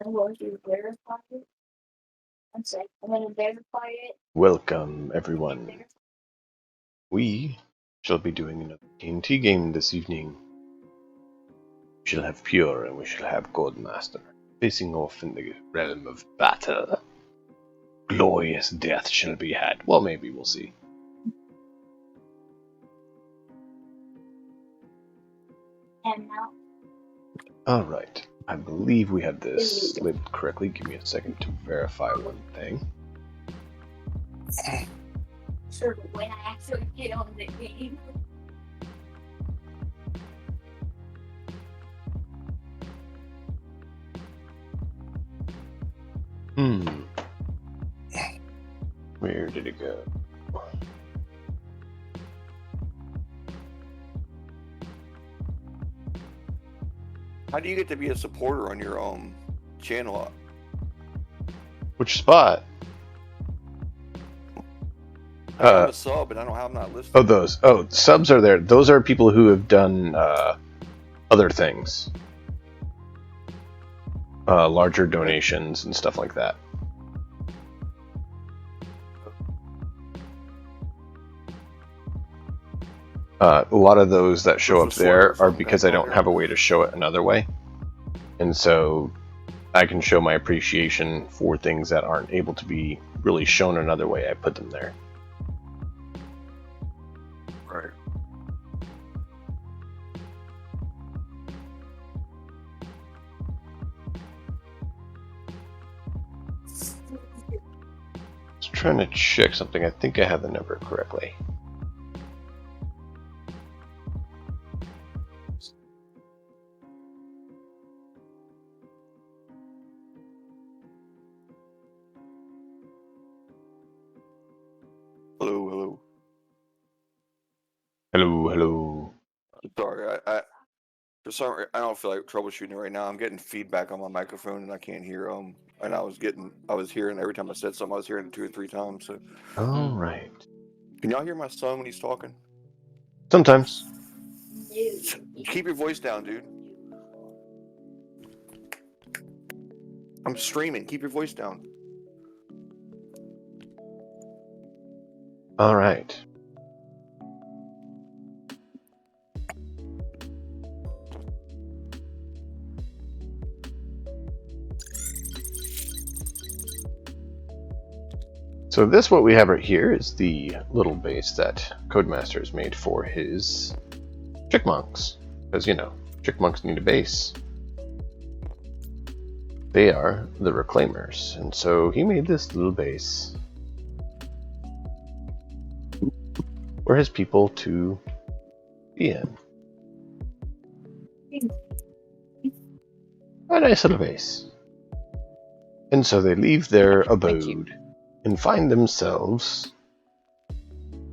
I'm going to verify it. One sec. I'm going to verify it. Welcome, everyone. We shall be doing another TNT game this evening. We shall have Pure and we shall have Goldmaster facing off in the realm of battle. Glorious death shall be had. Well, maybe we'll see. And now. Alright, I believe we have this labeled correctly. Give me a second to verify one thing. Sure, when I actually get on the game. Where did it go? How do you get to be a supporter on your channel? Which spot? I'm a sub, and I'm not listed. Oh, those. Oh, subs are there. Those are people who have done other things. Larger donations and stuff like that. A lot of those that show up there are because I don't have a way to show it another way. And so I can show my appreciation for things that aren't able to be really shown another way. I put them there. Right. Just trying to check something. I think I have the number correctly. Hello. Hello. Sorry, for some reason, I don't feel like troubleshooting it right now. I'm getting feedback on my microphone, and I can't hear and I was hearing every time I said something, I was hearing it 2 or 3 times. So. All right. Can y'all hear my son when he's talking? Sometimes. Keep your voice down, dude. I'm streaming. Keep your voice down. All right. So this, what we have right here, is the little base that Codemaster has made for his chickmunks. Because, you know, chickmunks need a base. They are the reclaimers. And so he made this little base for his people to be in. A nice little base. And so they leave their abode and find themselves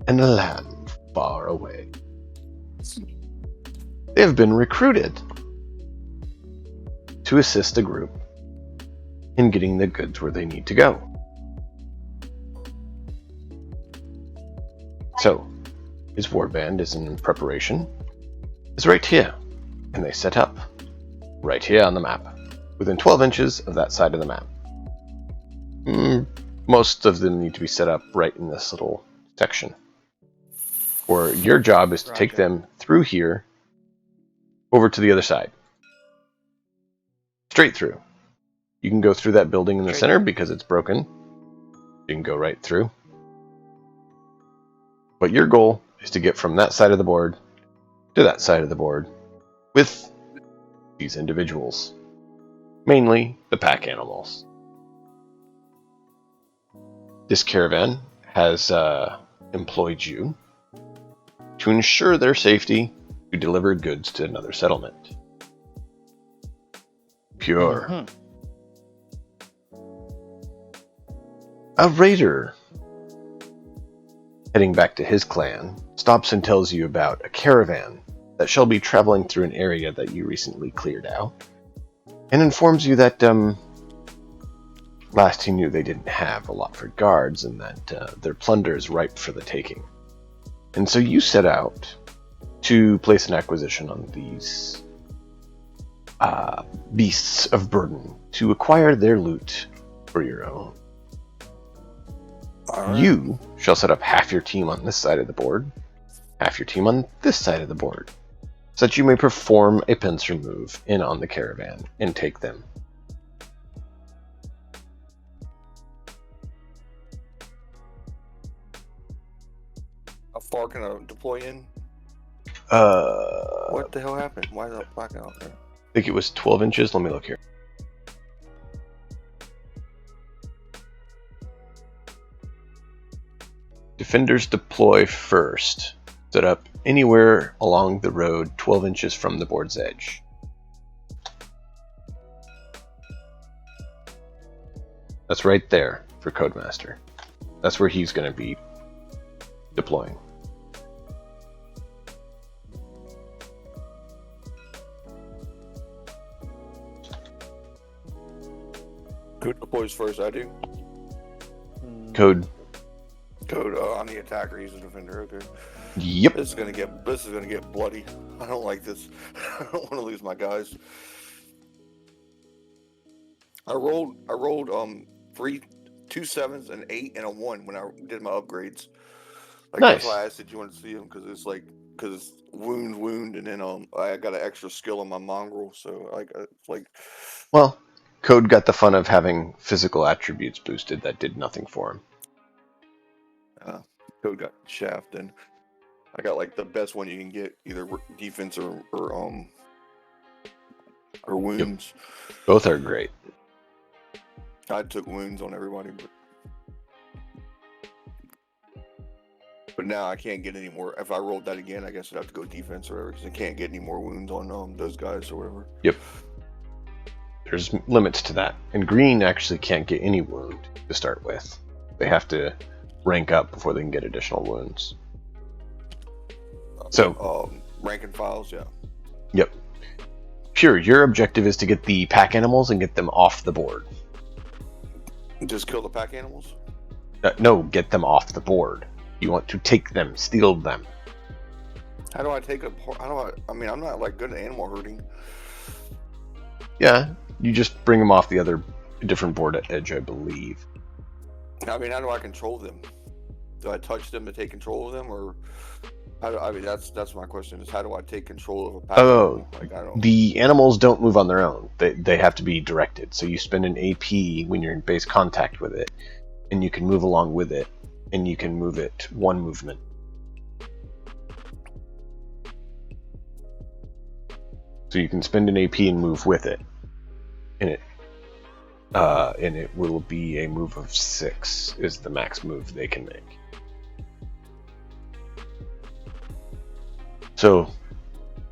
in a land far away. They have been recruited to assist the group in getting the goods where they need to go. So, his warband is in preparation. It's right here, and they set up right here on the map, within 12 inches of that side of the map. Most of them need to be set up right in this little section. Where your job is to take them through here, over to the other side. Straight through. You can go through that building in the center because it's broken. You can go right through. But your goal is to get from that side of the board to that side of the board with these individuals. Mainly the pack animals. This caravan has employed you to ensure their safety to deliver goods to another settlement. Pure. A raider, heading back to his clan, stops and tells you about a caravan that shall be traveling through an area that you recently cleared out, and informs you that last he knew they didn't have a lot for guards and that their plunder is ripe for the taking. And so you set out to place an acquisition on these beasts of burden to acquire their loot for your own. All right. You shall set up half your team on this side of the board, half your team on this side of the board, so that you may perform a pincer move in on the caravan and take them. How far can I deploy in? I What the hell happened? Why is that black out there? think it was 12 inches. Let me look here. Defenders deploy first. Set up anywhere along the road 12 inches from the board's edge. That's right there for Codemaster. That's where he's going to be deploying. Who deploys first? I do. Code. Code. I'm the attacker. He's the defender. Okay. Yep. This is gonna get bloody. I don't like this. I don't want to lose my guys. I rolled 2 7s, an 8, and a 1 when I did my upgrades. Like, Nice. That's why I asked if you want to see them, because it's wound, and then I got an extra skill on my mongrel, so Well, Code got the fun of having physical attributes boosted that did nothing for him. Code got shaft, and I got like the best one you can get, either defense or wounds. Both are great. I took wounds on everybody, but now I can't get any more. If I rolled that again, I guess I'd have to go defense or whatever, because I can't get any more wounds on those guys or whatever. Yep. There's limits to that. And green actually can't get any wound to start with. They have to rank up before they can get additional wounds. So, rank and files, yeah. Yep. Pure, your objective is to get the pack animals and get them off the board. Just kill the pack animals? No, get them off the board. You want to take them, steal them. How do I take a? I mean, I'm not like good at animal herding. Yeah, you just bring them off the other different board edge, I believe. I mean, how do I control them? Do I touch them to take control of them, or I mean, that's my question: is how do I take control of a pack animal? Like, I don't. The animals don't move on their own. They have to be directed. So you spend an AP when you're in base contact with it, and you can move along with it, and you can move it one movement. So you can spend an AP and move with it, and it will be a move of 6 is the max move they can make. So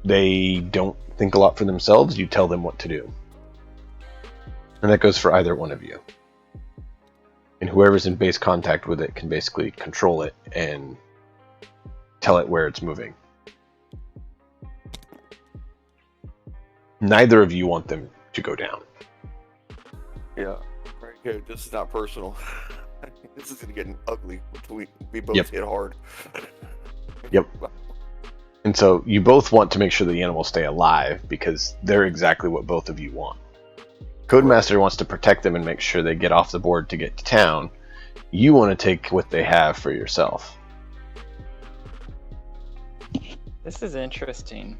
they don't think a lot for themselves. You tell them what to do, and that goes for either one of you. And whoever's in base contact with it can basically control it and tell it where it's moving. Neither of you want them to go down. Yeah, right here. This is not personal. This is gonna get ugly. We both hit hard. Yep. And so you both want to make sure the animals stay alive because they're exactly what both of you want. Codemaster wants to protect them and make sure they get off the board to get to town. You want to take what they have for yourself. This is interesting.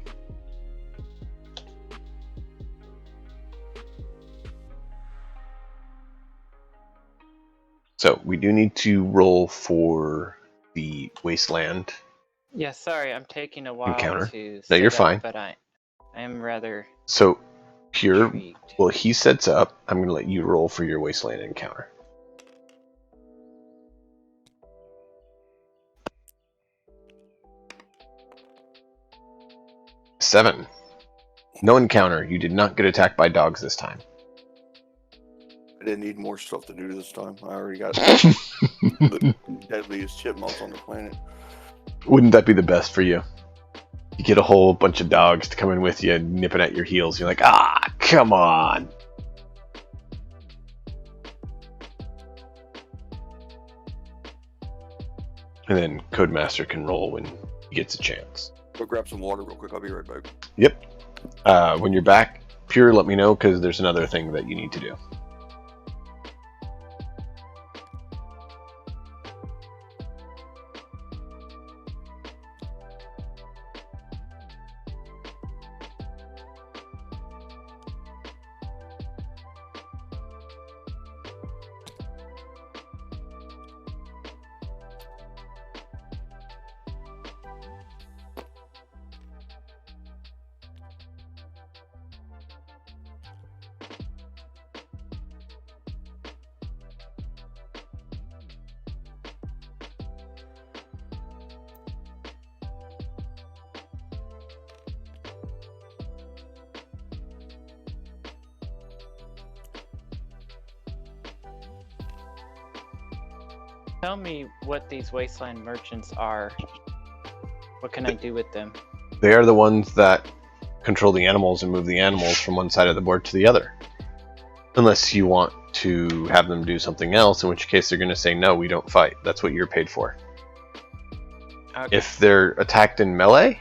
So we do need to roll for the wasteland. Yeah, sorry, I'm taking a while Encounter. to No, you're set up, fine. but I am rather So Pure, intrigued. well, he sets up. I'm going to let you roll for your wasteland encounter. Seven. No encounter. You did not get attacked by dogs this time. I didn't need more stuff to do this time. I already got the deadliest chipmunks on the planet. Wouldn't that be the best for you? You get a whole bunch of dogs to come in with you, nipping at your heels. You're like, come on. And then Codemaster can roll when he gets a chance. Go grab some water real quick. I'll be right back. Yep. When you're back, Pure, let me know, because there's another thing that you need to do. Tell me what these wasteland merchants are. What can I do with them? They are the ones that control the animals and move the animals from one side of the board to the other. Unless you want to have them do something else, in which case they're going to say, no, we don't fight. That's what you're paid for. Okay. If they're attacked in melee,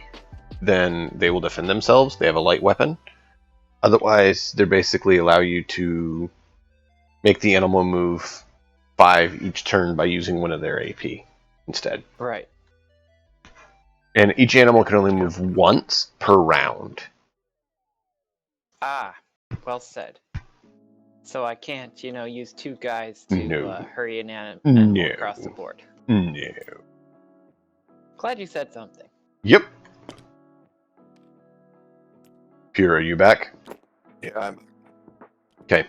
then they will defend themselves. They have a light weapon. Otherwise, they basically allow you to make the animal move 5 each turn by using one of their AP instead. Right. And each animal can only move once per round. Ah, well said. So I can't, use 2 guys to No. hurry an animal No. across the board. No. Glad you said something. Yep. Pure, are you back? Yeah, I'm. Okay.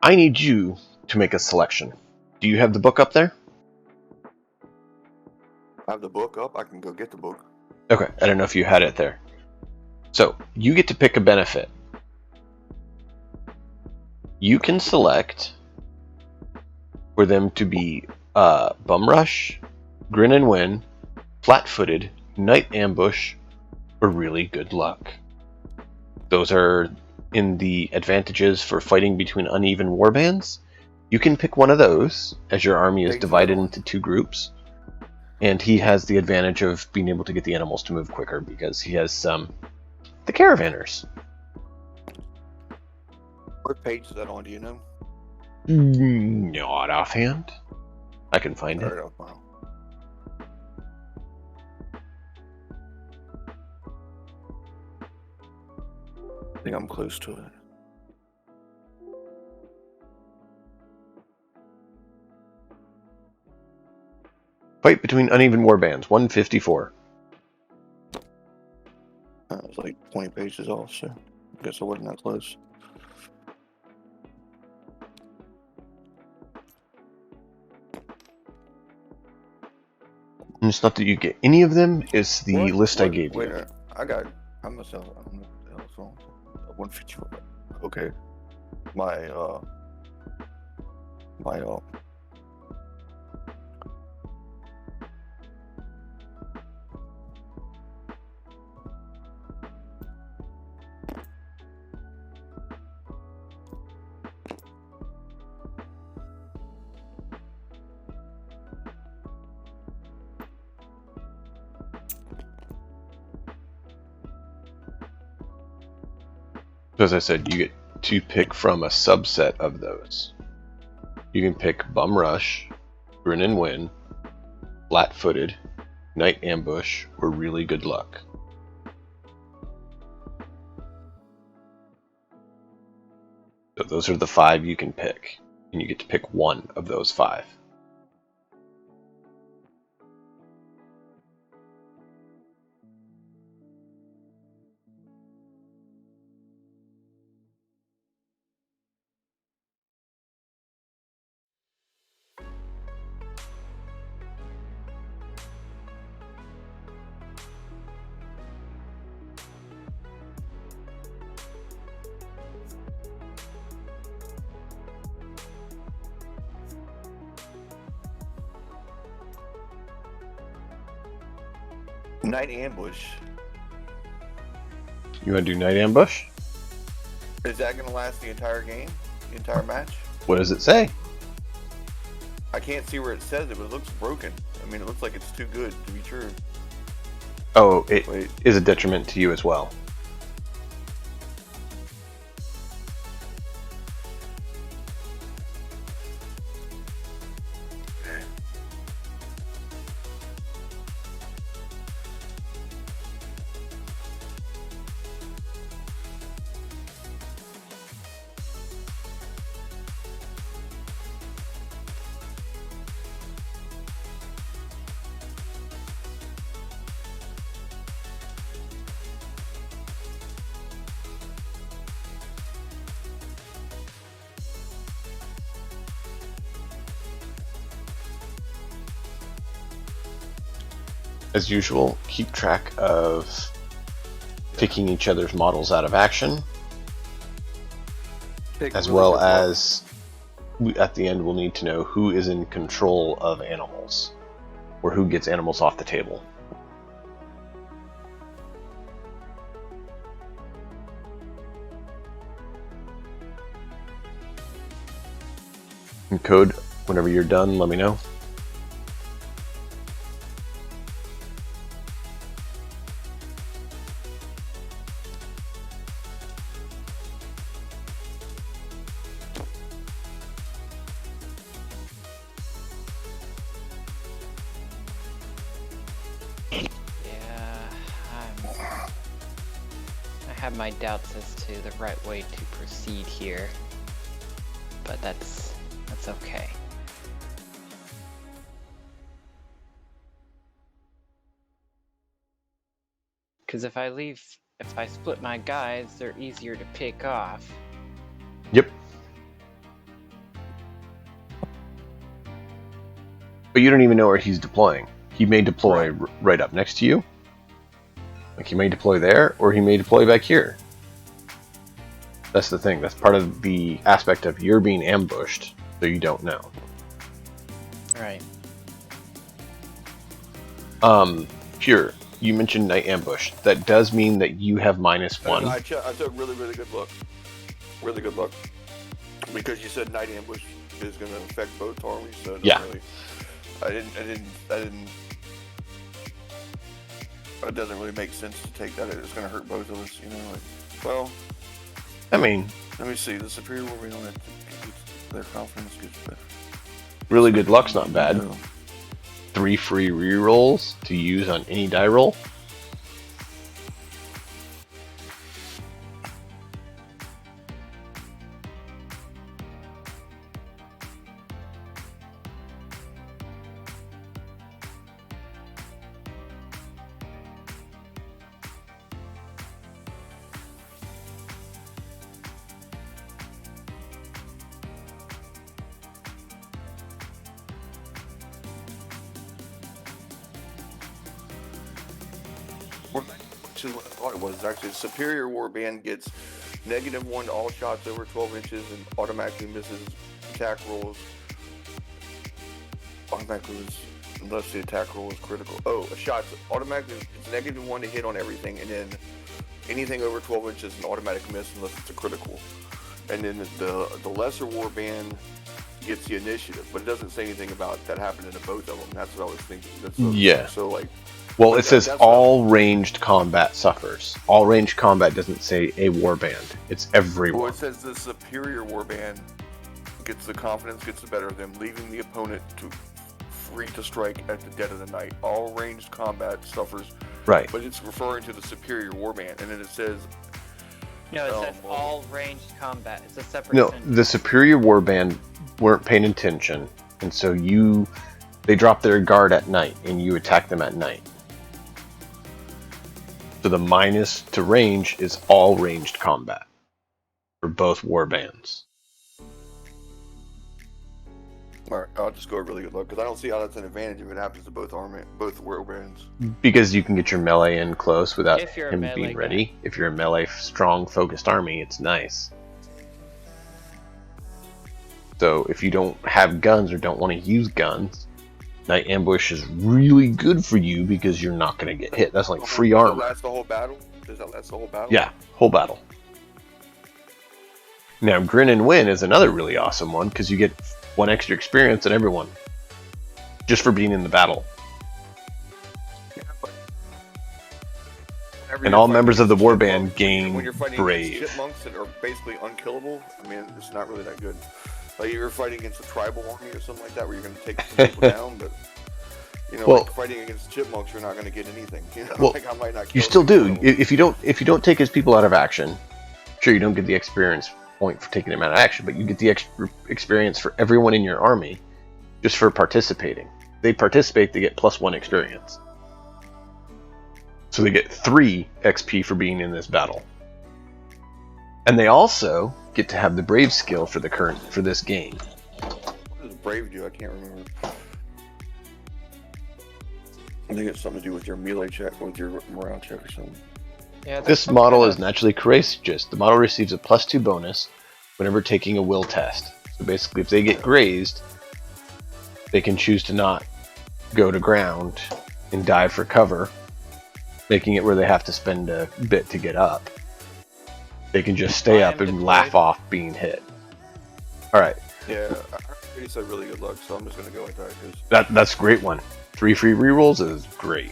I need you to make a selection. Do you have the book up there? I have the book up. I can go get the book. Okay, I don't know if you had it there. So, you get to pick a benefit. You can select for them to be Bum Rush, Grin and Win, Flat-Footed, Night Ambush, or Really Good Luck. Those are in the advantages for fighting between uneven warbands. You can pick one of those, as your army is divided into 2 groups. And he has the advantage of being able to get the animals to move quicker because he has the caravanners. What page is that on? Do you know? Not offhand. I can find it. Right, wow. I think I'm close to it. Fight between uneven warbands, 154. That was like 20 pages off, so I guess I wasn't that close. And it's not that you get any of them, it's the list I gave wait, you. I must have. I don't know what the hell's wrong. 154. Okay. My As I said, you get to pick from a subset of those. You can pick Bum Rush, Grin and Win, Flat-Footed, Night Ambush, or Really Good Luck. So those are the 5 you can pick, and you get to pick one of those 5. Night Ambush. You want to do Night Ambush? Is that going to last the entire game? The entire match? What does it say? I can't see where it says it, but it looks broken. I mean, it looks like it's too good to be true. Oh, it Wait. is a detriment to you as well. as usual, keep track of picking each other's models out of action, as well as at the end we'll need to know who is in control of animals, or who gets animals off the table. And Code, whenever you're done, let me know. I have my doubts as to the right way to proceed here, but that's okay. Because if I split my guys, they're easier to pick off. Yep. But you don't even know where he's deploying. He may deploy right up next to you. Like, he may deploy there, or he may deploy back here. That's the thing. That's part of the aspect of you're being ambushed, so you don't know. Right. Pure, you mentioned night ambush. That does mean that you have -1. I took really good look. Really good look. Because you said night ambush is going to affect both armies, so it doesn't really, I didn't. It doesn't really make sense to take that. It's going to hurt both of us, you know. Like, well, I mean, let me see. The superior war, we don't have to, their confidence gets better. Really good luck's not bad. No. 3 free rerolls to use on any die roll. What it was actually the superior warband gets -1 to all shots over 12 inches and automatically misses attack rolls. Automatically unless the attack roll is critical. Oh, a shot automatically it's -1 to hit on everything, and then anything over 12 inches is an automatic miss unless it's a critical. And then the lesser warband gets the initiative, but it doesn't say anything about that happening to both of them. That's what I was thinking. Yeah. So like. Well, it says all ranged combat suffers. All ranged combat doesn't say a warband. It's everyone. Well, it says the superior warband gets the confidence, gets the better of them, leaving the opponent free to strike at the dead of the night. All ranged combat suffers. Right. But it's referring to the superior warband, and then it says. No, it says all ranged combat. It's a separate. No, sentence. the superior warband weren't paying attention, and so they drop their guard at night, and you attack them at night. So the minus to range is all ranged combat for both warbands. Alright, I'll just go a really good look, because I don't see how that's an advantage if it happens to both warbands. Because you can get your melee in close without If you're a him melee being guy. ready. If you're a melee, strong, focused army, it's nice. So if you don't have guns or don't want to use guns, night ambush is really good for you because you're not going to get hit. That's like free armor. Does that last the whole battle? Does that last the whole battle? Yeah, whole battle. Now, Grin and Win is another really awesome one because you get 1 extra experience on everyone just for being in the battle. Yeah, but whenever And you're all fighting members of the against warband chipmunks, gain when you're fighting brave. against chipmunks that are basically unkillable, I mean, it's not really that good. Like you're fighting against a tribal army or something like that, where you're going to take some people down, but you know, Well, like fighting against chipmunks, you're not going to get anything. You know, well, like I might not. You kill still do. people. If you don't take his people out of action, sure, you don't get the experience point for taking them out of action, but you get the extra experience for everyone in your army just for participating. They participate, they get +1 experience. So they get 3 XP for being in this battle. And they also get to have the brave skill for this game. What does brave do? I can't remember. I think it's something to do with your melee check, with your morale check or something. Yeah, This model is naturally courageous. The model receives a +2 bonus whenever taking a will test. So basically, if they get grazed, they can choose to not go to ground and dive for cover, making it where they have to spend a bit to get up. They can just stay up and laugh off being hit. Alright. Yeah, I already said really good luck, so I'm just gonna go with that because That's a great one. 3 free rerolls is great.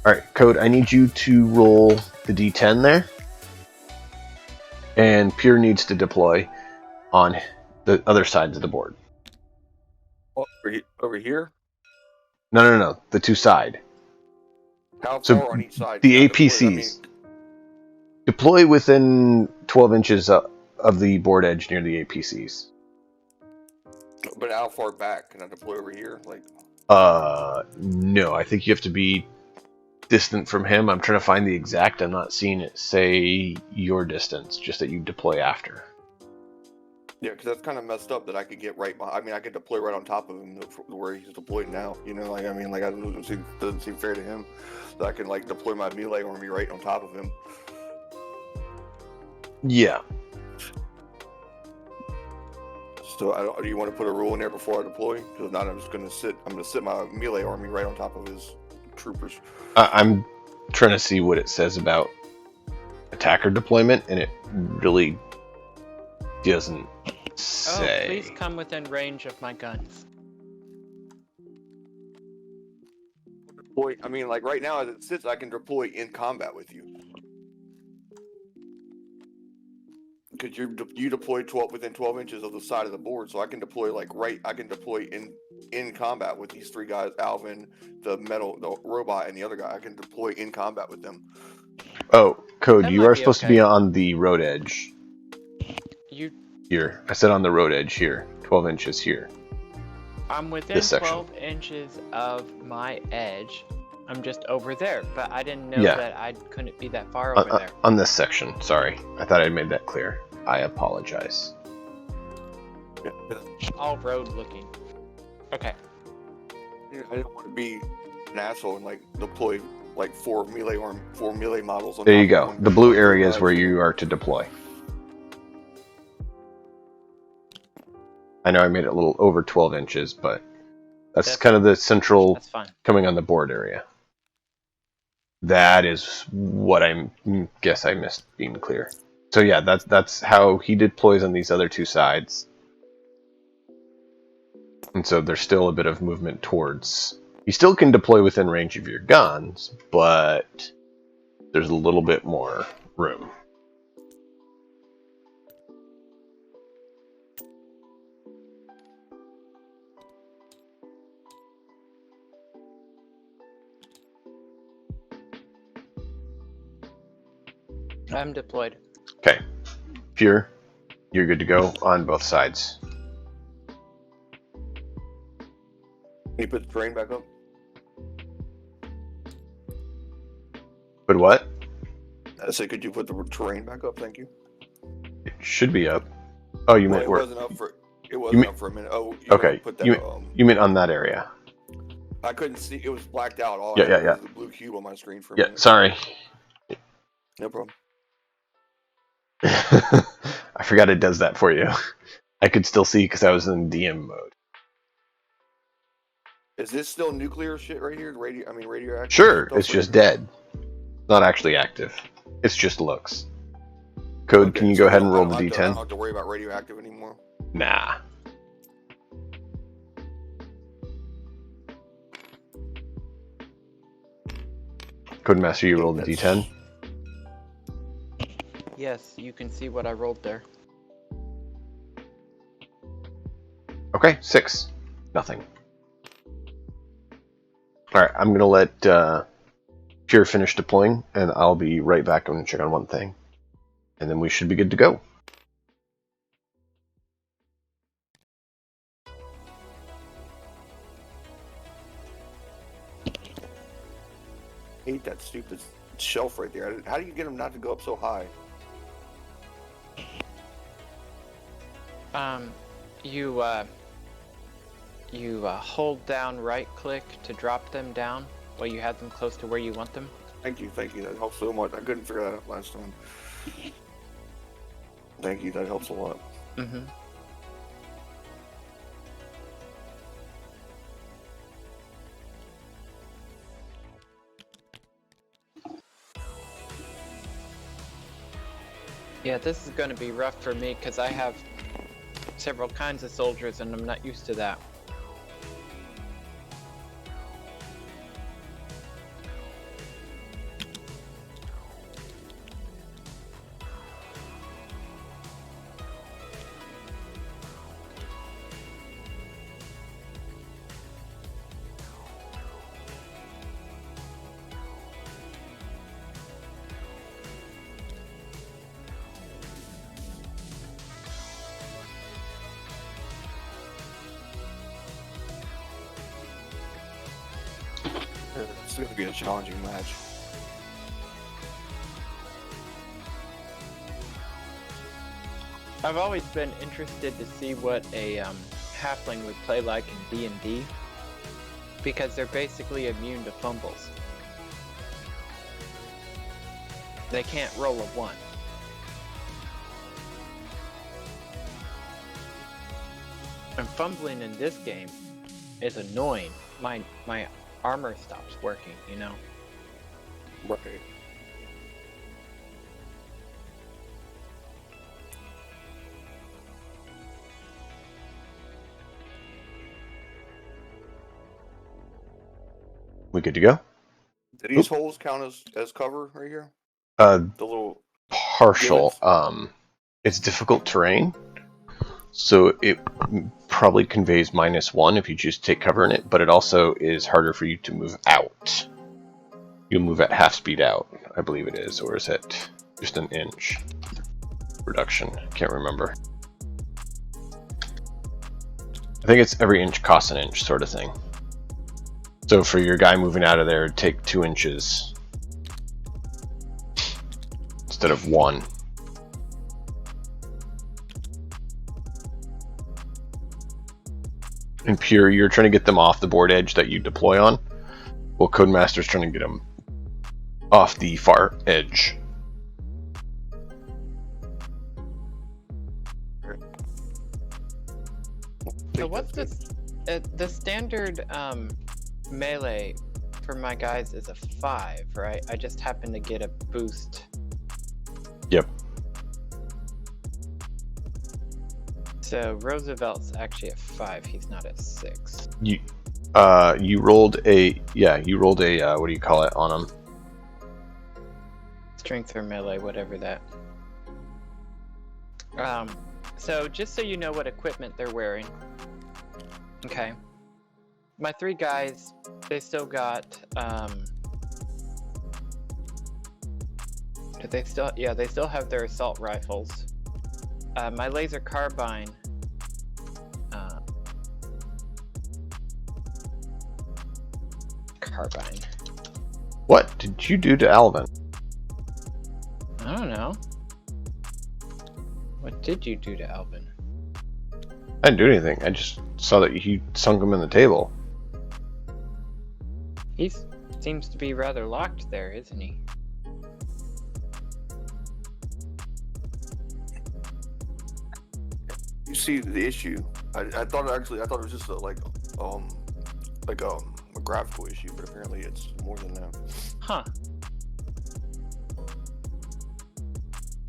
Alright, Code, I need you to roll the d10 there. And Pure needs to deploy on the other sides of the board. over here. No. The two side. How So far on each side? the Can I deploy? APCs. Deploy within 12 inches of the board edge near the APCs. But how far back can I deploy over here? Like, No. I think you have to be distant from him. I'm trying to find the exact. I'm not seeing it say your distance, just that you deploy after. yeah, because that's kind of messed up that I could get right behind. I mean, I could deploy right on top of him where he's deployed now. You know, like I mean, like I don't doesn't seem fair to him that I can like deploy my melee army right on top of him. Yeah. So do you want to put a rule in there before I deploy? Because if not, I'm gonna sit my melee army right on top of his troopers. I'm trying to see what it says about attacker deployment, and it really doesn't say. Oh, please come within range of my guns. Boy, I mean, like right now as it sits, I can deploy in combat with you. Because you deploy within 12 inches of the side of the board, so I can deploy I can deploy in combat with these three guys: Alvin, the robot, and the other guy. I can deploy in combat with them. Oh, Code, That you might are be supposed to okay. be on the road edge. Here. I said on the road edge here. 12 inches here. I'm within This section. 12 inches of my edge. I'm just over there, but I didn't know Yeah. that I couldn't be that far over there. On this section, sorry. I thought I made that clear. I apologize. Yeah. All road looking. Okay. I don't want to be an asshole and like deploy like four melee models. On There you top of go. one The blue guy, area is guys. where you are to deploy. I know I made it a little over 12 inches, but that's kind of the central That's fine. coming on the board area. That is what I guess I missed being clear. So yeah, that's how he deploys on these other two sides. And so there's still a bit of movement towards... You still can deploy within range of your guns, but there's a little bit more room. I'm deployed. Okay. Pure, you're good to go on both sides. Can you put the terrain back up? But what? I said, could you put the terrain back up? Thank you. It should be up. Oh, you Well, meant it where? wasn't up for. It wasn't up for a minute. Oh, you Okay. Put that. You meant on that area. I couldn't see. It was blacked out. All Yeah, I had yeah, was the blue cube on my screen for a Yeah, minute. sorry. No problem. I forgot it does that for you. I could still see because I was in DM mode. Is this still nuclear shit right here? Radioactive. Sure, stuff it's right just here? dead. Not actually active. It's just looks. Code, Okay, can you so go ahead I and don't- roll I the don't have to- I don't d10? have to worry about radioactive anymore. Nah. Codemaster, you roll the d10? Yes, you can see what I rolled there. Okay, 6. Nothing. Alright, I'm going to let Pure finish deploying, and I'll be right back. I'm going to check on one thing. And then we should be good to go. I hate that stupid shelf right there. How do you get them not to go up so high? You hold down right click to drop them down, Well, you had them close to where you want them? Thank you. That helps so much. I couldn't figure that out last time. Thank you. That helps a lot. Mm-hmm. Yeah, this is going to be rough for me because I have several kinds of soldiers and I'm not used to that. It's going to be a challenging match. I've always been interested to see what a halfling would play like in D&D because they're basically immune to fumbles. They can't roll a 1. And fumbling in this game is annoying. My armor stops working, you know? Right. We good to go? Do these holes count as cover right here? The little partial. gimmicks? It's difficult terrain, so it probably conveys -1 if you choose to take cover in it, but it also is harder for you to move out. You'll move at half speed out, I believe it is, or is it just an inch reduction? Can't remember. I think it's every inch costs an inch sort of thing. So for your guy moving out of there, take 2 inches instead of 1. In pure, you're trying to get them off the board edge that you deploy on. Well, Codemaster's trying to get them off the far edge. So what's the standard melee for my guys is a 5, right? I just happen to get a boost. Yep. So Roosevelt's actually at 5. He's not at 6. You rolled a what do you call it on him? Strength or melee, whatever that. So just so you know what equipment they're wearing. Okay. My 3 guys, they still got they still have their assault rifles. My laser carbine What did you do to Alvin? I don't know. What did you do to Alvin? I didn't do anything. I just saw that you sunk him in the table. He seems to be rather locked there, isn't he? You see the issue. I thought it was just a graphical issue, but apparently it's more than that. Huh.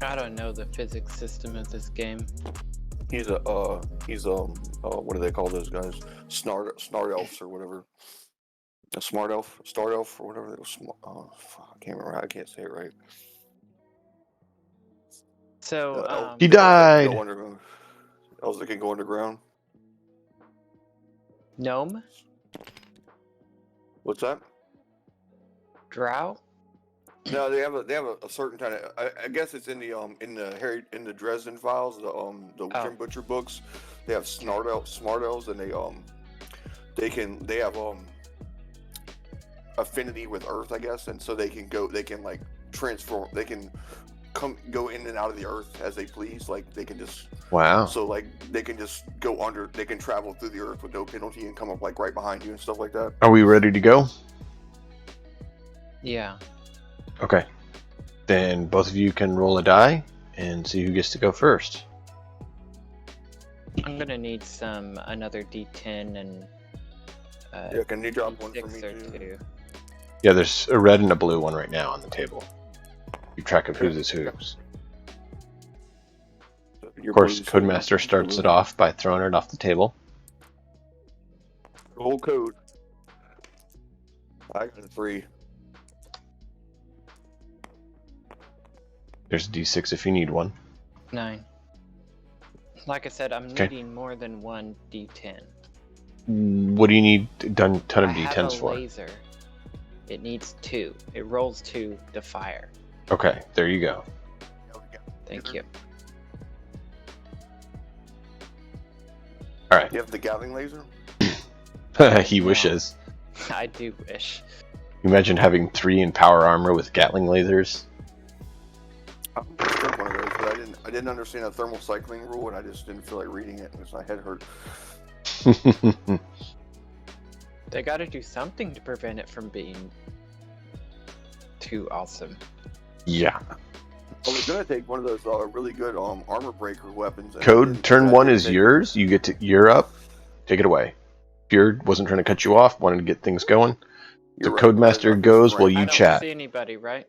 I don't know the physics system of this game. He's what do they call those guys? Snart elves or whatever. A start elf or whatever. I can't remember. I can't say it right. So He died. Elves that can go underground. gnome, What's that? drow. No, they have a certain kind of. I guess it's in the Dresden Files, the Jim Butcher books. They have smart elves, and they have affinity with Earth, I guess, and so they can transform. They can go in and out of the Earth as they please. Like they can just. Wow. So like they can just go under. They can travel through the Earth with no penalty and come up like right behind you and stuff like that. Are we ready to go? Yeah. Okay. Then both of you can roll a die and see who gets to go first. I'm gonna need another D10 and Yeah, can you drop one for D6 me or too? two. Yeah, there's a red and a blue one right now on the table. Keep track of whose is whose. Your Of course, blue, so Codemaster starts blue. it off by throwing it off the table. Whole code. I got a 3. There's a D6 if you need one. 9. Like I said, I'm Okay. needing more than one D10. What do you need done ton of I have D10s a for? laser. It needs 2. It rolls 2 to fire. Okay, there you go. Thank you. Alright. You have the Gatling laser? He No. wishes. I do wish. Imagine having 3 in power armor with Gatling lasers. I took one of those, but I didn't understand a thermal cycling rule, and I just didn't feel like reading it because my head hurt. They gotta do something to prevent it from being too awesome. Yeah. I was gonna take one of those really good armor breaker weapons. And I Code, didn't- turn I 1 didn't is take it. yours. You're up. Take it away. Beard wasn't trying to cut you off, wanted to get things going. You're The right, Codemaster I goes right. while you I don't chat. see anybody, right?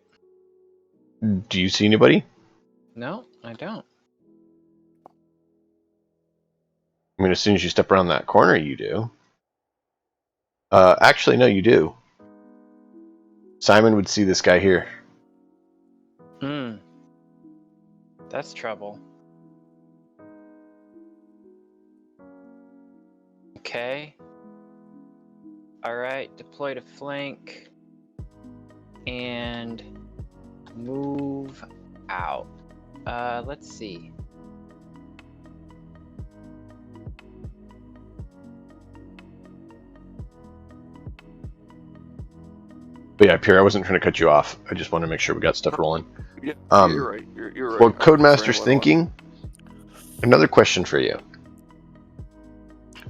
Do you see anybody? No, I don't. I mean, as soon as you step around that corner, you do. Actually, no, you do. Simon would see this guy here. Hmm. That's trouble. Okay. Alright, deploy to flank. And move out. Let's see. But yeah, Pierre, I wasn't trying to cut you off. I just wanted to make sure we got stuff rolling. Yeah, Um, you're right. You're right. Well, I was just Codemaster's rambling on. thinking. Another question for you.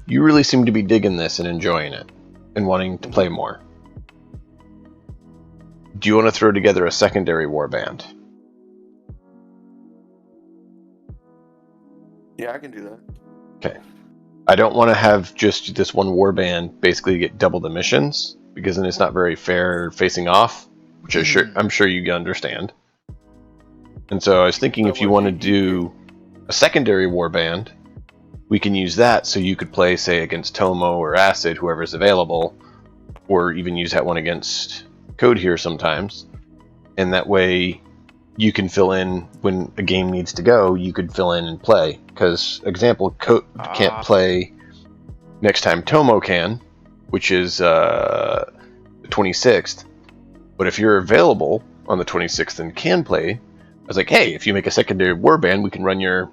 You really seem to be digging this and enjoying it, and wanting to play more. Do you want to throw together a secondary warband? Yeah, I can do that. Okay. I don't want to have just this one warband basically get double the missions, because then it's not very fair facing off, which I'm sure you understand. And so I was thinking if you want to do a secondary warband, we can use that so you could play, say, against Tomo or Acid, whoever's available, or even use that one against Code here sometimes. And that way you can fill in when a game needs to go, you could fill in and play. Because, example, Code can't play next time Tomo can, which is the 26th. But if you're available on the 26th and can play, I was like, hey, if you make a secondary warband, we can run your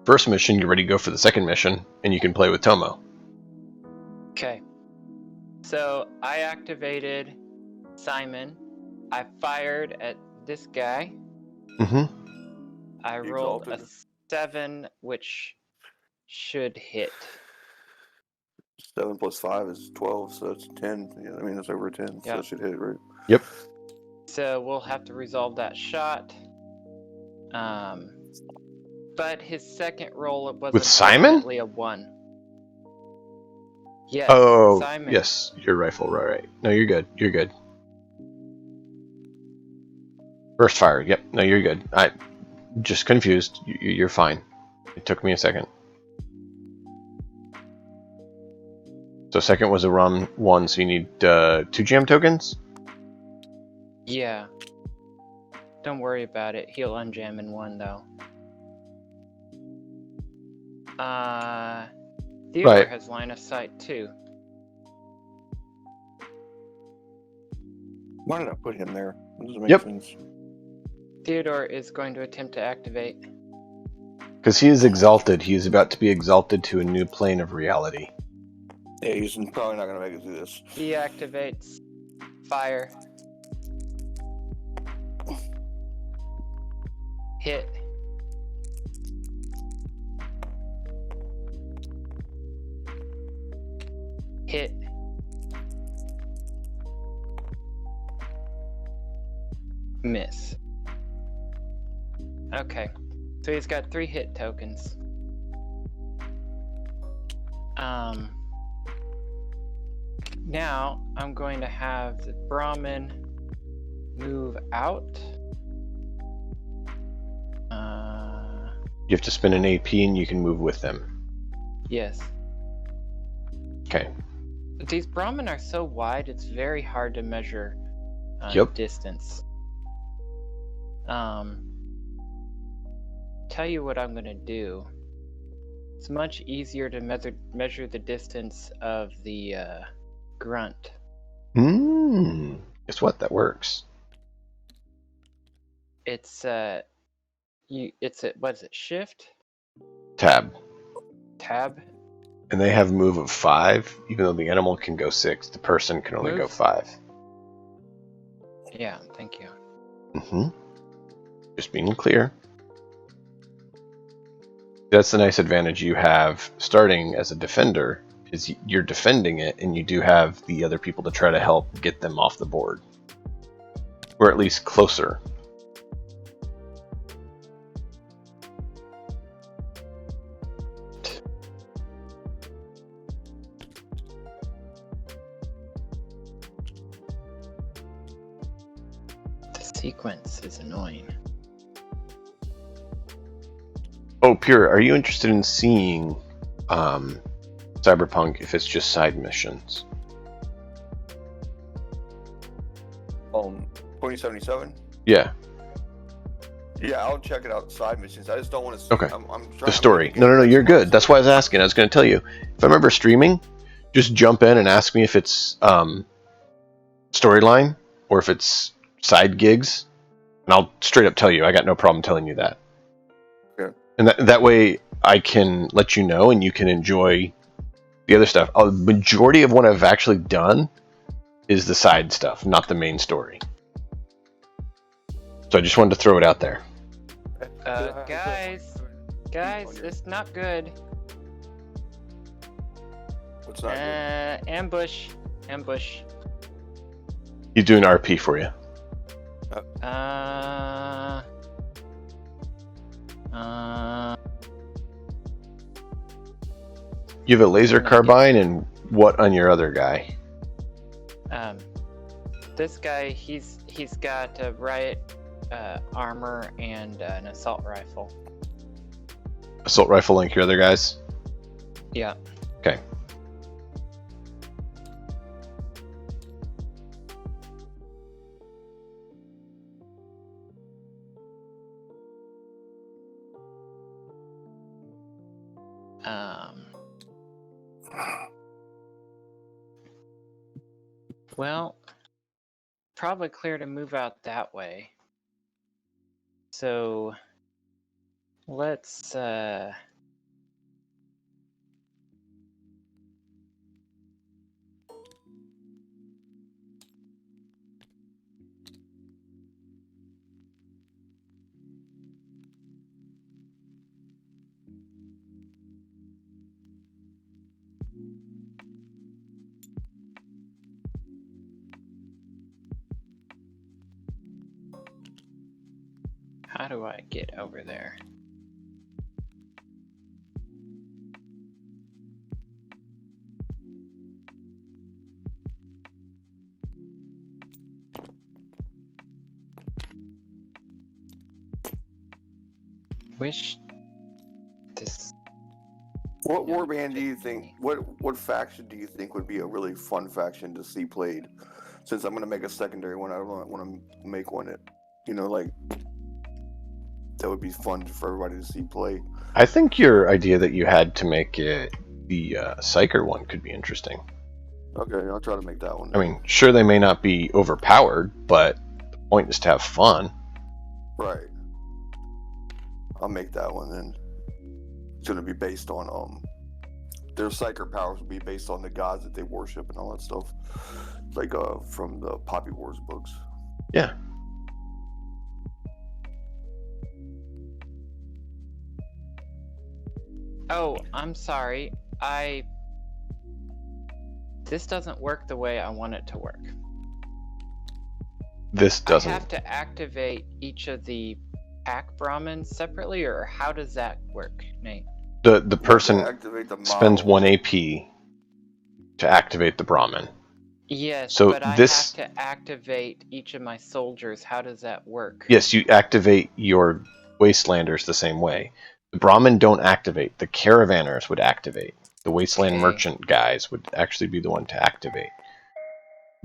first mission, you're ready to go for the second mission, and you can play with Tomo. Okay. So I activated Simon. I fired at this guy. Mm-hmm. I rolled a 7, which should hit. 7 plus 5 is 12, so that's 10. Yeah, I mean, it's over 10, so Yeah. that should hit, right? Yep. So we'll have to resolve that shot. But his second roll, it was With Simon? unfortunately a 1. Yes, Oh, Simon. yes, your rifle, right. No, you're good. You're good. Burst fire. Yep. No, you're good. I just confused. You're fine. It took me a second. So second was a run 1, so you need 2 jam tokens? Yeah. Don't worry about it. He'll unjam in 1, though. Theodore Right. has line of sight, too. Why did I put him there? That doesn't make sense. Theodore is going to attempt to activate. Because he is exalted. He is about to be exalted to a new plane of reality. Yeah, he's probably not going to make it through this. He activates fire. Hit. Hit. Miss. Okay. So he's got 3 hit tokens. Now I'm going to have the Brahmin move out. You have to spend an AP and you can move with them. Yes. Okay. These Brahmin are so wide, it's very hard to measure Yep. distance. Tell you what I'm going to do. It's much easier to measure the distance of the grunt. Guess what? That works. It's what is it? Shift? Tab. Tab? And they have move of 5. Even though the animal can go 6, the person can only Move? go 5. Yeah, thank you. Just being clear. That's the nice advantage you have starting as a defender, is you're defending it, and you do have the other people to try to help get them off the board. Or at least closer. The sequence is annoying. Oh, Pure, are you interested in seeing Cyberpunk if it's just side missions? 2077? Yeah. Yeah, I'll check it out. Side missions. I just don't want to see. Okay. I'm trying The to story. make it No, get you're good. smart. That's why I was asking. I was going to tell you. If I remember streaming, just jump in and ask me if it's storyline or if it's side gigs, and I'll straight up tell you. I got no problem telling you that. Okay. And that way I can let you know, and you can enjoy the other stuff. A majority of what I've actually done is the side stuff, not the main story. So I just wanted to throw it out there. Guys, it's not good. What's not good? Ambush. He's doing RP for you. You have a laser carbine, and what on your other guy? This guy, he's got a riot armor and an assault rifle. Assault rifle like your other guys? Yeah. Okay. Well, probably clear to move out that way. So let's how do I get over there? Wish this. What warband do you think? What faction do you think would be a really fun faction to see played? Since I'm gonna make a secondary one, I want to make one that, like that would be fun for everybody to see play. I think your idea that you had to make it the Psyker one could be interesting. Okay, I'll try to make that one. I mean, sure, they may not be overpowered, but the point is to have fun. Right. I'll make that one then. It's gonna be based on their psyker powers will be based on the gods that they worship and all that stuff, like from the Poppy Wars books. Yeah. Oh, I'm sorry. This doesn't work the way I want it to work. This I doesn't. have to activate each of the pack Brahmins separately, or how does that work, Nate? The You have to person activate the spends model. 1 AP to activate the Brahmin. Yes, So but I this, have to activate each of my soldiers. How does that work? yes, you activate your Wastelanders the same way. The Brahmin don't activate. The Caravanners would activate. The Wasteland Okay. Merchant guys would actually be the one to activate.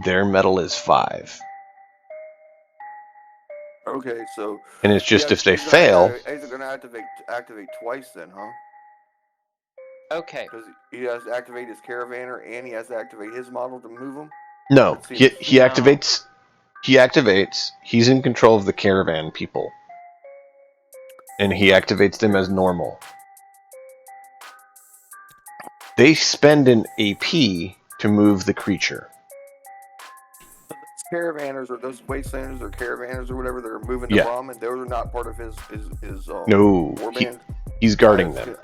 Their metal is 5. Okay, so And it's just if they he's gonna fail, he's gonna activate twice then, huh? Okay. Because he has to activate his Caravaner and he has to activate his model to move him. no, It seems he No. activates. He activates. He's in control of the caravan people, and he activates them as normal. They spend an AP to move the creature. Caravanners or those Wastelanders or Caravanners or whatever that are moving the Yeah. Brahmin, those are not part of his No, warband. he's guarding them.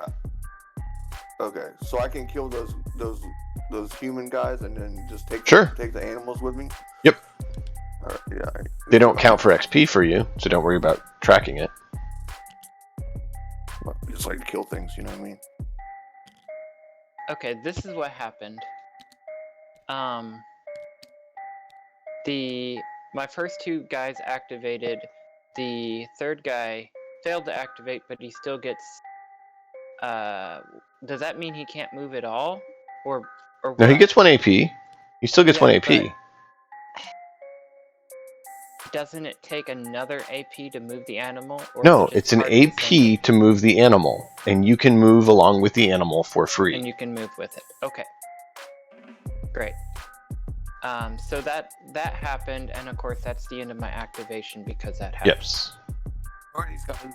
Okay, so I can kill those human guys and then just take Sure. the animals with me. Yep. All right, yeah. All right. They don't count for XP for you, so don't worry about tracking it. Just like to kill things, you know what I mean? Okay, this is what happened. My first 2 guys activated. The third guy failed to activate, but he still gets. Does that mean he can't move at all, or what? No, he gets 1 AP. He still gets Yeah, 1 AP. but doesn't it take another AP to move the animal? Or No, is it it's an part of the same thing? AP to move the animal, and you can move along with the animal for free. And you can move with it. Okay. Great. So that happened, and of course that's the end of my activation because that happened. Yes. Alright, he's gotten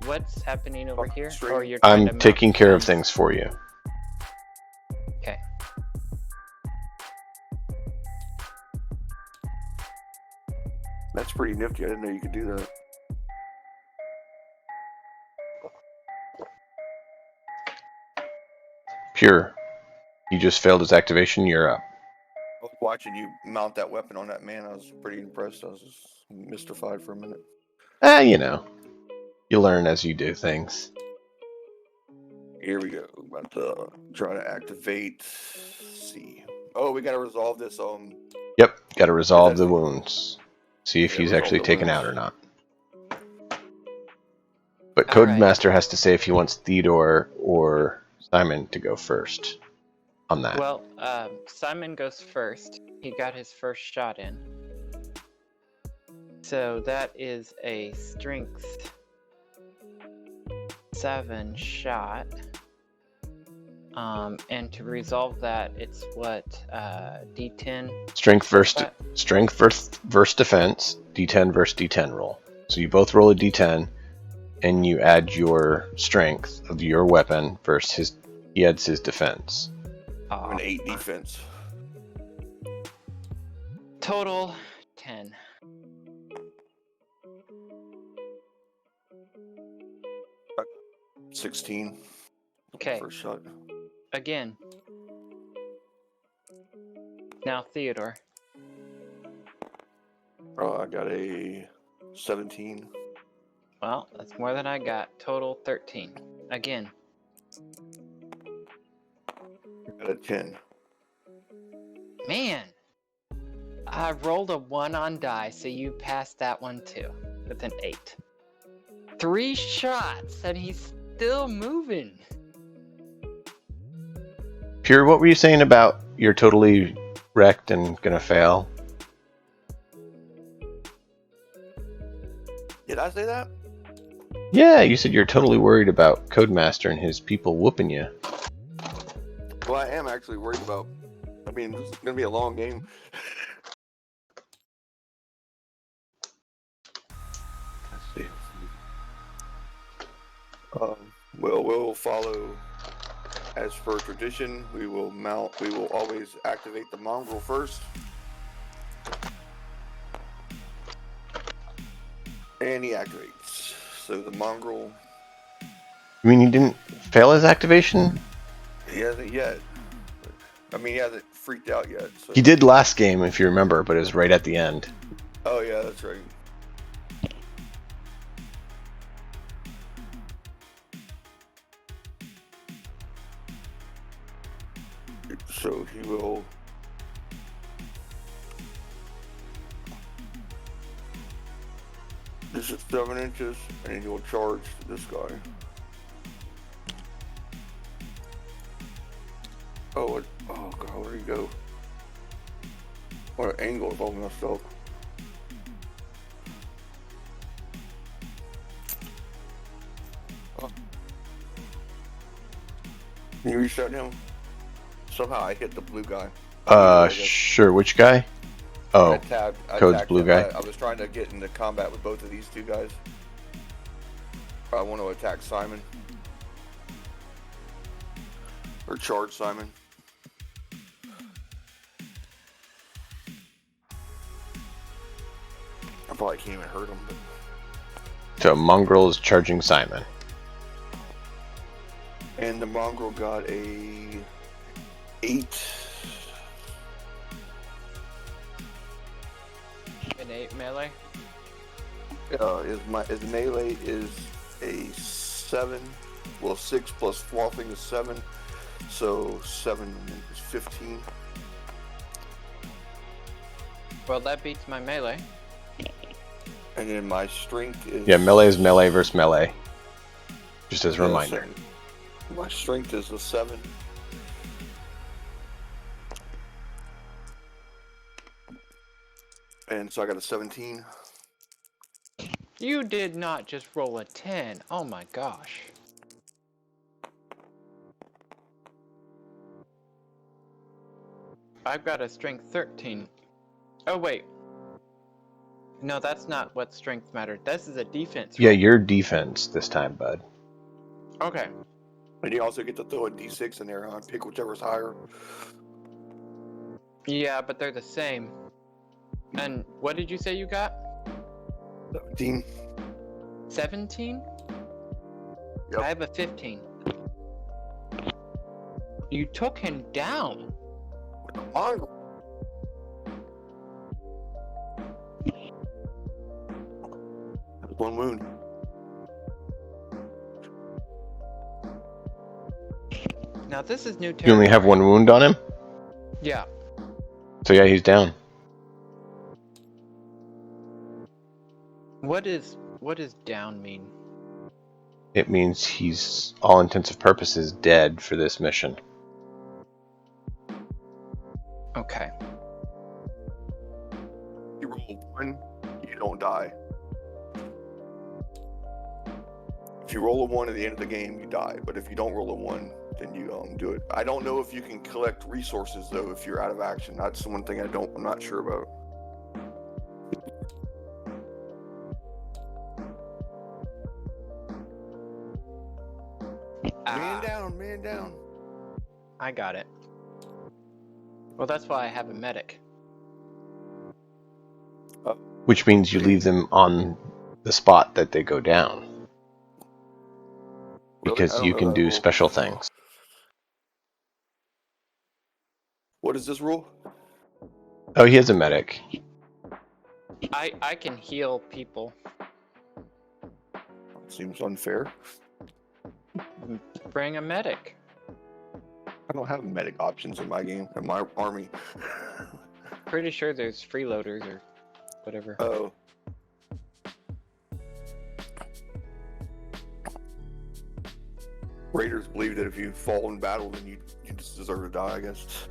What's happening over here? String. Or you're trying to I'm mount taking care of guns? things for you. Okay. That's pretty nifty. I didn't know you could do that. Pure. He just failed his activation. You're up. I was watching you mount that weapon on that man. I was pretty impressed. I was just mystified for a minute. You know. You learn as you do things. Here we go. About to try to activate. Let's see. Oh, we got to resolve this. Yep, got to resolve that- the wounds. See if Yeah, he's resolve actually the taken wounds. out or not. But All right. Codemaster has to say if he wants Theodore or Simon to go first on that. Well, Simon goes first. He got his first shot in. So that is a strength 7 shot. And to resolve that, it's what, D10? Strength versus defense, D10 versus D10 roll. So you both roll a D10, and you add your strength of your weapon versus he adds his defense. I'm an 8 defense. Total 10. Uh, 16. Okay. First shot. Again. Now Theodore. I got a 17. Well, that's more than I got. Total 13. Again. I got a 10. Man! I rolled a 1 on die, so you passed that one too. With an 8. 3 shots, and he's still moving. Pure, what were you saying about you're totally wrecked and gonna fail? Did I say that? Yeah, you said you're totally worried about Codemaster and his people whooping you. Well, I am actually worried about. I mean, this is going to be a long game. Let's see. We'll follow as per tradition. We will always activate the mongrel first. And he activates. So the mongrel, You mean he didn't fail his activation? he hasn't yet. I mean, he hasn't freaked out yet. So. He did last game, if you remember, but it was right at the end. Oh yeah, that's right. So he will. This is 7 inches, and he will charge this guy. Oh god, where'd he go? What an angle is all messed up. Oh. Can you reset him? Somehow I hit the blue guy. Sure. Which guy? Oh, I Code's tagged blue him. guy. I was trying to get into combat with both of these two guys. I want to attack Simon. Or charge Simon. I probably can't even hurt him, but... So Mongrel is charging Simon. And the Mongrel got a 8. An 8 melee? His melee is a 7. Well, 6 plus swapping is 7. So 7 is 15. Well, that beats my melee. And then my strength is... Yeah, melee is melee versus melee. Just as a reminder. My strength is a 7. And so I got a 17. You did not just roll a 10. Oh my gosh. I've got a strength 13. Oh wait. No, that's not what strength mattered. This is a defense roll. Yeah, your defense this time, bud. Okay. And you also get to throw a d6 in there, huh? Pick whichever's higher. Yeah, but they're the same. And what did you say you got? 17. 17? Yep. I have a 15. You took him down. Mongrel. That's 1 wound. Now this is new You territory. only have 1 wound on him? Yeah. So yeah, he's down. What does down mean? It means he's, all intents and purposes, dead for this mission. Okay. You roll 1, you don't die. If you roll a 1 at the end of the game, you die. But if you don't roll a 1, then you do it. I don't know if you can collect resources though if you're out of action. That's one thing I'm not sure about. Man down. I got it. Well, that's why I have a medic. Which means you leave them on the spot that they go down. Really? Because you can do special things. What is this rule? Oh, he has a medic. I can heal people. Seems unfair. Bring a medic. I don't have medic options in my game, in my army. Pretty sure there's freeloaders or whatever. Oh. Raiders believe that if you fall in battle, then you just deserve to die, I guess.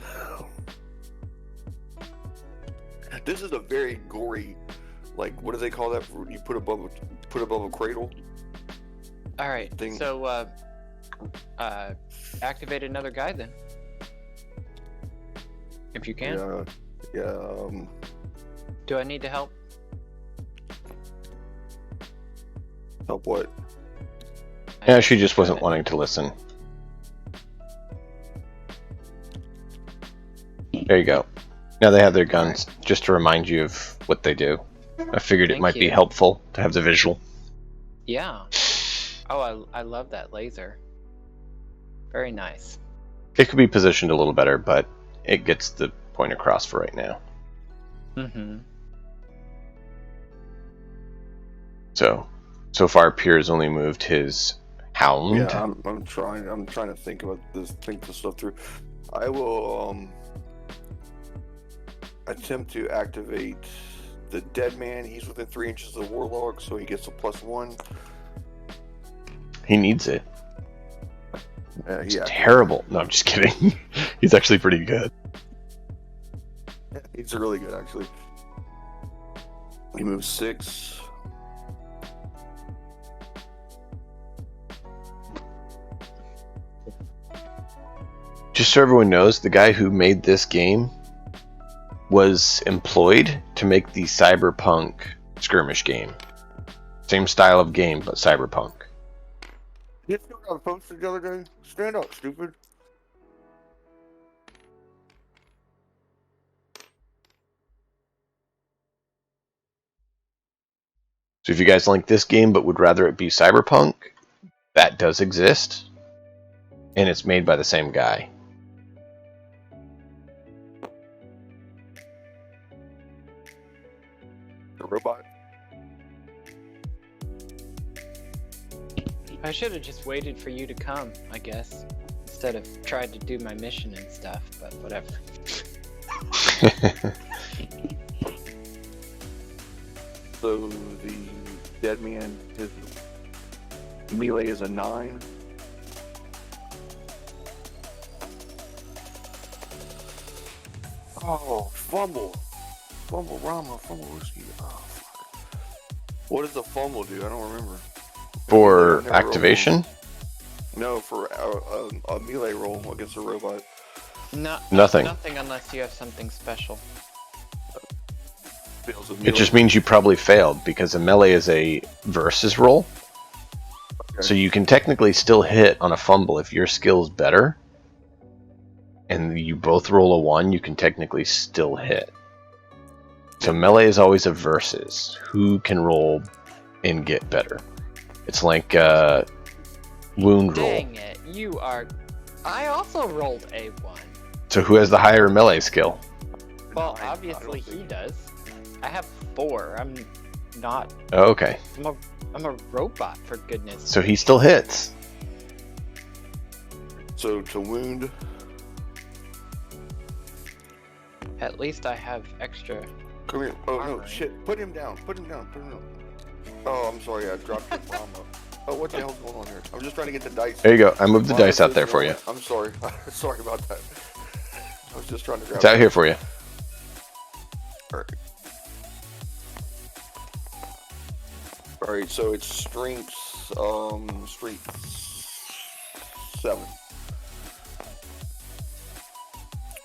This is a very gory, like, what do they call that? You put above a cradle. All right. Thing. So, activate another guy then, if you can. Yeah. Do I need to help? Help what? Yeah, she just wasn't wanting to listen. There you go. Now they have their guns, just to remind you of what they do. I figured it Thank might be you. helpful to have the visual. Yeah. Oh, I love that laser. Very nice. It could be positioned a little better, but it gets the point across for right now. Mm-hmm. So far, Pierre's only moved his hound. Yeah, I'm trying to think this stuff through. I will attempt to activate the dead man. He's within 3 inches of the warlock, so he gets a +1. He needs it. It's Yeah, terrible. No, I'm just kidding. He's actually pretty good. he's really good actually. He moves 6. Just so everyone knows, the guy who made this game was employed to make the Cyberpunk skirmish game. Same style of game, but Cyberpunk. You see what I posted the other day? Stand up, stupid. So if you guys like this game but would rather it be Cyberpunk, that does exist. And it's made by the same guy. The robot. I should have just waited for you to come, I guess, instead of tried to do my mission and stuff, but whatever. So the dead man, his melee is a 9. Oh, fumble Rama, fumble whiskey. Oh, fuck. What does the fumble do? I don't remember. For activation? No, for a melee roll against a robot. Nothing. Nothing unless you have something special. Fails with It just melee. means you probably failed, because a melee is a versus roll. Okay. So you can technically still hit on a fumble if your skill's better. And you both roll a 1, you can technically still hit. So melee is always a versus. Who can roll and get better? It's like wound roll. Dang it, you are... I also rolled a 1. So who has the higher melee skill? Well, 9, obviously I don't he think. does. I have 4. I'm not... Oh, okay. I'm a robot, for goodness. So he still hits. So to wound, At least I have extra... come here. Oh no, Alright. shit! Put him down. Oh, I'm sorry. I dropped your Rama. Oh, what the hell's going on here? I'm just trying to get the dice. There you go. I moved the Rama dice out says there for you. Rama. I'm sorry. Sorry about that. I was just trying to grab It's out here for you. Alright. Alright, so it's strength 7.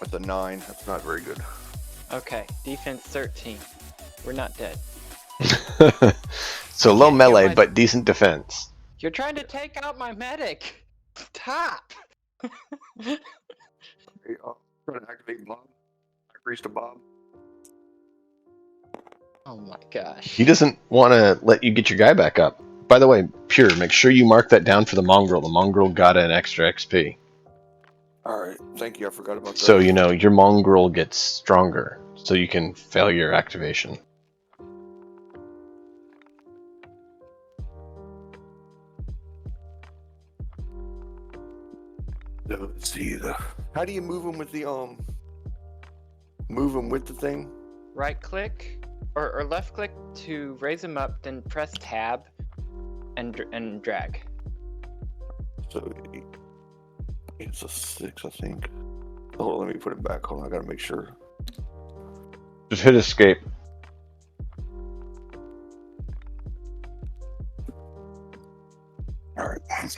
That's a 9. That's not very good. Okay, defense 13. We're not dead. So low Can't melee, get my- but decent defense. You're trying to take out my medic! Stop! Hey, trying to activate Bob. I reached a Bob. Oh my gosh. He doesn't want to let you get your guy back up. By the way, Pure, make sure you mark that down for the mongrel. The mongrel got an extra XP. Alright, thank you. I forgot about that. So, you know, your mongrel gets stronger, so you can fail your activation. Let's see. How do you move him with the move him with the thing? Right click or left click to raise him up, then press tab and drag. So it's a 6, I think. Hold on, let me put it back. Hold on, I gotta make sure. Just hit escape. Alright. I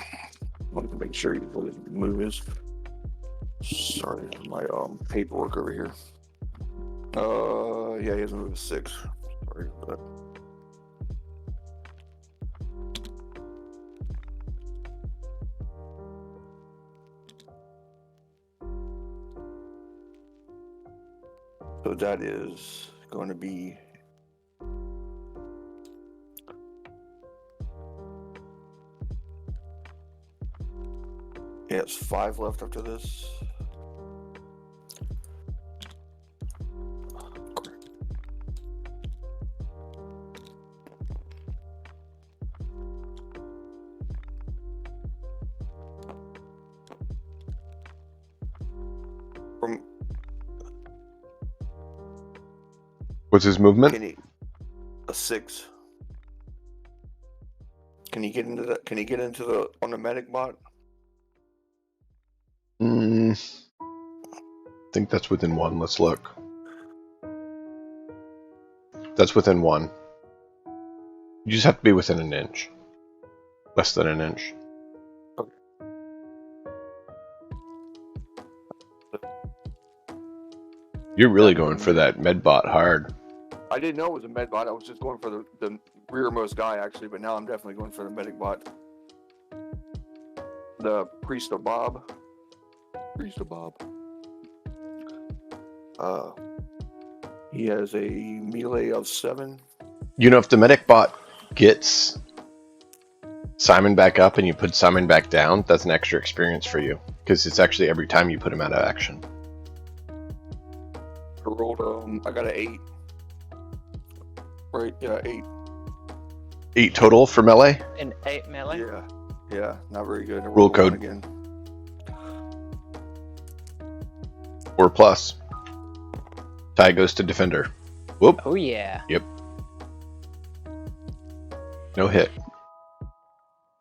want to make sure you know what the move is. Sorry, my paperwork over here. Yeah, he has a move of 6. Sorry for that. So that is going to be it's 5 left after this. From What's his movement? can he a 6? Can he get into the? Can he get into the on the medic bot? I think that's within 1. Let's look. That's within 1. You just have to be within an inch. Less than an inch. Okay. You're really going for that medbot hard. I didn't know it was a med bot. I was just going for the rearmost guy actually, but now I'm definitely going for the medic bot. The priest of Bob. Priest of Bob. He has a melee of 7. You know, if the medic bot gets Simon back up and you put Simon back down, that's an extra experience for you. Because it's actually every time you put him out of action. I rolled I got an 8. Right, yeah, 8. 8 total for melee? An 8 melee? Yeah, not very good. I Rule rolled code. 1 again. 4 plus. Tie goes to defender. Whoop. Oh yeah. Yep. No hit.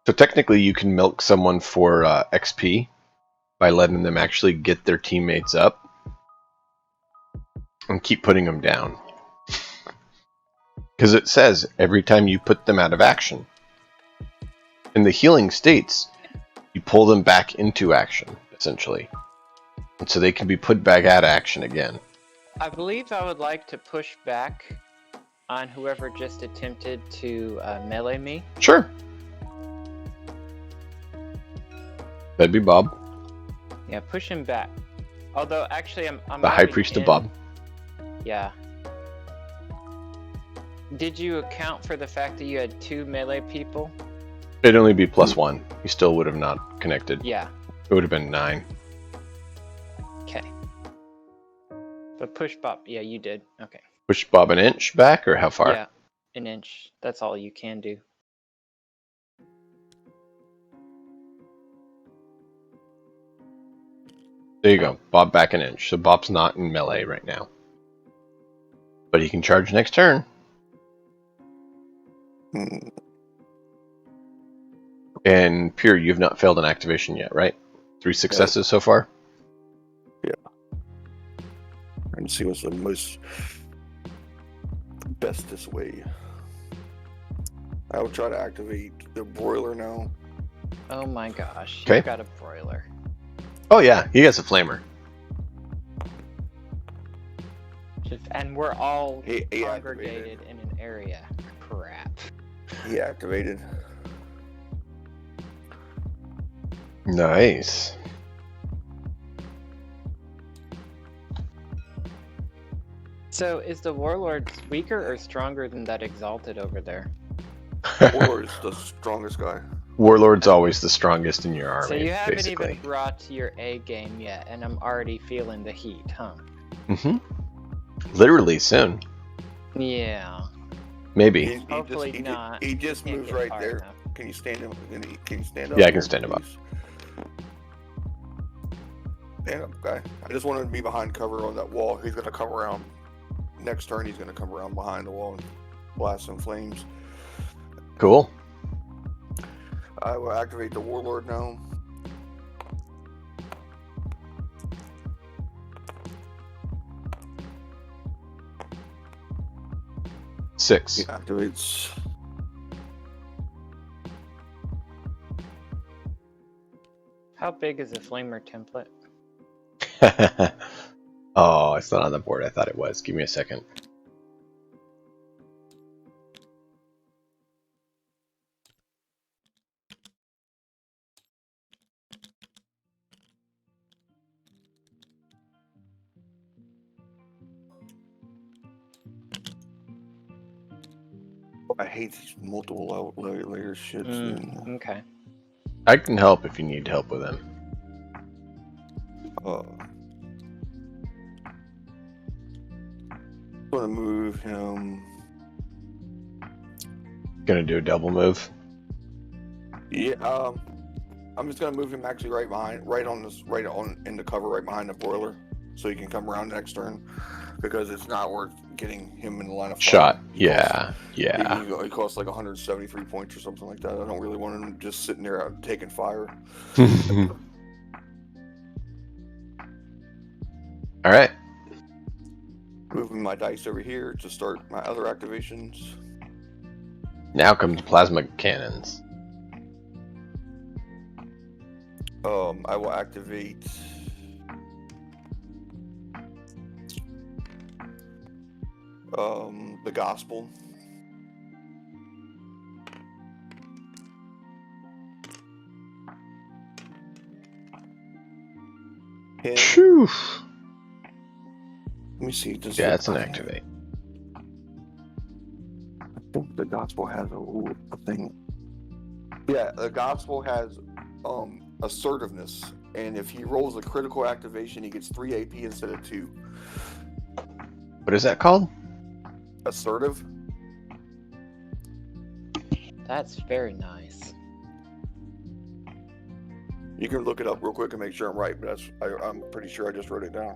So technically you can milk someone for XP by letting them actually get their teammates up and keep putting them down. Because it says every time you put them out of action. In the healing states, you pull them back into action, essentially. And so they can be put back out of action again. I believe I would like to push back on whoever just attempted to melee me. Sure. That'd be Bob. Yeah, push him back. Although, actually, I'm The High moving Priest of in. Bob. Yeah. Did you account for the fact that you had 2 melee people? It'd only be +1. He still would have not connected. Yeah. It would have been 9. Okay. But push Bob. Yeah, you did. Okay. Push Bob an inch back, or how far? Yeah, an inch. That's all you can do. There you go. Bob back an inch. So Bob's not in melee right now. But he can charge next turn. Hmm. And Pure, you've not failed an activation yet, right? 3 successes so far? And see what's the most bestest way. I will try to activate the broiler now. Oh my gosh. Okay. You've got a broiler. Oh yeah, he has a flamer. And we're all He congregated in an area. Crap. He activated. Nice. So, is the Warlord weaker or stronger than that Exalted over there? Warlord is the strongest guy. Warlord's always the strongest in your army, So you haven't basically. even brought your A game yet, and I'm already feeling the heat, huh? Mm-hmm. Literally soon. Yeah. Maybe. Hopefully not. He just Can't moves get right far there. enough. Can you stand him? Can you stand up? Yeah, I can stand him up. please? Stand up, guy. I just wanted to be behind cover on that wall. He's gonna come around. Next turn, he's gonna come around behind the wall and blast some flames. Cool. I will activate the Warlord now. Six. He activates. How big is the Flamer template? Oh, it's not on the board. I thought it was. Give me a second. I hate these multiple layer shits. Okay. I can help if you need help with him. I'm gonna move him. Gonna do a double move. Yeah. I'm just gonna move him actually right on in the cover, right behind the broiler. so he can come around next turn, because it's not worth getting him in the line of fire. Shot. He costs- Yeah. He costs like 173 points or something like that. I don't really want him just sitting there out taking fire. All right. Moving my dice over here to start my other activations. Now come the plasma cannons. I will activate the gospel. And Phew. let me see. Yeah, it's an activate. I think the gospel has a thing. Yeah, the gospel has assertiveness, and if he rolls a critical activation, he gets 3 AP instead of 2. What is that called? Assertive. That's very nice. You can look it up real quick and make sure I'm right, but I'm pretty sure I just wrote it down.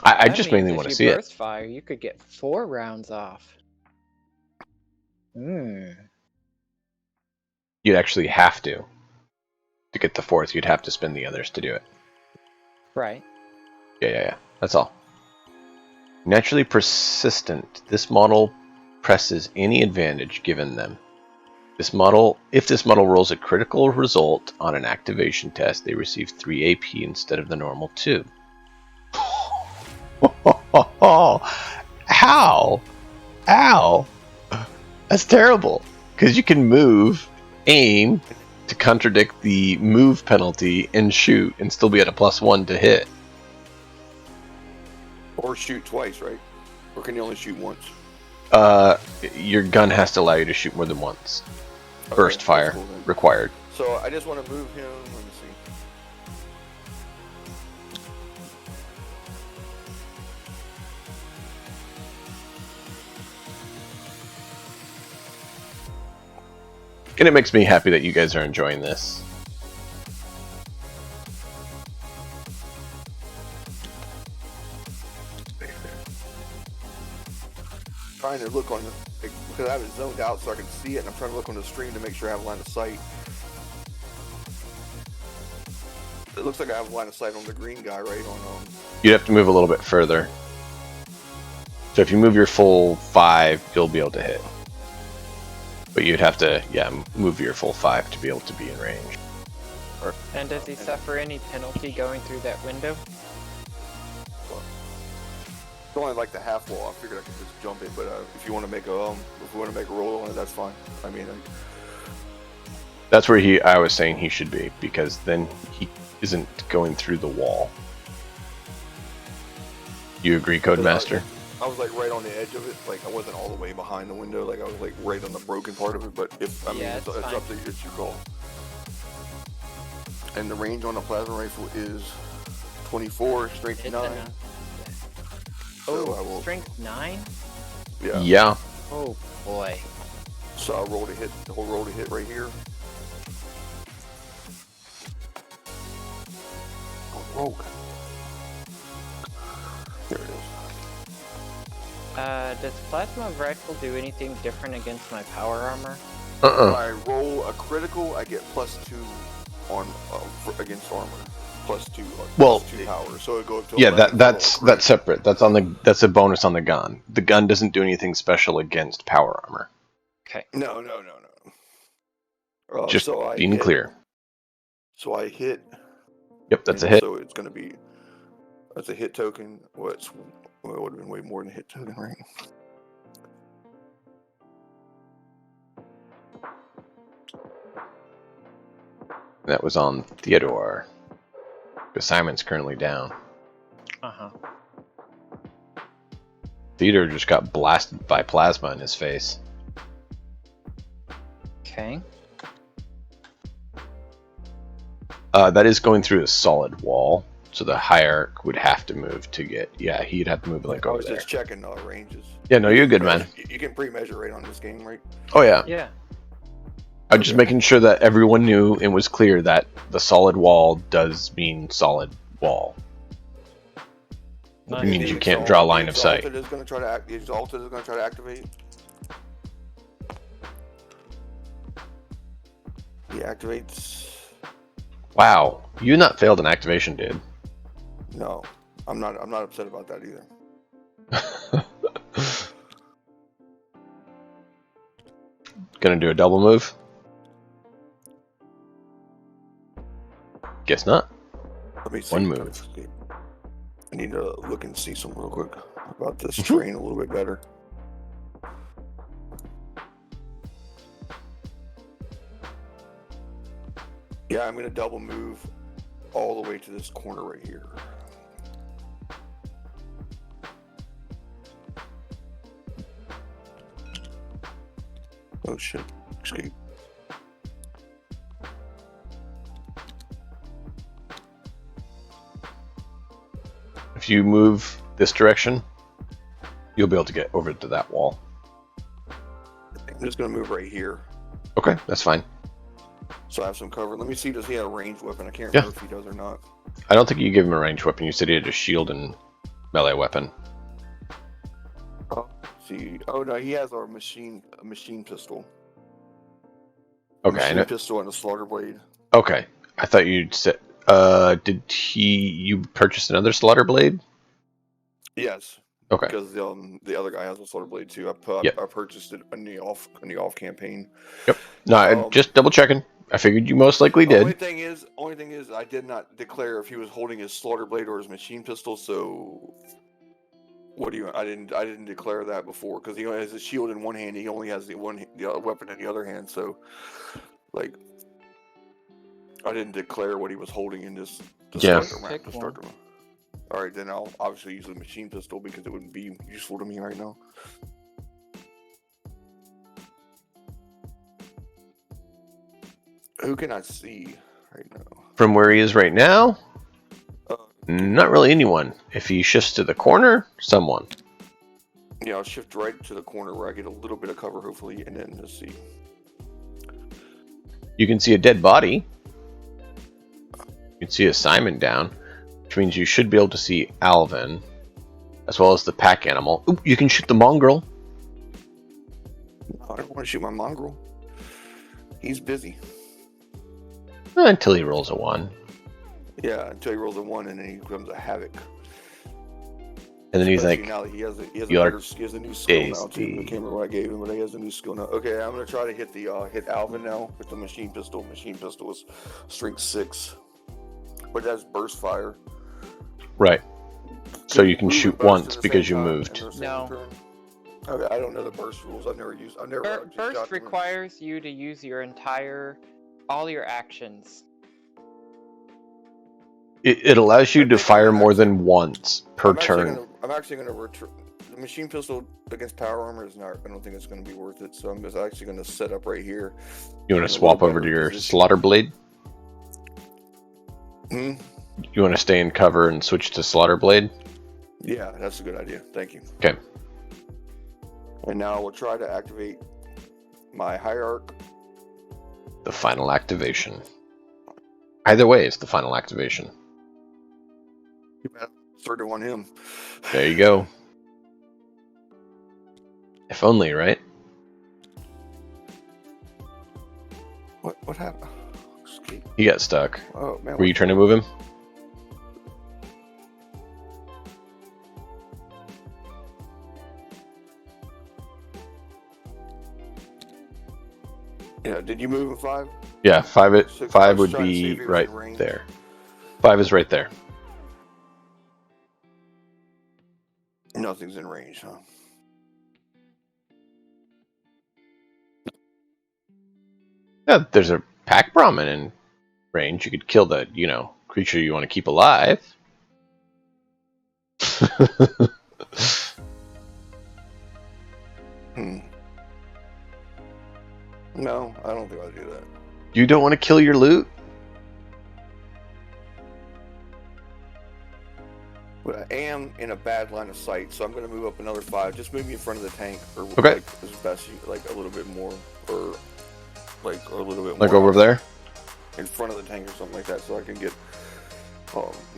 I That just means mainly if want to you see it. burst fire, you could get 4 rounds off. You'd actually have to. To get the 4th, you'd have to spend the others to do it. Right. Yeah. That's all. Naturally persistent. This model presses any advantage given them. If this model rolls a critical result on an activation test, they receive 3 AP instead of the normal 2. How? Ow! That's terrible. Because you can move, aim to contradict the move penalty, and shoot, and still be at a +1 to hit. Or shoot twice, right? Or can you only shoot once? Your gun has to allow you to shoot more than once. Okay, Burst that's fire cool then. required. So I just want to move him. Let me see. And it makes me happy that you guys are enjoying this. Trying to look on the, because I have it zoned out so I can see it, and I'm trying to look on the stream to make sure I have a line of sight. It looks like I have a line of sight on the green guy, right? You'd have to move a little bit further. So if you move your full 5, you'll be able to hit. But you'd have to, move your full 5 to be able to be in range. And does he suffer any penalty going through that window? It's only like the half wall. I figured I could just jump it, but if you want to make a roll on it, that's fine. I mean, That's where I was saying he should be, because then he isn't going through the wall. You agree, Codemaster? I was like right on the edge of it. Like I wasn't all the way behind the window. Like I was like right on the broken part of it. But if it's up to you, it's your call. And the range on the plasma rifle is 24, strength 9. So I will. Strength 9? Yeah. Oh boy. So I'll roll to hit. The whole roll to hit right here. Oh, there it is. Does plasma rifle do anything different against my power armor? If I roll a critical, I get +2 on against armor. +2. +2 power. So it goes to 11 that's separate. That's a bonus on the gun. The gun doesn't do anything special against power armor. Okay. No. Just so being clear. So I hit. Yep, that's a hit. So it's going to be. That's a hit token. Well, it would have been way more than a hit token, right? That was on Theodore. Because Simon's currently down. Uh-huh. Theodore just got blasted by plasma in his face. Okay. That is going through a solid wall, so the hierarch would have to move to get. Yeah, he'd have to move like I over was there. just checking ranges. Yeah, no, you're good, man. You can pre-measure right on this game, right? Oh yeah. Yeah. I'm just making sure that everyone knew and was clear that the solid wall does mean solid wall. Nice. It means you can't draw a line of sight. The Exalted is going to try to act. The Exalted is going to try to activate. He activates. Wow, you not failed an activation, dude. No, I'm not. I'm not upset about that either. Gonna do a double move? Guess not. Let me see. One move. I need to look and see something real quick about this terrain a little bit better. Yeah, I'm gonna double move all the way to this corner right here. Oh shit! Escape. If you move this direction, you'll be able to get over to that wall. I'm just gonna move right here, Okay, that's fine. so I have some cover. Let me see. Does he have a ranged weapon? I can't Yeah. remember if he does or not. I don't think you gave him a ranged weapon. You said he had a shield and melee weapon. Oh, see. Oh no, he has a machine pistol. Okay, I Machine know. pistol and a slaughter blade. Okay, I thought you'd said. Did you purchase another slaughter blade? Yes. Okay. Because the other guy has a slaughter blade too. I Yep. purchased it in the off campaign. No, I'm just double checking. I figured you most likely did. Only thing is, I did not declare if he was holding his slaughter blade or his machine pistol. So, what do you? I didn't declare that before because he has a shield in one hand. He only has the weapon in the other hand. So, like, I didn't declare what he was holding in this. Yeah. All right, then I'll obviously use the machine pistol because it wouldn't be useful to me right now. Who can I see right now? From where he is right now, Uh, not really anyone. If he shifts to the corner, someone. Yeah, I'll shift right to the corner where I get a little bit of cover, hopefully, and then let's see. You can see a dead body. You can see a Simon down, which means you should be able to see Alvin, as well as the pack animal. Oop, you can shoot the mongrel. No, I don't want to shoot my mongrel. He's busy. Until he rolls a 1. Yeah, until he rolls a 1 and then he becomes a havoc. And then he's Especially like, now that he has a new skill now too. I can't remember what I gave him, but he has a new skill now. Okay, I'm gonna try to hit hit Alvin now with the machine pistol. Machine pistol is strength 6, but that's burst fire. right. So you can move shoot and burst once at the because same you time moved. in the same No. turn? Okay, I don't know the burst rules. I've never used. I've never. just Burst shot them. requires you to use all your actions. It allows you I to think fire I'm more actually- than once per turn. I'm actually gonna return. The machine pistol against power armor is not. I don't think it's gonna be worth it. So I'm just actually gonna set up right here. You want in a to swap little over to better your position. slaughter blade? Hmm? You want to stay in cover and switch to slaughter blade? Yeah, that's a good idea. Thank you. Okay. And now we'll try to activate my hierarch. The final activation. Either way, it's the final activation. Third on him. There you go. If only, right? What happened? Escape. He got stuck. Oh man. Were you trying to move him? Yeah. Did you move in 5? Yeah, 5 So I five was would trying to see be if he was right in range. there. 5 is right there. Nothing's in range, huh? Yeah, there's a pack Brahmin in range. You could kill the, creature you want to keep alive. No, I don't think I'll do that. You don't want to kill your loot? But I am in a bad line of sight, so I'm going to move up another 5. Just move me in front of the tank, or Okay. like, as best you like a little bit more, or like a little bit Like more over there? in front of the tank or something like that, so I can get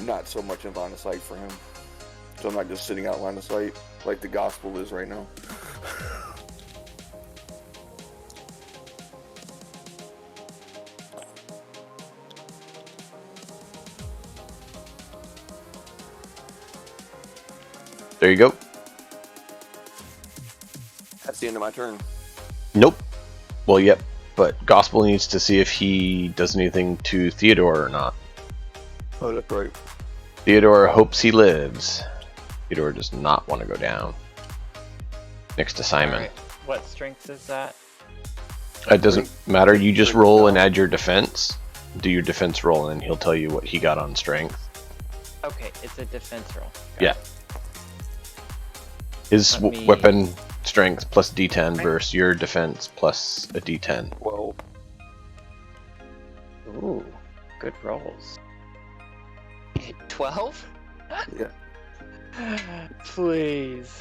not so much in line of sight for him. So I'm not just sitting out line of sight like the gospel is right now. There you go. That's the end of my turn. Nope. Well, yep. But Gospel needs to see if he does anything to Theodore or not. Oh, that's right. Theodore hopes he lives. Theodore does not want to go down. Next to Simon. Alright, what strength is that? It doesn't matter. You just roll and add your defense. Do your defense roll, and he'll tell you what he got on strength. Okay, it's a defense roll. Yeah. His Let me- weapon strength plus D10 versus your defense plus a D10. Well, Ooh, good rolls. 12? yeah. Please.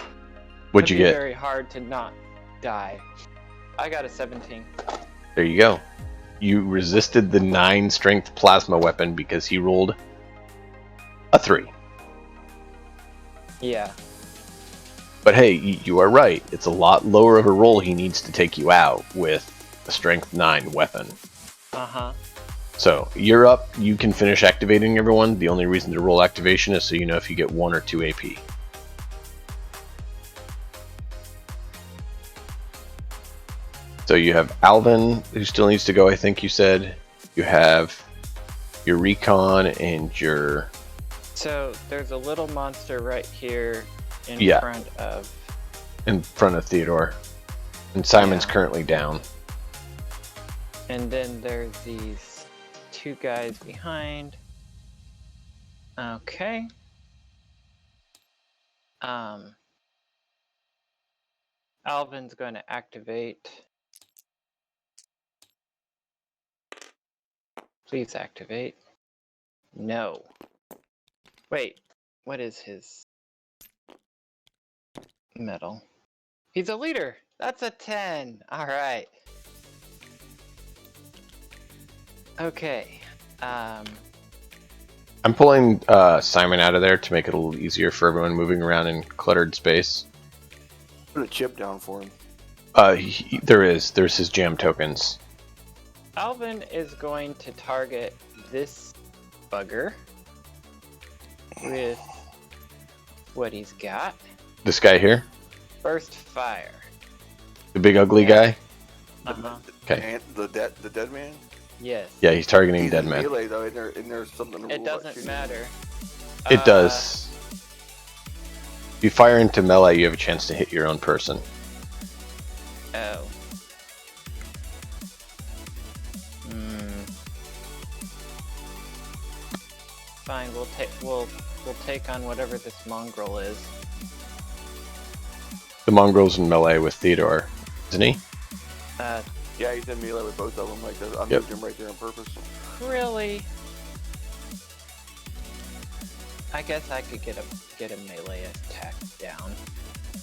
What'd you It'd be get? very hard to not die. I got a 17. There you go. You resisted the 9 strength plasma weapon because he rolled a 3. Yeah. But hey, you are right. It's a lot lower of a roll he needs to take you out with a strength 9 weapon. Uh-huh. So, you're up. You can finish activating everyone. The only reason to roll activation is so you know if you get 1 or 2 AP. So you have Alvin, who still needs to go, I think you said. You have your recon and your... So, there's a little monster right here in Yeah. front of... in front of Theodore. And Simon's Yeah. currently down. And then there's these 2 guys behind. Okay. Alvin's going to activate. Please activate. No. Wait, what is his medal? He's a leader. That's a 10. All right. Okay. I'm pulling Simon out of there to make it a little easier for everyone moving around in cluttered space. Put a chip down for him. There's his jam tokens. Alvin is going to target this bugger with what he's got. This guy here, Burst fire. the big ugly guy. Uh-huh. Okay. The dead man. Yes. Yeah, he's targeting He's dead in man. melee though. Isn't there something? to It rule about doesn't shooting? matter. It does. If you fire into melee, you have a chance to hit your own person. Oh. Fine, we'll take on whatever this mongrel is. The mongrel's in melee with Theodore, isn't he? Yeah, he's in melee with both of them. Like I Yep. moved him right there on purpose. Really? I guess I could get a melee attack down.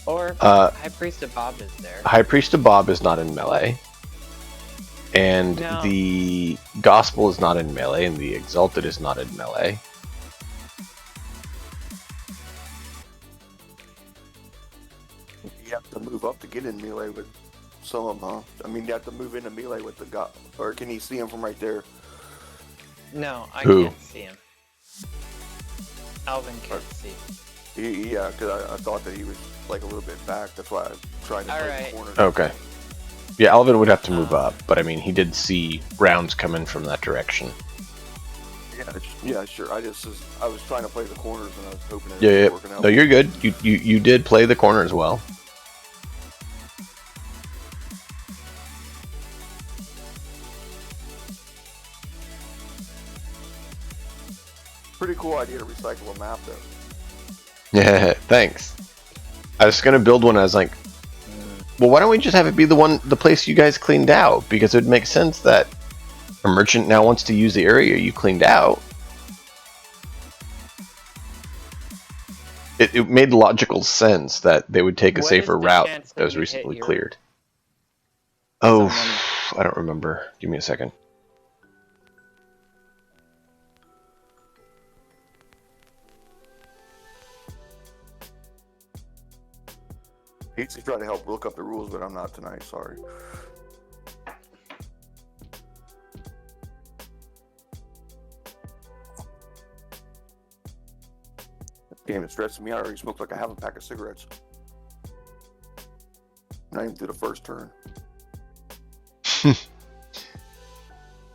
Or High Priest of Bob is there. High Priest of Bob is not in melee. And No. the Gospel is not in melee, and the Exalted is not in melee. You have to move up to get in melee with some of them, huh? I mean, you have to move into melee with the god, or can you see him from right there? No, I Who? can't see him. Alvin can't see. Yeah, because I thought that he was like a little bit back. That's why I tried to play Alright. the corner. Okay. Yeah, Alvin would have to move up, but I mean, he did see rounds coming from that direction. Yeah, sure. I was trying to play the corners and I was hoping it Yeah, was yeah. working out. No, you're good. You did play the corner as well. Pretty cool idea to recycle a map though. Yeah, thanks. I was gonna build one. I was like, well, why don't we just have it be the place you guys cleaned out? Because it would make sense that a merchant now wants to use the area you cleaned out. It made logical sense that they would take a What safer is the route chance that was that you hit recently your- cleared. Oh, someone- I don't remember. Give me a second. He's trying to help look up the rules, but I'm not tonight. Sorry. Damn, it's stressing me out. I already smoked like a half a pack of cigarettes. Not even through the first turn.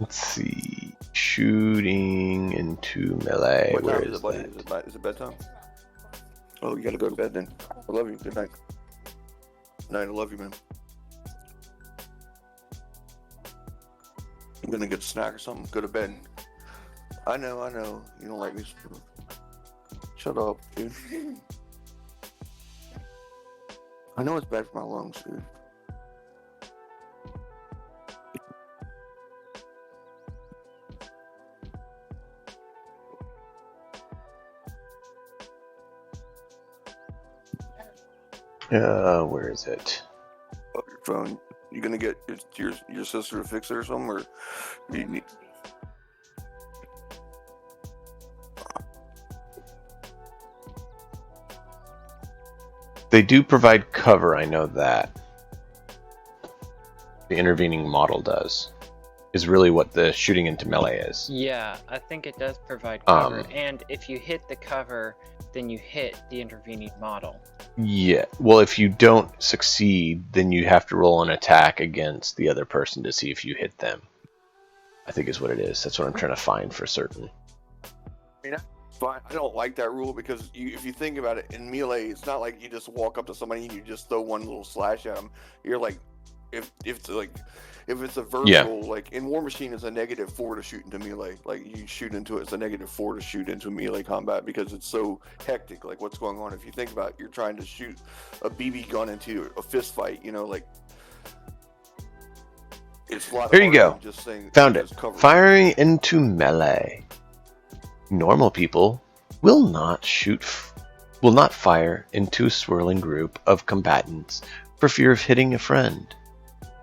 Let's see. Shooting into melee. What Where time is buddy? that? Is it bedtime? Oh, you gotta go to bed then. I love you. Good night. Night. I love you, man. I'm gonna get a snack or something. Go to bed. I know. You don't like me. Shut up, dude. I know it's bad for my lungs, dude. Where is it? Oh, your phone. You gonna get your sister to fix it or something, or you need? They do provide cover, I know that. The intervening model does. Is really what the shooting into melee is. Yeah, I think it does provide cover. And if you hit the cover, then you hit the intervening model. Yeah. Well, if you don't succeed, then you have to roll an attack against the other person to see if you hit them. I think is what it is. That's what I'm trying to find for certain. I mean, fine. I don't like that rule because if you think about it, in melee, it's not like you just walk up to somebody and you just throw one little slash at them. You're like, if it's a vertical, like in War Machine, it's a -4 to shoot into melee. Like you shoot into it, it's a -4 to shoot into melee combat because it's so hectic. Like what's going on? If you think about it, you're trying to shoot a BB gun into a fist fight. You know, like it's a lot. Here you harder go. than just saying, Found it. just cover. Firing into melee. Normal people will not fire into a swirling group of combatants for fear of hitting a friend.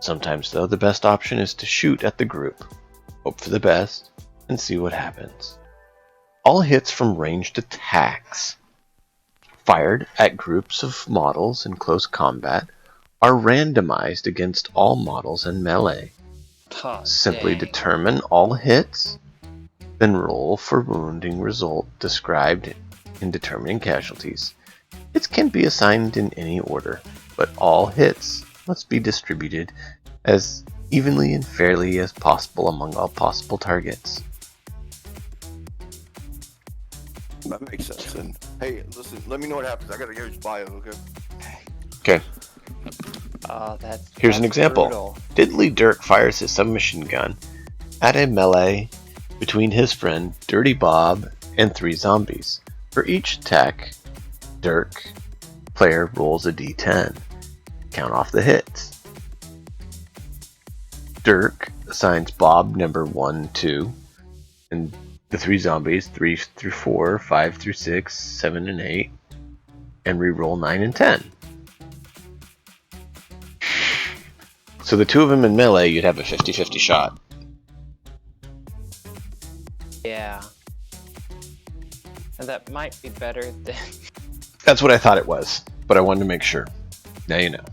Sometimes, though, the best option is to shoot at the group, hope for the best, and see what happens. All hits from ranged attacks fired at groups of models in close combat are randomized against all models in melee. Simply determine all hits, then roll for wounding result described in determining casualties. Hits can be assigned in any order, but all hits must be distributed as evenly and fairly as possible among all possible targets. That makes sense. And hey, listen, let me know what happens. I gotta go to bio, okay? Okay, Oh, here's an that's example. brutal. Diddly Dirk fires his submachine gun at a melee between his friend Dirty Bob and 3 zombies. For each attack, Dirk player rolls a d10. Count off the hits. Dirk assigns Bob number 1, 2, and the 3 zombies 3 through 4, 5 through 6, 7 and 8, and re-roll 9 and 10. So the 2 of them in melee, you'd have a 50-50 shot. Yeah. And that might be better than... That's what I thought it was, but I wanted to make sure. Now you know.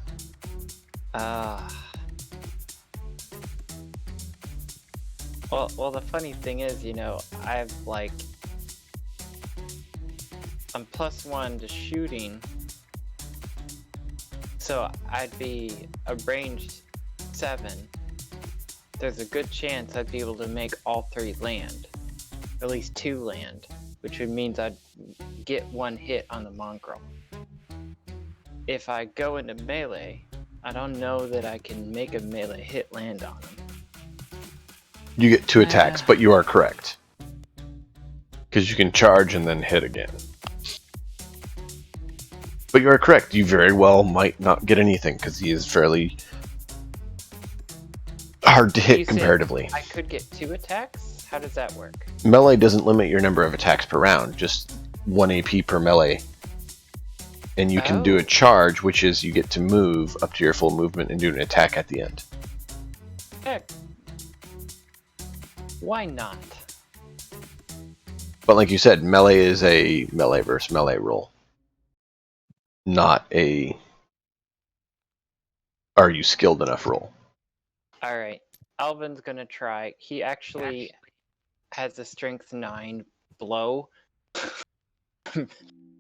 Well, the funny thing is, you know, I'm +1 to shooting, so I'd be a ranged 7. There's a good chance I'd be able to make all 3 land, at least 2 land, which would mean I'd get 1 hit on the mongrel. If I go into melee, I don't know that I can make a melee hit land on him. You get 2 attacks, but you are correct. Because you can charge and then hit again. But you are correct. You very well might not get anything because he is fairly hard to You hit said comparatively. I could get 2 attacks? How does that work? Melee doesn't limit your number of attacks per round, just 1 AP per melee. And you can do a Oh. charge, which is you get to move up to your full movement and do an attack at the end. Heck. Why not? But like you said, melee is a melee versus melee roll. Not a are you skilled enough roll. Alright. Alvin's gonna try. He actually has a strength 9 blow.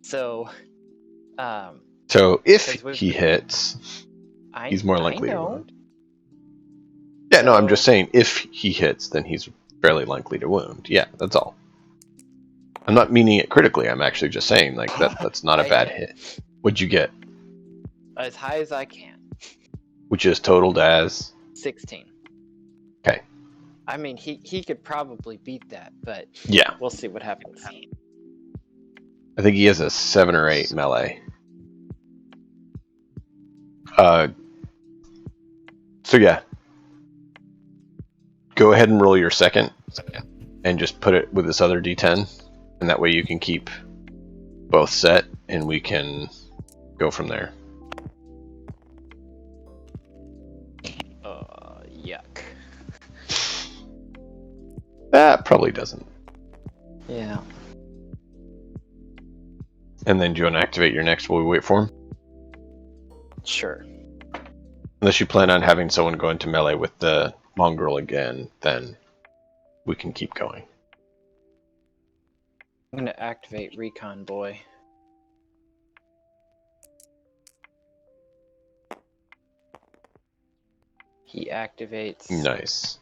So, So if 'cause we've- he hits, he's more likely to know. wound. Yeah, no, I'm just So- saying if he hits, then he's fairly likely to wound. Yeah, that's all. I'm not meaning it critically. I'm actually just saying like that's not a I bad hit. hit. What'd you get? As high as I can. Which is totaled as 16. Okay. I mean, he could probably beat that, but yeah. we'll see what happens. I think he has a 7 or 8 melee. So yeah. Go ahead and roll your second, and just put it with this other D10, and that way you can keep both set, and we can go from there. Yuck. That probably doesn't. Yeah. And then do you want to activate your next while we wait for him? Sure. Unless you plan on having someone go into melee with the mongrel again, then we can keep going. I'm gonna activate Recon Boy. He activates. Nice.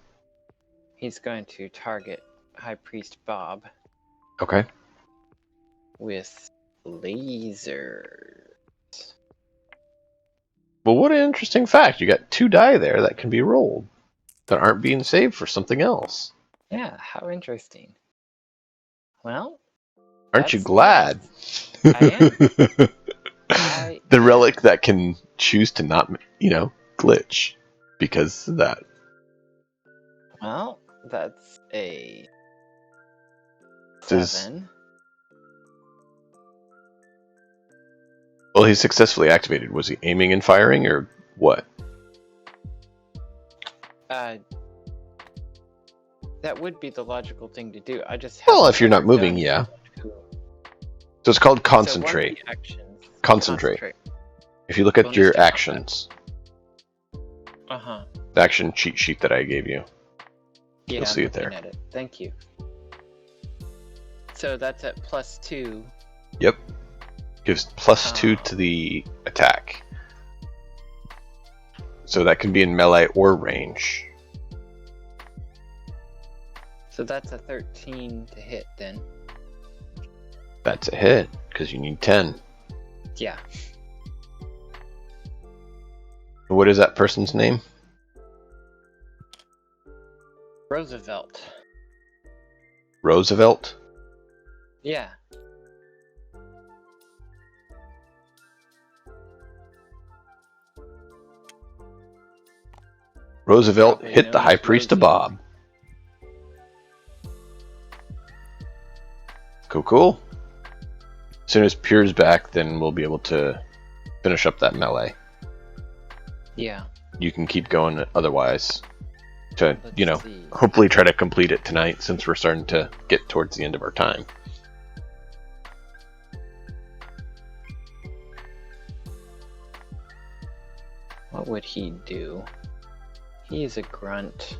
He's going to target High Priest Bob Okay. with lasers. Well, what an interesting fact. You got 2 die there that can be rolled that aren't being saved for something else. Yeah, how interesting. Well, Aren't you that's glad? I am. The relic that can choose to not, glitch because of that. Well, that's a Does- 7. Well, he successfully activated. Was he aiming and firing, or what? That would be the logical thing to do. I just Well, haven't if you're not ever moving, done yeah. who- So it's called So one of concentrate. the actions- Concentrate. If you look at Bonus your to combat. actions, Uh-huh. the action cheat sheet that I gave you. Yeah, You'll I'm see it looking there. at it. Thank you. So that's at +2. Yep. Gives +2 Ah. to the attack. So that can be in melee or range. So that's a 13 to hit then. That's a hit, because you need 10. Yeah. What is that person's name? Roosevelt. Roosevelt? Yeah. Roosevelt Probably hit the known High as Priest of Rosie. Bob. Cool. As soon as Pure's back, then we'll be able to finish up that melee. Yeah. You can keep going otherwise. To, Let's see. hopefully try to complete it tonight since we're starting to get towards the end of our time. What would he do? He is a grunt.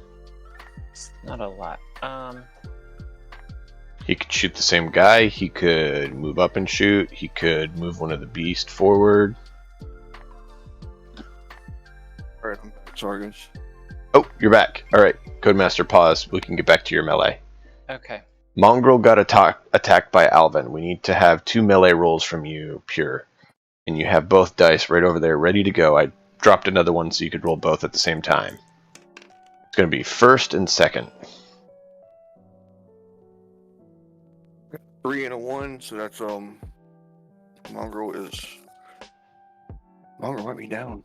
Not a lot. He could shoot the same guy, he could move up and shoot, he could move one of the beasts forward. Alright, I'm back. Sorry, guys. Oh, you're back. Alright, Codemaster, pause. We can get back to your melee. Okay. Mongrel got attacked by Alvin. We need to have 2 melee rolls from you, Pure. And you have both dice right over there ready to go. I dropped another one so you could roll both at the same time. It's going to be first and second. 3 and a 1, so that's Mongrel let me down.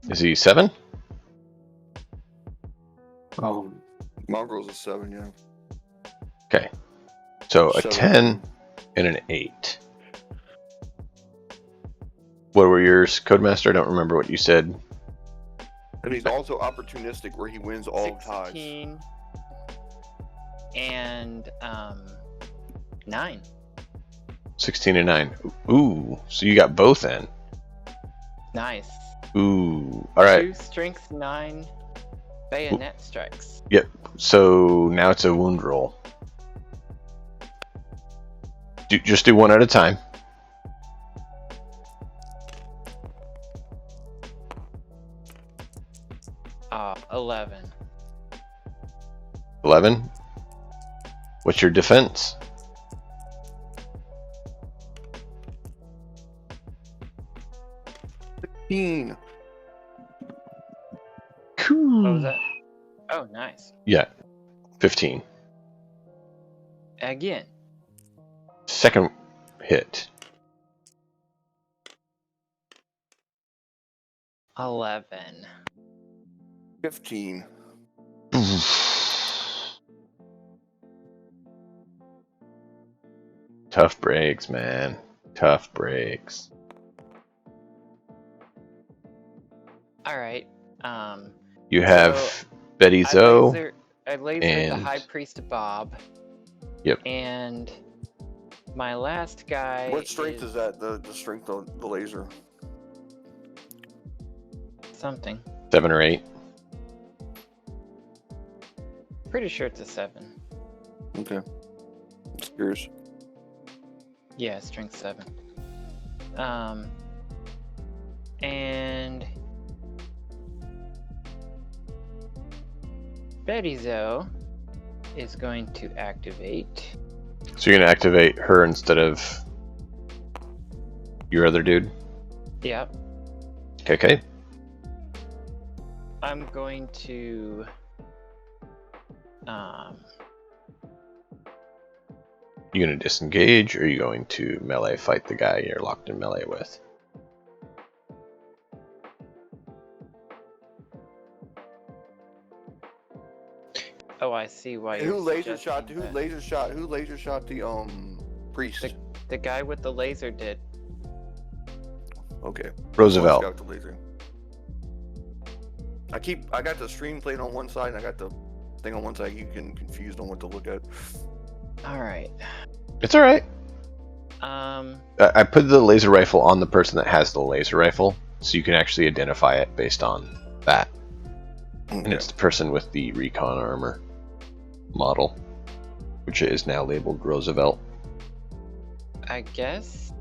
Is he 7? Mongrel's a 7, yeah. Okay. So a 7. 10 and an 8. What were yours, Codemaster? I don't remember what you said. And he's also opportunistic, where he wins all ties. 16 and 9. 16 and 9. Ooh, so you got both in. Nice. Ooh, all right. 2 strength, 9 bayonet strikes. Yep. So now it's a wound roll. Just do one at a time. Ah, 11. 11. What's your defense? What Cool. What was that? Oh, nice. Yeah. 15. Again. Second hit. 11. 15. Tough breaks, man. Tough breaks. Alright. You have So, Betty Zoe. I lasered the and- High Priest Bob. Yep. And my last guy. What strength is that? The strength of the laser? Something. 7 or 8. Pretty sure it's a 7. Okay. Just curious. Yeah, strength 7. And Betty Zoe is going to activate. So you're gonna activate her instead of your other dude? Yep. Okay. I'm going to You gonna disengage, or are you going to melee fight the guy you're locked in melee with? Oh, I see why Who you're laser shot? suggesting Who that. laser shot? Who laser shot the priest? The guy with the laser did. Okay. Roosevelt. Got the laser. I got the stream playing on one side, and I got the thing on one side. You get confused on what to look at. Alright. It's alright. Um, I put the laser rifle on the person that has the laser rifle, so you can actually identify it based on that. And Okay. it's the person with the recon armor model, which is now labeled Roosevelt. I guess.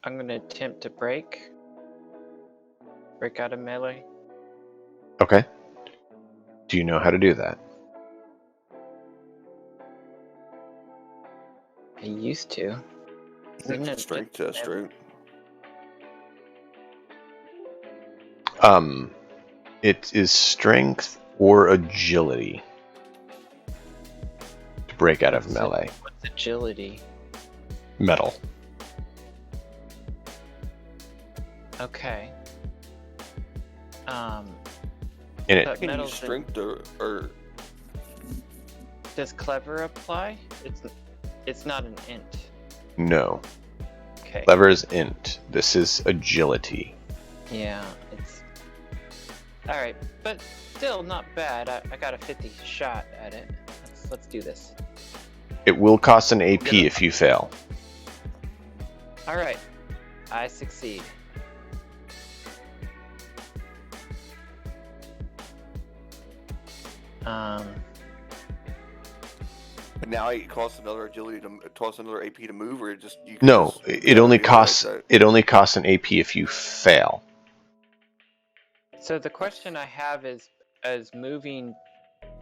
I'm gonna attempt to break out of melee. Okay. Do you know how to do that? I used to. Isn't it Strength test, right? It is strength or agility to break out of melee. What's agility? Metal. Okay. And it But Can you metal's use in- strength or Does clever apply? It's not an int. no. Okay. Clever is int. This is agility. Yeah, it's alright, but still not bad. I got a 50 shot at it. Let's do this. It will cost an AP if you fail. Alright, I succeed. But now it costs another agility to toss another AP to move, or it just you can No, just it only like costs that. it only costs an AP if you fail. So the question I have is moving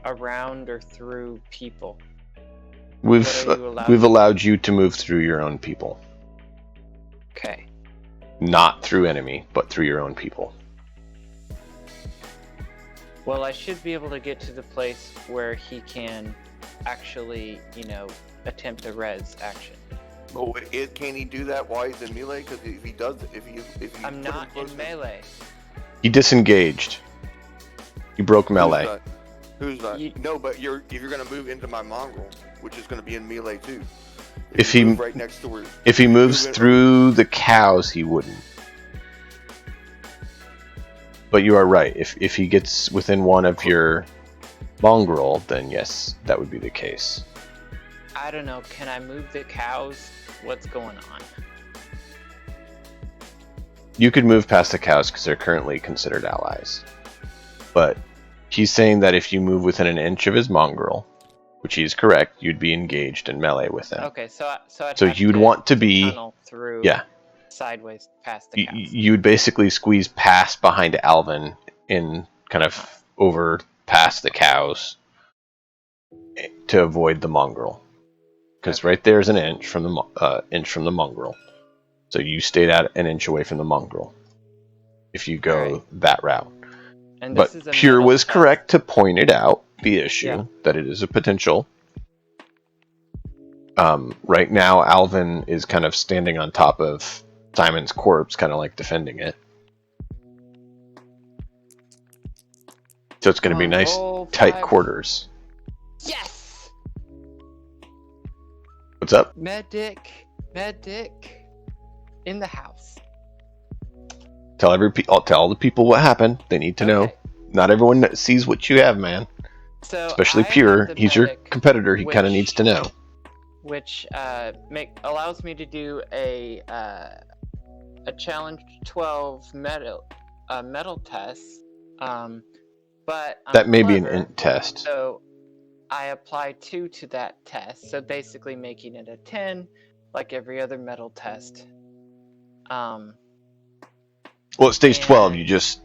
around or through people. We've What are you allowed we've to- allowed you to move through your own people, Okay. not through enemy, but through your own people. Well, I should be able to get to the place where he can actually, attempt a res action. Oh, can he do that while he's in melee? Because if he does, if you I'm put him not close in to- melee. He disengaged. He broke melee. Who's not? You- No, but if you're gonna move into my mongrel, which is going to be in melee too. If you he move right next to where, if he moves move it- through the cows, he wouldn't. But you are right. If he gets within one of your mongrel, then yes, that would be the case. I don't know. Can I move the cows? What's going on? You could move past the cows because they're currently considered allies. But he's saying that if you move within an inch of his mongrel, which he's correct, you'd be engaged in melee with him. Okay, so I'd So have you'd want to be tunnel through sideways past the cows. You'd basically squeeze past behind Alvin in kind of over past the cows to avoid the mongrel. Because right there is an inch from the mongrel. So you stayed out an inch away from the mongrel if you go that route. And But this is a Pure middle was test. correct to point it out, the issue, Yeah. that it is a potential. Right now, Alvin is kind of standing on top of Simon's corpse, kind of like defending it. So it's going to be Come on, nice, roll tight 5. quarters. Yes! What's up? Medic in the house. I'll tell all the people what happened. They need to know. Okay. Not everyone sees what you have, man. So Especially I Pure. have the He's your medic, competitor. He kind of needs to know. which allows me to do a challenge 12 metal test. But I'm That may be an clever, int test. So I apply 2 to that test, so basically making it a 10, like every other metal test. Well, at stage 12, and- you just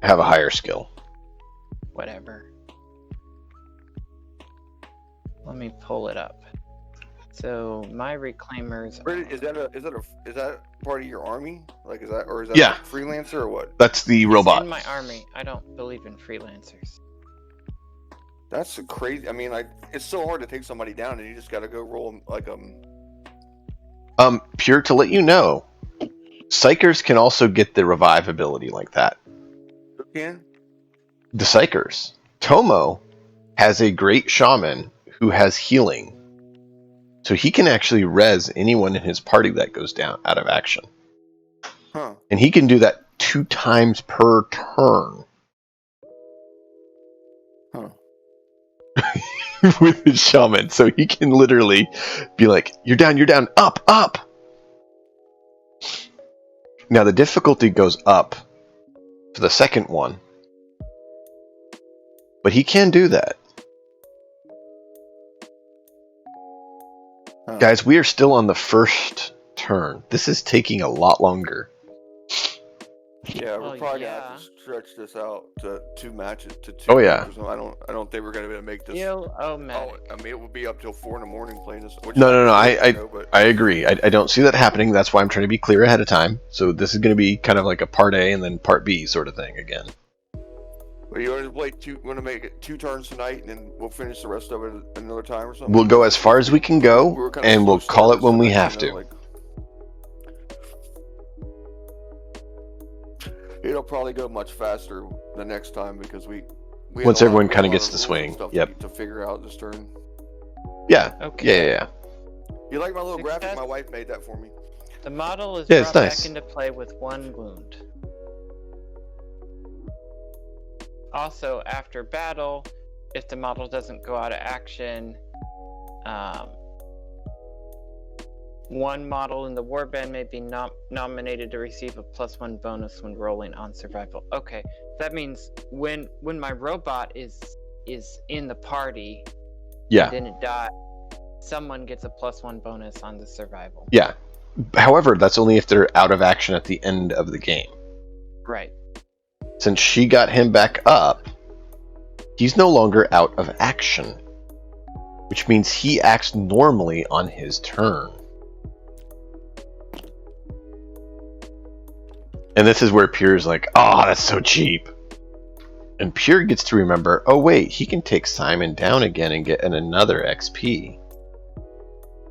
have a higher skill. Whatever. Let me pull it up. So my reclaimers. Is that part of your army? Like, is that Yeah. like freelancer or what? That's the It's robot. in my army. I don't believe in freelancers. That's crazy. I mean, like, it's so hard to take somebody down, and you just got to go roll like Pure, to let you know, Psychers can also get the revive ability like that. Who can? The Psychers. Tomo has a great shaman who has healing. So he can actually res anyone in his party that goes down out of action. Huh. And he can do that 2 times per turn. Huh. With his shaman. So he can literally be like, you're down, up, up! Now the difficulty goes up for the second one. But he can do that. Huh. Guys, we are still on the first turn. This is taking a lot longer. Yeah, we're Well, probably yeah. gonna have to stretch this out to 2 matches to 2. Oh, yeah. matches. I don't think we're gonna be able to make this. Oh, medic. I mean, it will be up till 4 in the morning playing this. Which No, but I agree. I don't see that happening. That's why I'm trying to be clear ahead of time. So this is going to be kind of like a part A and then part B sort of thing again. But you want to play 2? Want to make it 2 turns tonight, and then we'll finish the rest of it another time or something. We'll go as far as we can go, We were kinda and slow we'll call it starters when we tonight, have you know, to. like- It'll probably go much faster the next time because we had Once a lot- everyone we had kinda a lot gets of the rules swing, and stuff yep. to figure out this turn. Yeah. Okay. Yeah. You like my little graphic? Success. My wife made that for me. The model is Yeah, it's brought nice. back into play with 1 wound. Also, after battle, if the model doesn't go out of action, 1 model in the warband may be nominated to receive a +1 bonus when rolling on survival. Okay, that means when my robot is in the party, Yeah. and then it dies, someone gets a +1 bonus on the survival. Yeah. However, that's only if they're out of action at the end of the game. Right. Since she got him back up, he's no longer out of action. Which means he acts normally on his turn. And this is where Pure's like, oh, that's so cheap. And Pure gets to remember, oh wait, he can take Simon down again and get another XP.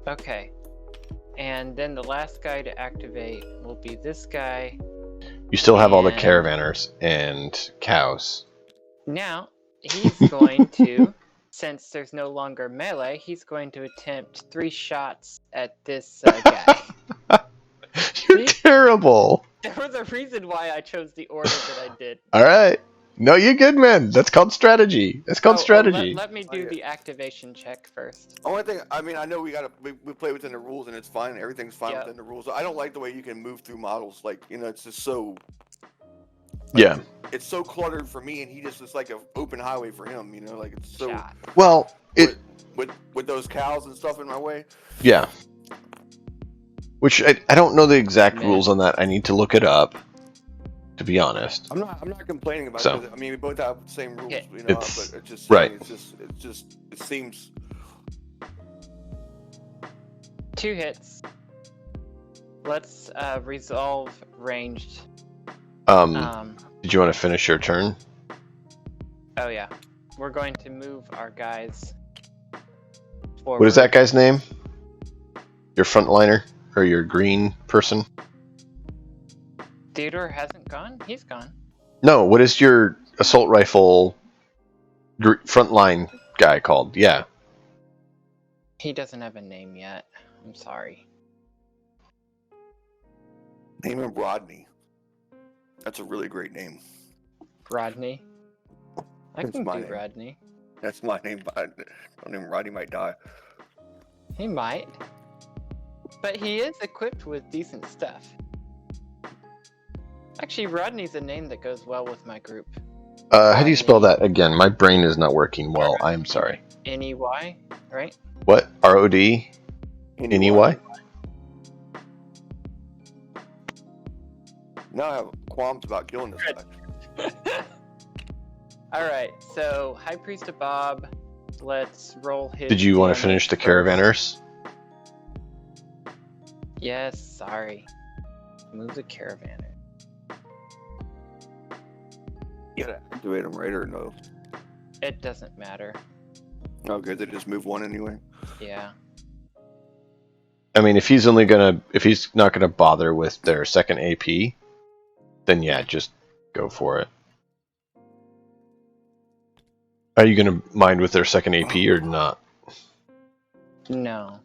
Okay. And then the last guy to activate will be this guy. You still have all the And- caravanners and cows. Now, he's going to since there's no longer melee, he's going to attempt 3 shots at this guy. You're terrible. There was a reason why I chose the order that I did. All right. No, you're good, man. That's called strategy. That's called strategy. Let me do the activation check first. Only thing, I mean, I know we play within the rules and it's fine. Everything's fine Yep. within the rules. I don't like the way you can move through models. Like, you know, it's just so. Yeah. It's so cluttered for me, and it's like an open highway for him. You know, like it's so. Shot. Well, with those cows and stuff in my way. Yeah. Which I don't know the exact Man. rules on that. I need to look it up. To be honest. I'm not complaining about So. it. I mean, we both have the same rules, Yeah. you know. It's- But it's just right. it seems. 2 hits. Let's resolve ranged. Did you want to finish your turn? Oh yeah. We're going to move our guys forward. What is that guy's name? Your frontliner? Or your green person? Theodore hasn't gone? He's gone. No, what is your assault rifle frontline guy called? Yeah. He doesn't have a name yet. I'm sorry. Name him Rodney. That's a really great name. Rodney. I That's can my do name. Rodney. That's my name. But I name Rodney might die. He might. But he is equipped with decent stuff. Actually, Rodney's a name that goes well with my group. How do you spell that again? My brain is not working well. I'm sorry. N-E-Y, right? What? R-O-D? N-E-Y? Now I have qualms about killing this guy. Alright, so High Priest of Bob, let's roll his... Did you want to damage finish the first. caravanners? Yes, sorry. Move the caravanner. You gotta activate him, right, or no? It doesn't matter. Okay, they just move one anyway. Yeah. I mean, if he's not gonna bother with their second AP, then yeah, just go for it. Are you gonna mind with their second AP or not? No.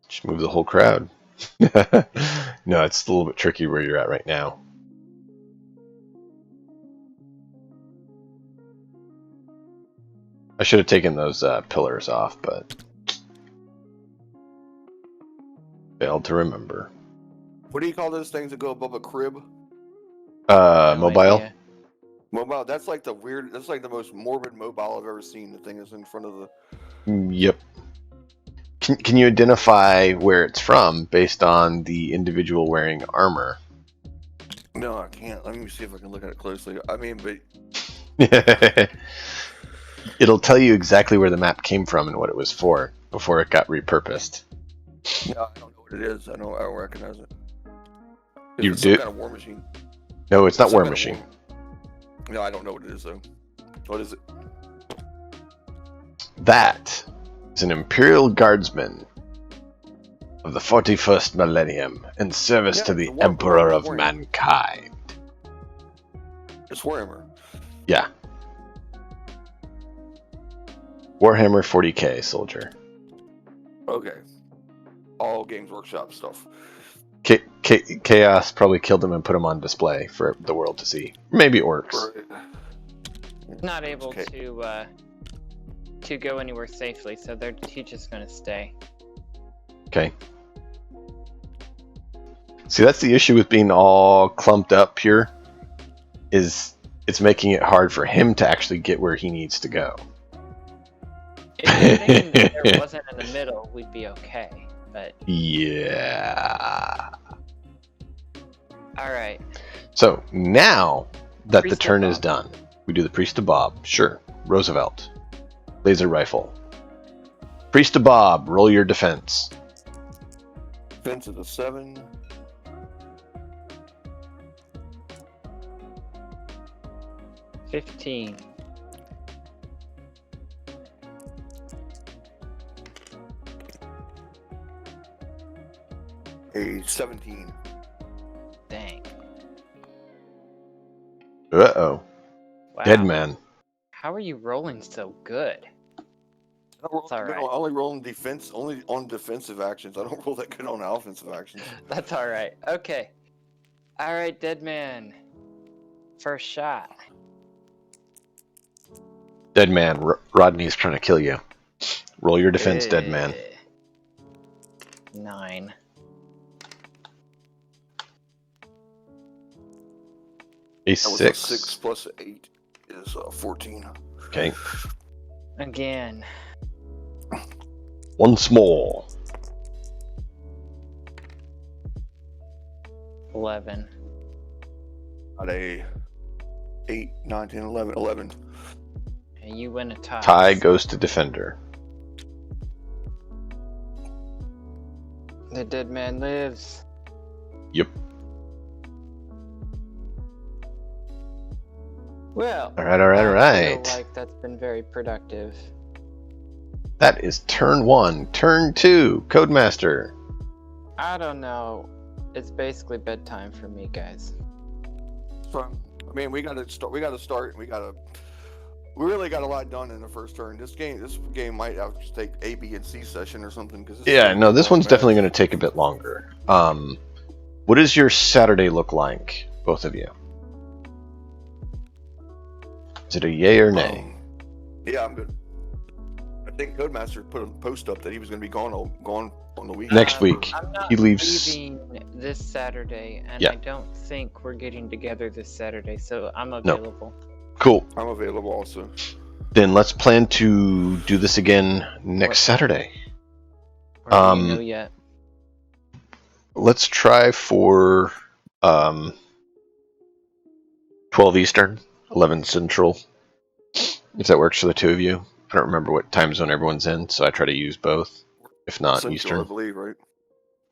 Just move the whole crowd. No, it's a little bit tricky where you're at right now. I should have taken those pillars off, but failed to remember. What do you call those things that go above a crib? No Mobile. idea. Mobile. That's like the most morbid mobile I've ever seen. The thing is in front of the. Yep. Can you identify where it's from based on the individual wearing armor? No, I can't. Let me see if I can look at it closely. I mean, but It'll tell you exactly where the map came from and what it was for before it got repurposed. no, I don't know what it is. I don't recognize it. You It's some do? kind of war machine. No, it's not Some War kind of Machine. No, I don't know what it is though. What is it? That is an Imperial Guardsman of the 41st millennium in service Yeah, to it's the a war- Emperor of warrior. mankind. It's Warhammer. Yeah. Warhammer 40k soldier. Okay. All Games Workshop stuff. Chaos probably killed him and put him on display for the world to see. Maybe orcs. Right. Not able Okay. to go anywhere safely, so he's just gonna stay. Okay. See, that's the issue with being all clumped up here, is it's making it hard for him to actually get where he needs to go. If you're thinking that there wasn't in the middle, we'd be okay. But Yeah. alright. So now that Priest the of turn is Bob. done, we do the Priest of Bob. Sure. Roosevelt. Laser rifle. Priest of Bob, roll your defense. Defense is a 7. $15. A 17. Dang. Dead man. How are you rolling so good? I don't roll It's all that good right. I only roll on defense, only on defensive actions. I don't roll that good on offensive actions. That's all right. Okay. All right, dead man. First shot. Dead man. Rodney's trying to kill you. Roll your defense, dead man. 9. A That was 6. a 6 plus 8 is 14. Okay. Again. Once more. 11. Got a 8, 9, 10, 11. 11. And you win a tie. Tie goes to defender. The dead man lives. Yep. Well, All right. I feel like that's been very productive. That is turn 1. Turn 2. Codemaster. I don't know. It's basically bedtime for me, guys. So, I mean, we gotta start. We really got a lot done in the first turn. This game might have to take A, B, and C session or something. Yeah, no, this one's definitely going to take a bit longer. What does your Saturday look like, both of you? Is it a yay or nay? Yeah, I'm good. I think Codemaster put a post up that he was going to be gone on the weekend. Next week. I'm not He leaves- leaving this Saturday, and Yeah. I don't think we're getting together this Saturday, so I'm available. Cool. I'm available also. Then let's plan to do this again next Saturday. Or do you know yet? Let's try for 12 Eastern, 11 Central, if that works for the two of you. I don't remember what time zone everyone's in, so I try to use both. If not, Central, Eastern. I believe, right?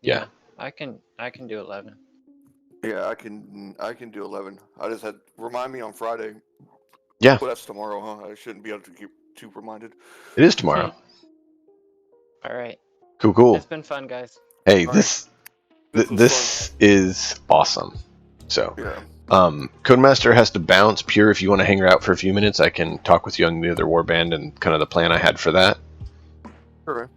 Yeah. I can do 11. Yeah, I can do 11. I just had remind me on Friday. Yeah. Well, that's tomorrow, huh? I shouldn't be able to keep too reminded. It is tomorrow. All right. Cool. It's been fun, guys. Hey, All this is awesome. So, Yeah. Codemaster has to bounce. Pure, if you want to hang out for a few minutes, I can talk with you on the other warband and kind of the plan I had for that. Sure.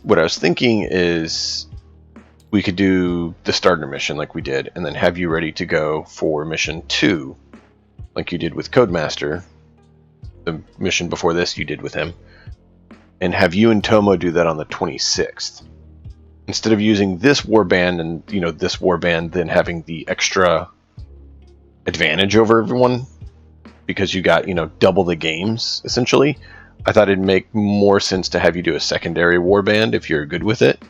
What I was thinking is we could do the starter mission like we did, and then have you ready to go for mission 2, like you did with Codemaster. The mission before this you did with him. And have you and Tomo do that on the 26th. Instead of using this warband and, this warband then having the extra advantage over everyone, because you got, double the games, essentially, I thought it'd make more sense to have you do a secondary warband if you're good with it.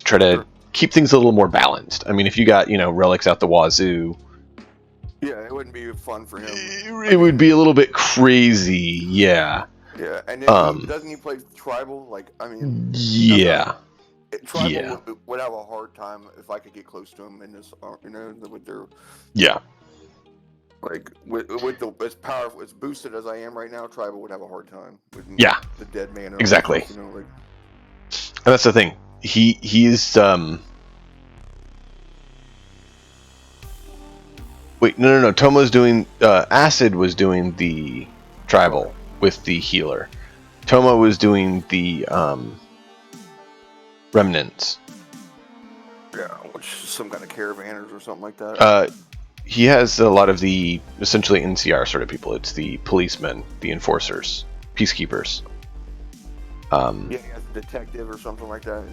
Try to keep things a little more balanced. I mean, if you got, relics out the wazoo... Yeah, it wouldn't be fun for him. It would be a little bit crazy, yeah. Yeah, and then doesn't he play tribal? Yeah. Tribal would have a hard time if I could get close to him in this, with their... Yeah. Like, with the as powerful, as boosted as I am right now, tribal would have a hard time with the dead man. Exactly. And that's the thing. He's Wait, no. Tomo's doing... Acid was doing the tribal with the healer. Tomo was doing the remnants. Yeah, which is some kind of caravanners or something like that. He has a lot of the essentially NCR sort of people. It's the policemen, the enforcers, peacekeepers. Yeah, he has a detective or something like that.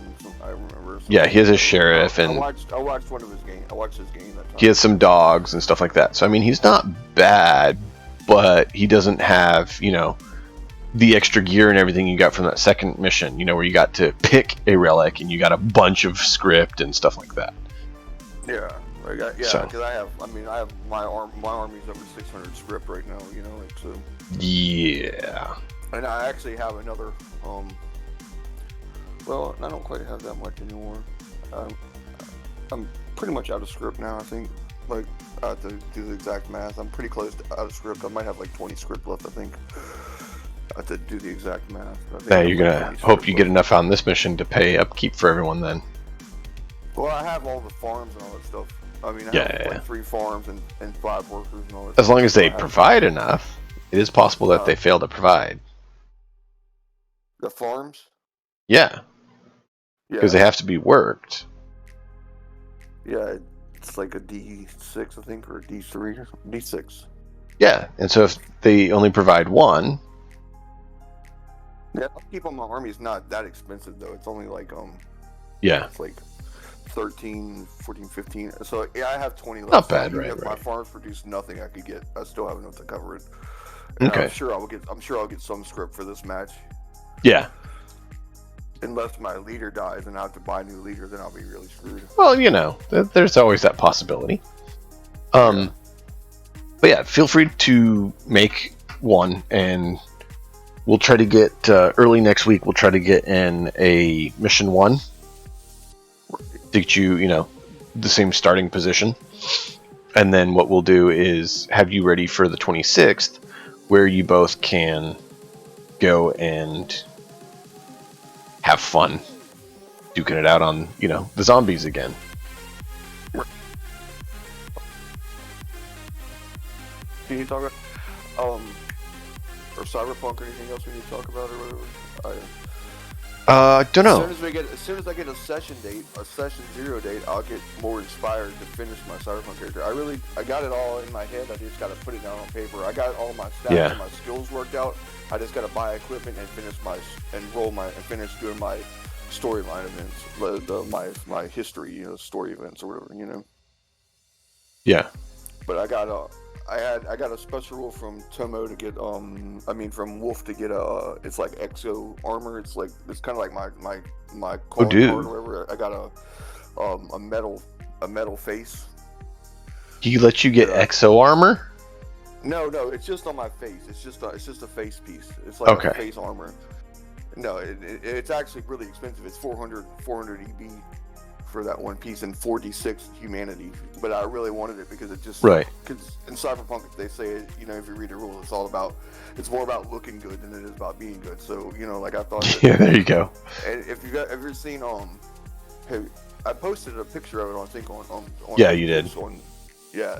I remember. Yeah, he has a sheriff, and I watched one of his games. I watched his game that time. He has some dogs and stuff like that. So I mean, he's not bad, but he doesn't have the extra gear and everything you got from that second mission. Where you got to pick a relic and you got a bunch of script and stuff like that. Yeah. Because I have my army's over 600 script right now, so. Yeah. And I actually have another, well, I don't quite have that much anymore. I'm pretty much out of script now, I think. Like, I have to do the exact math. I'm pretty close to out of script. I might have like 20 script left, I think. I have to do the exact math. Yeah, you're gonna hope you get enough on this mission to pay upkeep for everyone then. Well, I have all the farms and all that stuff. I mean, I Yeah, have yeah. like 3 farms and 5 workers and all that. As long as so they I have provide enough, it is possible that they fail to provide. the farms. Yeah, because Yeah, they have to be worked. yeah. It's like a D6, I think, or a D3 or something. D6. Yeah, and so if they only provide one, Yeah, upkeep on my army is not that expensive though. It's only like yeah, it's like 13, 14, 15. So yeah, I have 20 left. not So bad, even right? if my Right. farms produce nothing, I still have enough to cover it. And Okay. I'm sure I'll get some script for this match. Yeah. Unless my leader dies and I have to buy a new leader, then I'll be really screwed. Well, there's always that possibility. Yeah. But yeah, feel free to make one, and we'll try to get early next week. We'll try to get in a mission 1 to get you, the same starting position. And then what we'll do is have you ready for the 26th, where you both can go and have fun duking it out on, the zombies again. Can you talk about or Cyberpunk or anything else we need to talk about or whatever? Don't know. As soon as I get a session 0 date, I'll get more inspired to finish my Cyberpunk character. I got it all in my head. I just got to put it down on paper. I got all my stats and my skills worked out. I just got to buy equipment and finish finish doing my storyline events, my history, story events or whatever, Yeah. But I got a special rule from Tomo to get from Wolf to get it's like exo armor. It's kind of like my calling card or whatever. I got a metal face. He let you get exo armor? No, it's just on my face. It's just a face piece. It's like a face armor. No, it's actually really expensive. It's 400 EB for that one piece and 46 humanity. But I really wanted it because it just because in Cyberpunk they say if you read the rules, it's more about looking good than it is about being good. So I thought. Yeah, there you go. And if you've ever seen I posted a picture of it on yeah, you did.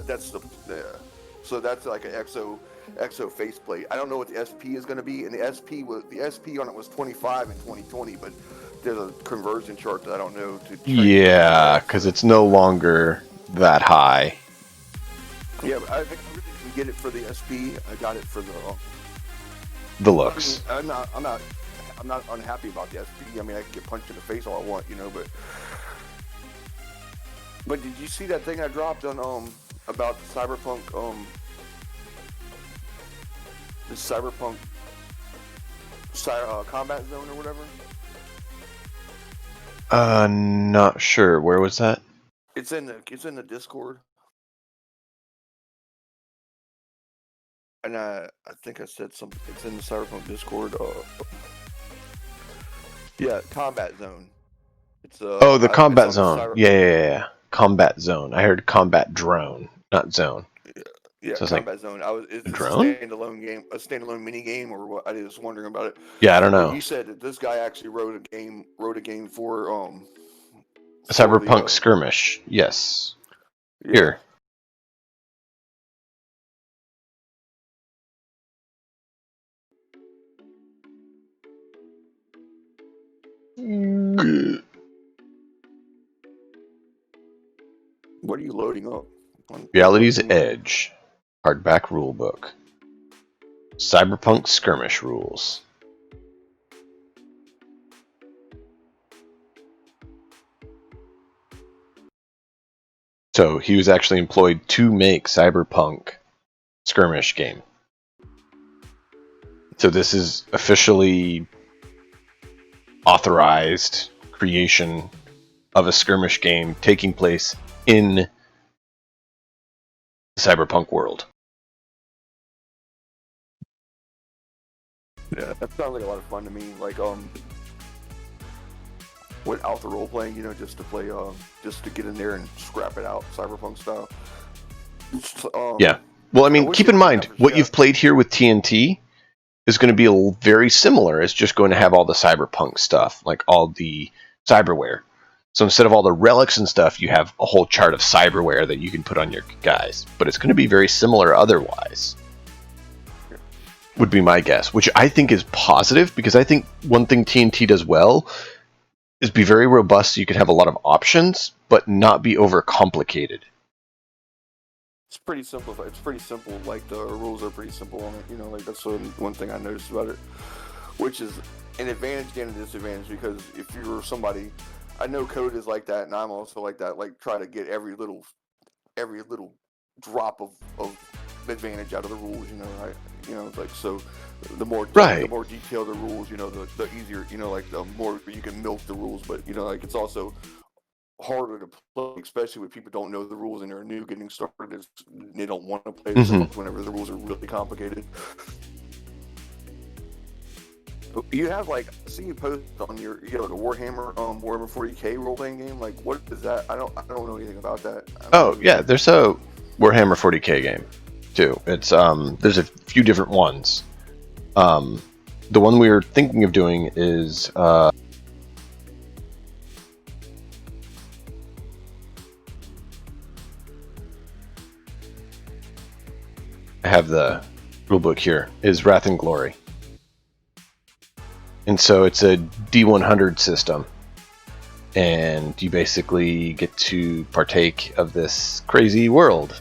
That's so that's like an exo faceplate. I don't know what the SP is going to be, and the SP on it was 25 in 2020, but there's a conversion chart that I don't know to. Yeah, because it's no longer that high. Yeah, but I think I really didn't get it for the SP. I got it for the looks. I'm not unhappy about the SP. I mean, I can get punched in the face all I want, But did you see that thing I dropped on about the Cyberpunk the Cyberpunk combat zone or whatever? Not sure. Where was that? It's in the Discord. And I think I said something. It's in the Cyberpunk Discord. Yeah, combat zone. It's the combat zone. Cyberpunk. Yeah. Combat zone. I heard combat drone, not zone. Yeah, so combat zone. It's drone? a standalone mini game, or what? I was wondering about it. Yeah, I don't know. He said that this guy actually wrote a game for Cyberpunk Skirmish. Yes. Yeah. Here. What are you loading up? Reality's Edge. Hardback rulebook. Cyberpunk Skirmish rules. So he was actually employed to make Cyberpunk Skirmish game. So this is officially authorized creation of a skirmish game taking place in the Cyberpunk world. Yeah, that sounds like a lot of fun to me. Like without the role playing, just to play, just to get in there and scrap it out, Cyberpunk style. Yeah. Well, I mean, keep in mind what you've played here with TNT is going to be very similar. It's just going to have all the Cyberpunk stuff, like all the cyberware. So instead of all the relics and stuff, you have a whole chart of cyberware that you can put on your guys. But it's going to be very similar otherwise. Would be my guess, which I think is positive, because I think one thing TNT does well is be very robust so you can have a lot of options, but not be overcomplicated. It's pretty simple. It's pretty simple. Like, the rules are pretty simple on it. You know, like, that's one thing I noticed about it, which is an advantage and a disadvantage, because if you're somebody, I know code is like that, and I'm also like that. Like, try to get every little drop of advantage out of the rules. Like, so the more detailed the rules, the easier. Like, the more you can milk the rules. But like, it's also harder to play, especially when people don't know the rules and they're new getting started. They don't want to play whenever the rules are really complicated. You have, like, see you post on your, the Warhammer 40K role playing game. Like, what is that? I don't know anything about that. Yeah, there's a Warhammer 40K game too. It's there's a few different ones. The one we were thinking of doing is I have the rulebook here, is Wrath and Glory. And so it's a D100 system, and you basically get to partake of this crazy world.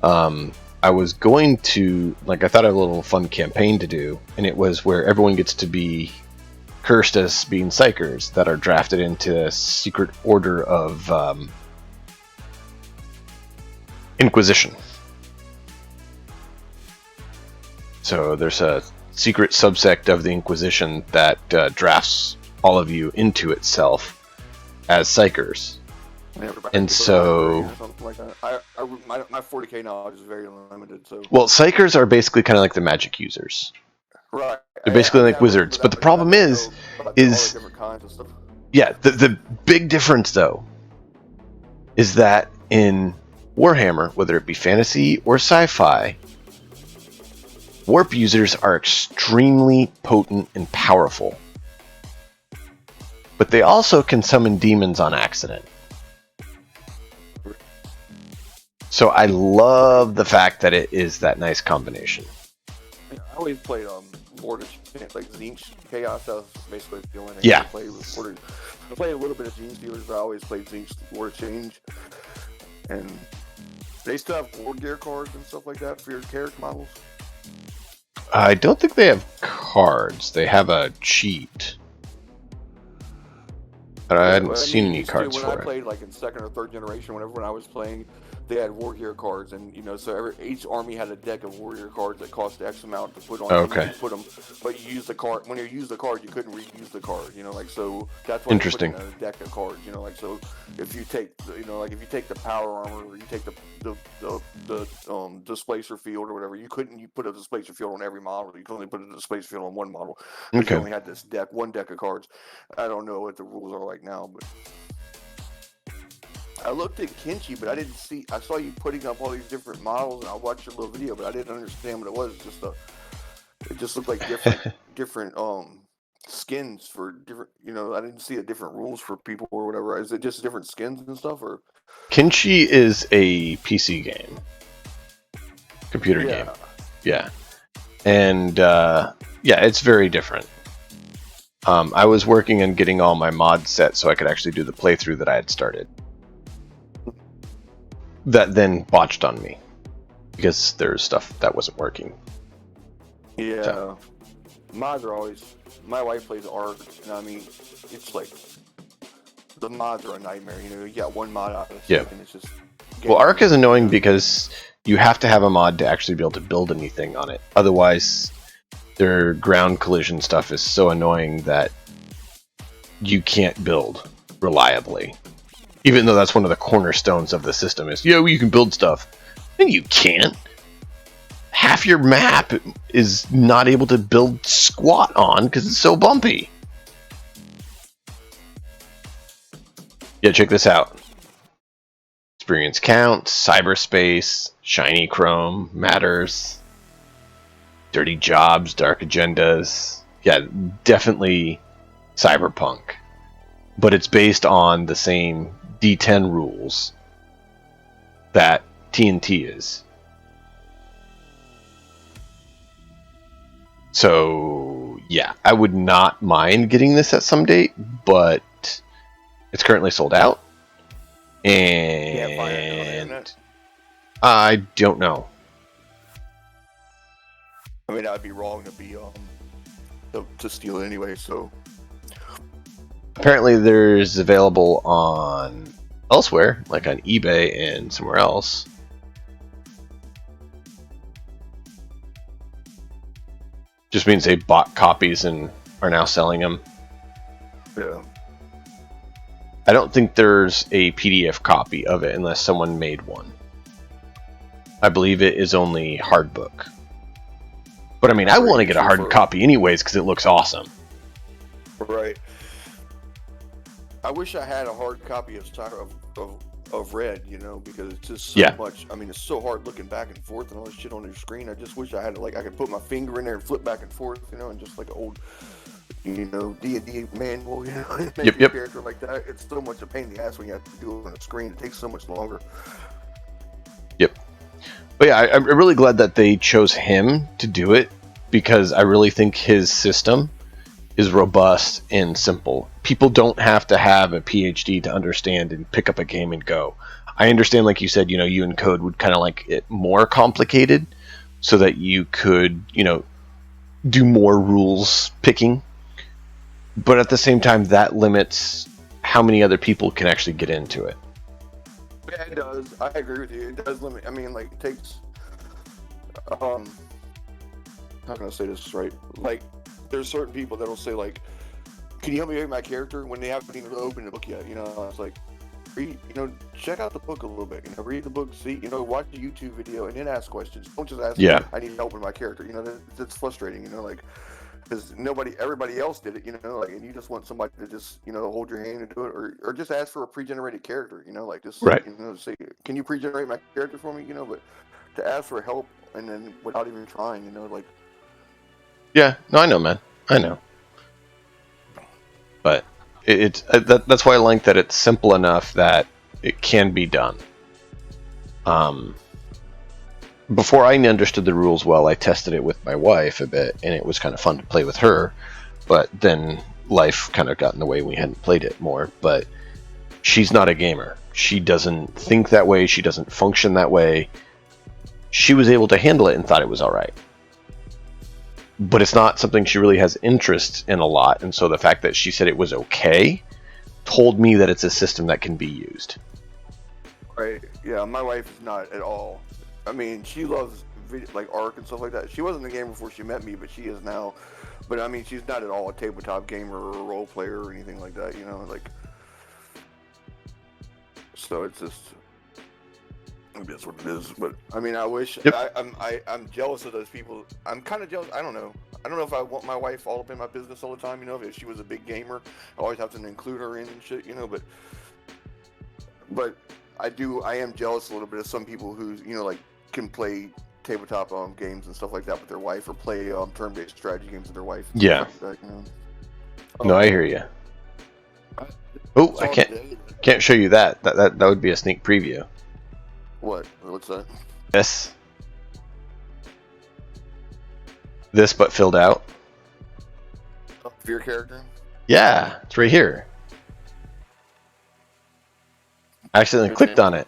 I was going to, I thought I had a little fun campaign to do, and it was where everyone gets to be cursed as being psychers that are drafted into a secret order of Inquisition. So there's a secret subsect of the Inquisition that drafts all of you into itself as psychers. And so, like that. My 40K knowledge is very limited. So, well, psychers are basically kind of like the magic users. Right. They're basically like wizards. But the problem is all the different kinds of stuff. Yeah, the big difference though is that in Warhammer, whether it be fantasy or sci-fi, warp users are extremely potent and powerful. But they also can summon demons on accident. So I love the fact that it is that nice combination. Yeah, I always played Lord of Change, like Zinch Chaos. That was basically the only thing Yeah. I played with I played a little bit of Gene Stealers, but I always played Zinch Lord of Change. And they still have war gear cards and stuff like that for your character models. I don't think they have cards. They have a cheat. But I hadn't seen any cards when for I it. played, like, in second or third generation, when I was playing, they had war gear cards, and so each army had a deck of warrior cards that cost X amount to put on. Okay. You put them, but you use the card. When you use the card, you couldn't reuse the card. So that's why Interesting. they put in a deck of cards. So if you take, if you take the power armor, or you take the displacer field or whatever, you put a displacer field on every model. You could only put a displacer field on one model. Because Okay. you only had this one deck of cards. I don't know what the rules are like now, but. I looked at Kenshi, but I didn't see. I saw you putting up all these different models, and I watched your little video, but I didn't understand what it was. It just looked like different skins for different. I didn't see different rules for people or whatever. Is it just different skins and stuff, or? Kenshi is a PC game, computer game. Yeah, and it's very different. I was working on getting all my mods set so I could actually do the playthrough that I had started. That then botched on me because there's stuff that wasn't working. Yeah, So. mods are always. My wife plays Ark, and I mean, it's like the mods are a nightmare. You got one mod out of Yeah. and it's just. Well, Ark is annoying because you have to have a mod to actually be able to build anything on it. Otherwise, their ground collision stuff is so annoying that you can't build reliably. Even though that's one of the cornerstones of the system is, you can build stuff. And you can't. Half your map is not able to build squat on because it's so bumpy. Yeah, check this out. Experience counts, cyberspace, shiny chrome, matters, dirty jobs, dark agendas. Yeah, definitely cyberpunk. but it's based on the same D10 rules that TNT is. So, yeah, I would not mind getting this at some date, but it's currently sold out. Can't find it on the And internet. I don't know. I mean, I'd be wrong to be to steal it anyway. So Apparently, there's available on elsewhere, like on eBay and somewhere else. Just means they bought copies and are now selling them. yeah, I don't think there's a PDF copy of it unless someone made one. I believe it is only hard book. But I mean, I want to get a hard copy anyways because it looks awesome. right. I wish I had a hard copy of Red, you know, because it's just so much. I mean, it's so hard looking back and forth and all this shit on your screen. I just wish I had I could put my finger in there and flip back and forth, you know, and just like an old, you know, D&D manual, you know, make a character like that. It's so much a pain in the ass when you have to do it on a screen. It takes so much longer. Yep. But yeah, I'm really glad that they chose him to do it because I really think his system is robust and simple. People don't have to have a PhD to understand and pick up a game and go. I understand, like you said, you know, you and Code would kind of like it more complicated so that you could, you know, do more rules picking. But at the same time, that limits how many other people can actually get into it. Yeah, it does. I agree with you. It does limit. I mean, like, it takes. How can I say this right? Like, there's certain people that'll say, like, can you help me make my character when they haven't even opened the book yet? You know, it's like, read, you know, check out the book a little bit. You know, read the book, see, you know, watch a YouTube video, and then ask questions. Don't just ask, I need help with my character. You know, that's frustrating, you know, like, because everybody else did it, you know, like, and you just want somebody to just, you know, hold your hand and do it, or just ask for a pre-generated character, you know, like, just, you know, say, can you pre-generate my character for me, you know, but to ask for help and then without even trying, you know, like. Yeah, no, I know, man. I know. But that's why I like that it's simple enough that it can be done. Before I understood the rules well, I tested it with my wife a bit, and it was kind of fun to play with her. But then life kind of got in the way. We hadn't played it more. But she's not a gamer. She doesn't think that way. She doesn't function that way. She was able to handle it and thought it was all right. But it's not something she really has interest in a lot, and so the fact that she said it was okay told me that it's a system that can be used. Right. Yeah, my wife is not at all. I mean, she loves like Ark and stuff like that. She wasn't a gamer before she met me, but she is now. But I mean, she's not at all a tabletop gamer or a role player or anything like that. You know, like. So it's just. That's what it is. But I mean, I wish I'm jealous of those people. I'm kind of jealous. I don't know if I want my wife all up in my business all the time. You know, if she was a big gamer, I always have to include her in and shit. You know, but I am jealous a little bit of some people who, you know, like can play tabletop games and stuff like that with their wife, or play turn-based strategy games with their wife. Yeah. Like that, you know? No, I hear you. Oh, I can't show you that. That would be a sneak preview. What's that? This but filled out. For your character? Yeah, it's right here. I accidentally clicked on it.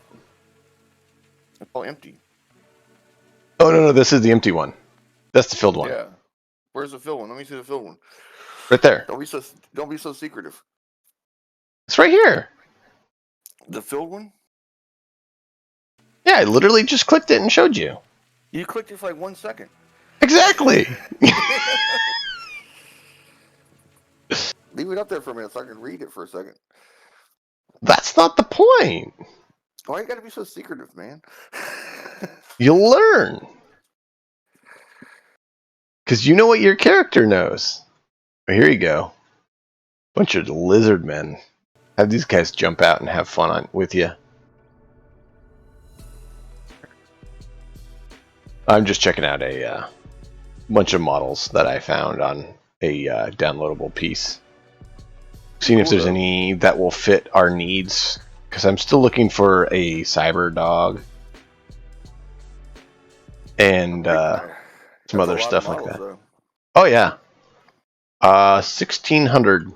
It's all empty. Oh no, this is the empty one. That's the filled one. Yeah. Where's the filled one? Let me see the filled one. Right there. Don't be so secretive. It's right here. The filled one? Yeah, I literally just clicked it and showed you. You clicked it for like 1 second. Exactly. Leave it up there for a minute so I can read it for a second. That's not the point. Why you gotta be so secretive, man? You'll learn. Because you know what your character knows. Oh, here you go. Bunch of lizard men. Have these guys jump out and have fun with you. I'm just checking out a bunch of models that I found on a downloadable piece. Seeing if Cool, there's though. any that will fit our needs, because I'm still looking for a cyber dog and some That's a other lot of stuff like models, that. though. Oh yeah, 1,600.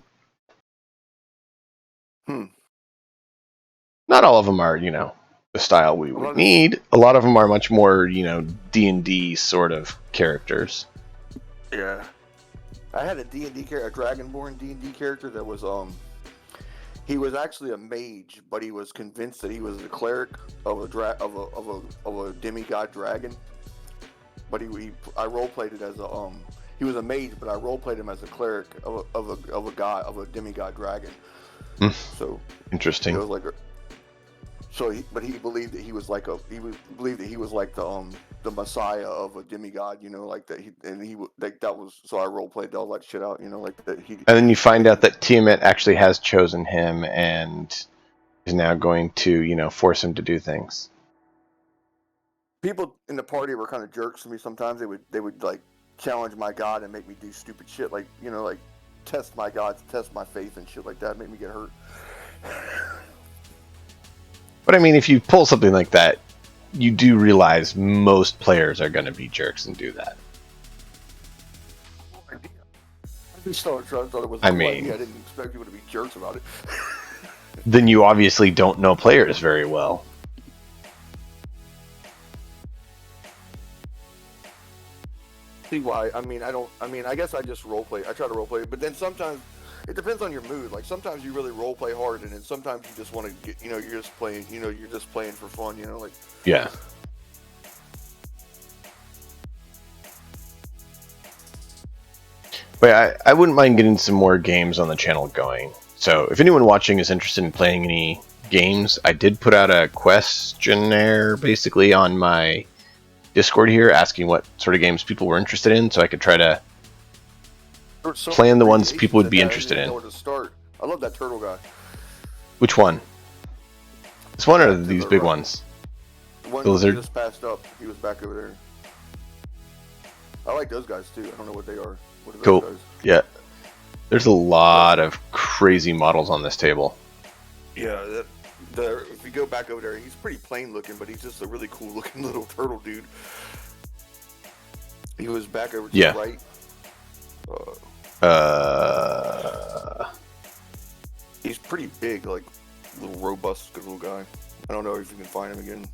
Hmm. Not all of them are, the style we A would lot of this, need. A lot of them are much more, D&D sort of characters. yeah. I had a D&D character, a Dragonborn D&D character that was he was actually a mage, but he was convinced that he was a cleric of a demigod dragon. But I role played it as he was a mage, but I role played him as a cleric of a demigod dragon. Hmm. So it Interesting. was like but he believed that he was like believed that he was like the messiah of a demigod, like that that was, so I role played all that shit out, like that he. And then you find That out that Tiamat actually has chosen him and is now going to, force him to do things. People in the party were kind of jerks to me sometimes. They would like challenge my god and make me do stupid shit, like like test my gods, test my faith and shit like that, make me get hurt. But I mean, if you pull something like that, you do realize most players are going to be jerks and do that. I just thought it was a I cool mean- idea. I didn't expect people to be jerks about it. Then you obviously don't know players very well. See why? I mean, I guess I just role play. I try to role play, but then sometimes it depends on your mood. Like sometimes you really role play hard, and then sometimes you just want to get, you're just playing. You're just playing for fun. Like. Yeah. But I wouldn't mind getting some more games on the channel going. So if anyone watching is interested in playing any games, I did put out a questionnaire basically on my Discord here asking what sort of games people were interested in, so I could try to plan the ones people would be interested in. I didn't know where to start. I love that turtle guy. Which one? This one or these big ones? The one Blizzard? just passed up. He was back over there. I like those guys too. I don't know what they are. What are those Cool. guys? Yeah. There's a lot of crazy models on this table. Yeah, if you go back over there, he's pretty plain looking, but he's just a really cool looking little turtle dude. He was back over to Yeah. the right. He's pretty big, like little robust, good little guy. I don't know if you can find him again.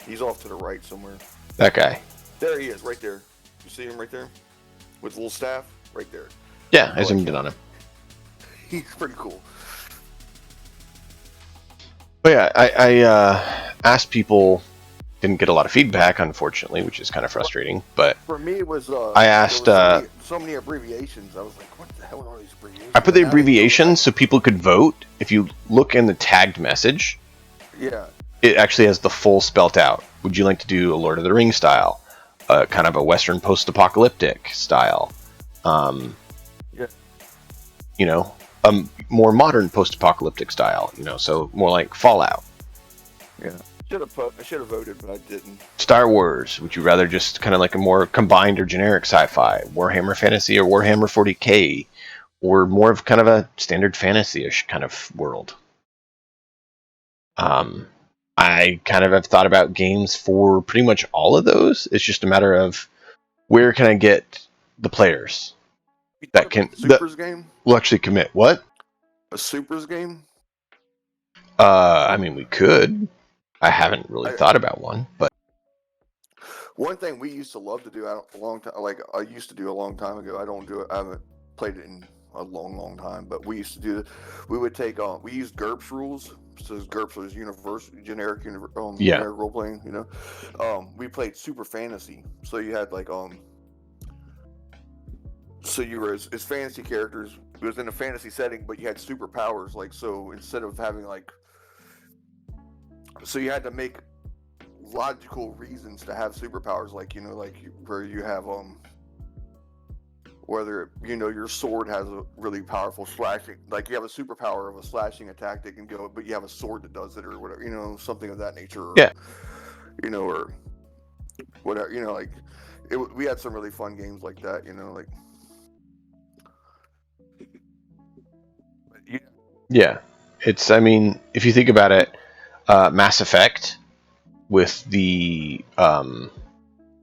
He's off to the right somewhere. That guy. There he is, right there. You see him right there? With a little staff? Right there. Yeah, I zoomed in on him. He's pretty cool. But yeah, I asked people, didn't get a lot of feedback, unfortunately, which is kind of frustrating. But For me, it was. I asked. There was so many abbreviations. I was like, "What the hell are all these abbreviations?" I put the And now they abbreviations so people could vote. If you look in the tagged message, Yeah. it actually has the full spelt out. Would you like to do a Lord of the Rings style, kind of a Western post-apocalyptic style? Yeah. A more modern post-apocalyptic style. So more like Fallout. Yeah. I should have voted, but I didn't. Star Wars. Would you rather just kind of like a more combined or generic sci-fi? Warhammer Fantasy or Warhammer 40K? Or more of kind of a standard fantasy-ish kind of world? I kind of have thought about games for pretty much all of those. It's just a matter of where can I get the players that can Supers game? will actually commit. What? A Supers game? I mean, we could. I haven't really thought about one, but One thing we used to love to do a long time, like I used to do a long time ago. I don't do it. I haven't played it in a long time. But we used to do. We would take we used GURPS rules. So GURPS was generic role playing. We played super fantasy. So you had like so you were as fantasy characters. It was in a fantasy setting, but you had superpowers. Like so, instead of having so you had to make logical reasons to have superpowers, like where you have whether your sword has a really powerful slashing, like you have a superpower of a slashing attack that can go, but you have a sword that does it or whatever, something of that nature. Or, yeah, or whatever, like we had some really fun games like that, like. Yeah, it's. I mean, if you think about it, Mass Effect with the what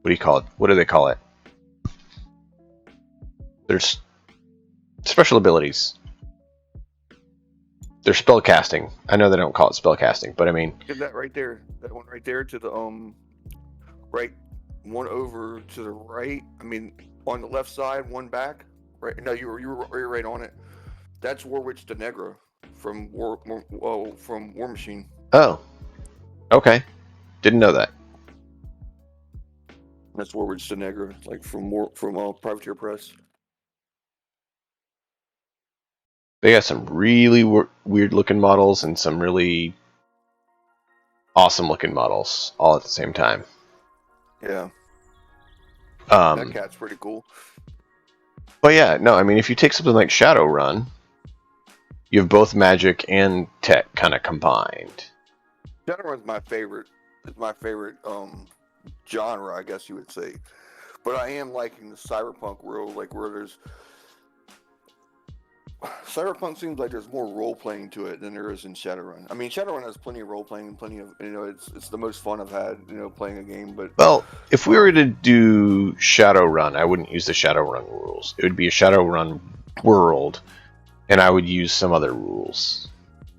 do you call it? What do they call it? There's special abilities. They're spell casting. I know they don't call it spell casting, but I mean, Get that right there. That one right there to the right one over to the right. I mean, on the left side, one back. Right. No, you're right on it. That's Warwitch de Negra from War Machine. oh, okay, didn't know that. That's Warwitch de Negra, like from Privateer Press. They got some really weird looking models and some really awesome looking models all at the same time. Yeah. That cat's pretty cool. But yeah, no, I mean, if you take something like Shadowrun, you have both magic and tech kind of combined. Shadowrun's my favorite. It's my favorite genre, I guess you would say. But I am liking the cyberpunk world, like where there's cyberpunk seems like there's more role playing to it than there is in Shadowrun. I mean, Shadowrun has plenty of role playing and plenty of it's the most fun I've had playing a game. But well, if we were to do Shadowrun, I wouldn't use the Shadowrun rules. It would be a Shadowrun world, and I would use some other rules.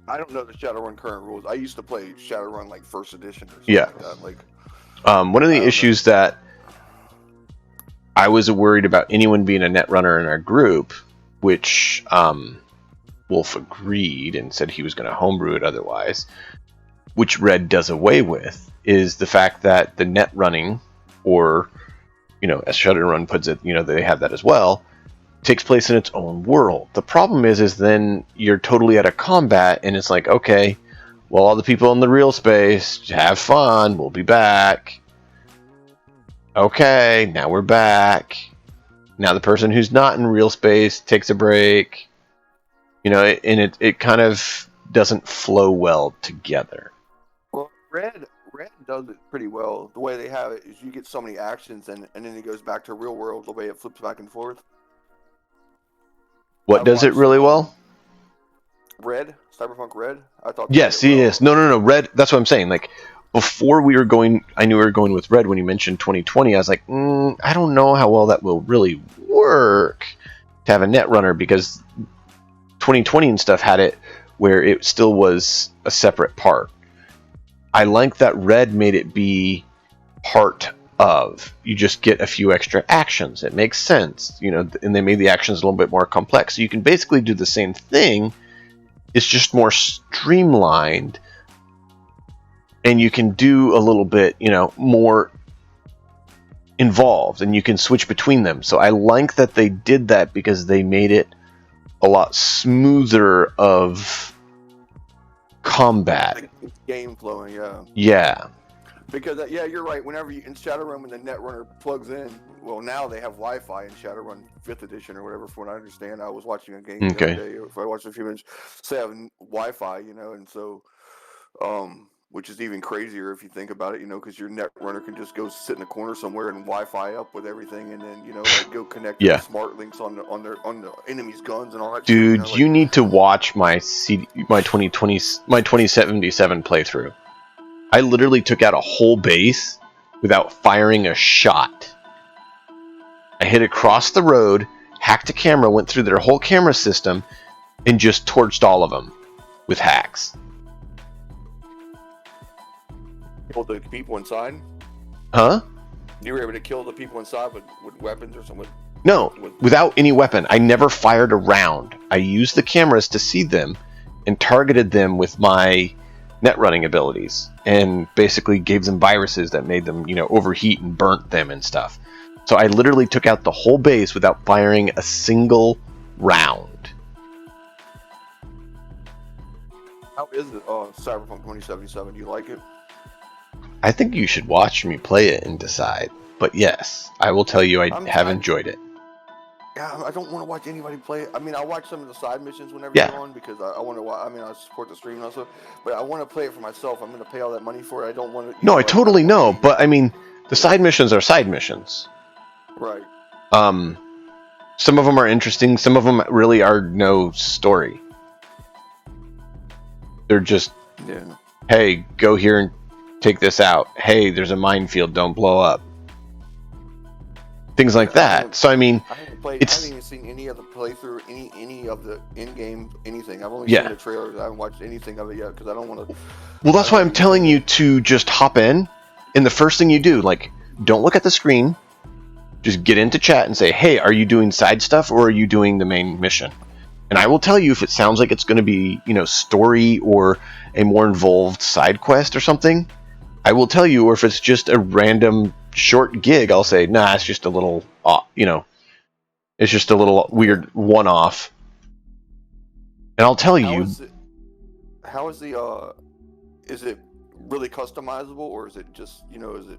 I don't know the Shadowrun current rules. I used to play Shadowrun like first edition or something like that. Like one of the issues that I was worried about anyone being a netrunner in our group, which Wolf agreed and said he was going to homebrew it otherwise, which Red does away with, is the fact that the net running, or as Shadowrun puts it, they have that as well, takes place in its own world. The problem is then you're totally out of combat, and it's like, okay, well, all the people in the real space have fun. We'll be back. Okay, now we're back. Now the person who's not in real space takes a break. And it kind of doesn't flow well together. Well, Red does it pretty well. The way they have it is you get so many actions, and then it goes back to real world. The way it flips back and forth. What does it really well? Red, Cyberpunk Red. I thought. Yes, yes. No. Red. That's what I'm saying. Like before we were going, I knew we were going with Red. When you mentioned 2020, I was like, I don't know how well that will really work to have a netrunner, because 2020 and stuff had it where it still was a separate part. I like that Red made it be part of. You just get a few extra actions. It makes sense, and they made the actions a little bit more complex. So you can basically do the same thing. It's just more streamlined, and you can do a little bit, more involved, and you can switch between them. So I like that they did that, because they made it a lot smoother of combat. Like game flowing, yeah. Yeah. Because you're right. Whenever you in Shadowrun, when the netrunner plugs in, well, now they have Wi-Fi in Shadowrun 5th edition or whatever. From what I understand, I was watching a game the other day. If I watched a few minutes, say I have Wi-Fi, and so, which is even crazier if you think about it, because your netrunner can just go sit in a corner somewhere and Wi-Fi up with everything, and then like go connect to the smart links on the enemy's guns and all that. Dude, shit, you need to watch my 2077 playthrough. I literally took out a whole base without firing a shot. I hit across the road, hacked a camera, went through their whole camera system, and just torched all of them with hacks. Killed the people inside? Huh? You were able to kill the people inside with weapons or something? No, without any weapon. I never fired a round. I used the cameras to see them and targeted them with my net running abilities, and basically gave them viruses that made them, overheat and burnt them and stuff. So I literally took out the whole base without firing a single round. How is it? Cyberpunk 2077. Do you like it? I think you should watch me play it and decide. But yes, I will tell you I have enjoyed it. Yeah, I don't want to watch anybody play it. I mean, I watch some of the side missions whenever you're on, because I want to watch. I mean, I support the stream also, but I want to play it for myself. I'm going to pay all that money for it. I don't want to. No, I totally know, but I mean, the side missions are side missions. Right. Some of them are interesting. Some of them really are no story. They're just, Yeah. hey, go here and take this out. Hey, there's a minefield, don't blow up. Things like that. So I mean, I haven't played. I haven't it's even seen any of the playthrough, any of the in-game anything. I've only yeah. seen the trailers. I haven't watched anything of it yet because I don't want to. Well, that's why I'm telling you to just hop in, and the first thing you do, like, don't look at the screen. Just get into chat and say, hey, are you doing side stuff or are you doing the main mission? And I will tell you if it sounds like it's going to be, story or a more involved side quest or something. I will tell you, or if it's just a random short gig, I'll say, nah, it's just a little, it's just a little weird one-off. And I'll tell you. How is the, is it really customizable or is it just, is it?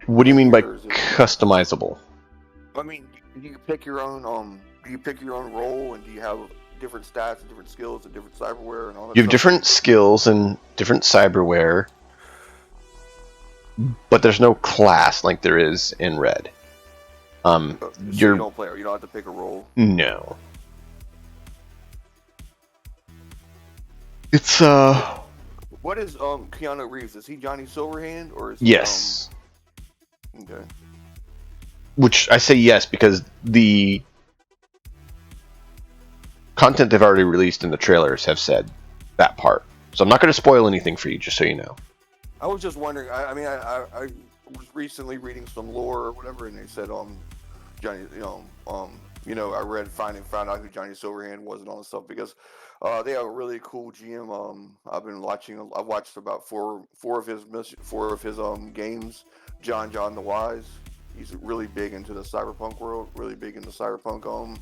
What do you mean by customizable? I mean, do you pick your own, role and do you have different stats and different skills and different cyberware and all that You have stuff? different skills and different cyberware, but there's no class like there is in Red. So you don't play, or you don't have to pick a role? No. It's What is Keanu Reeves? Is he Johnny Silverhand or is he, yes. Okay. Which I say yes because the content they've already released in the trailers have said that part. So I'm not going to spoil anything for you, just so you know. I was just wondering. I was recently reading some lore or whatever, and they said Johnny, I found out who Johnny Silverhand was and all this stuff because they have a really cool GM. I've been watching. I watched about four of his games. John the Wise. He's really big into the cyberpunk world. Really big into cyberpunk.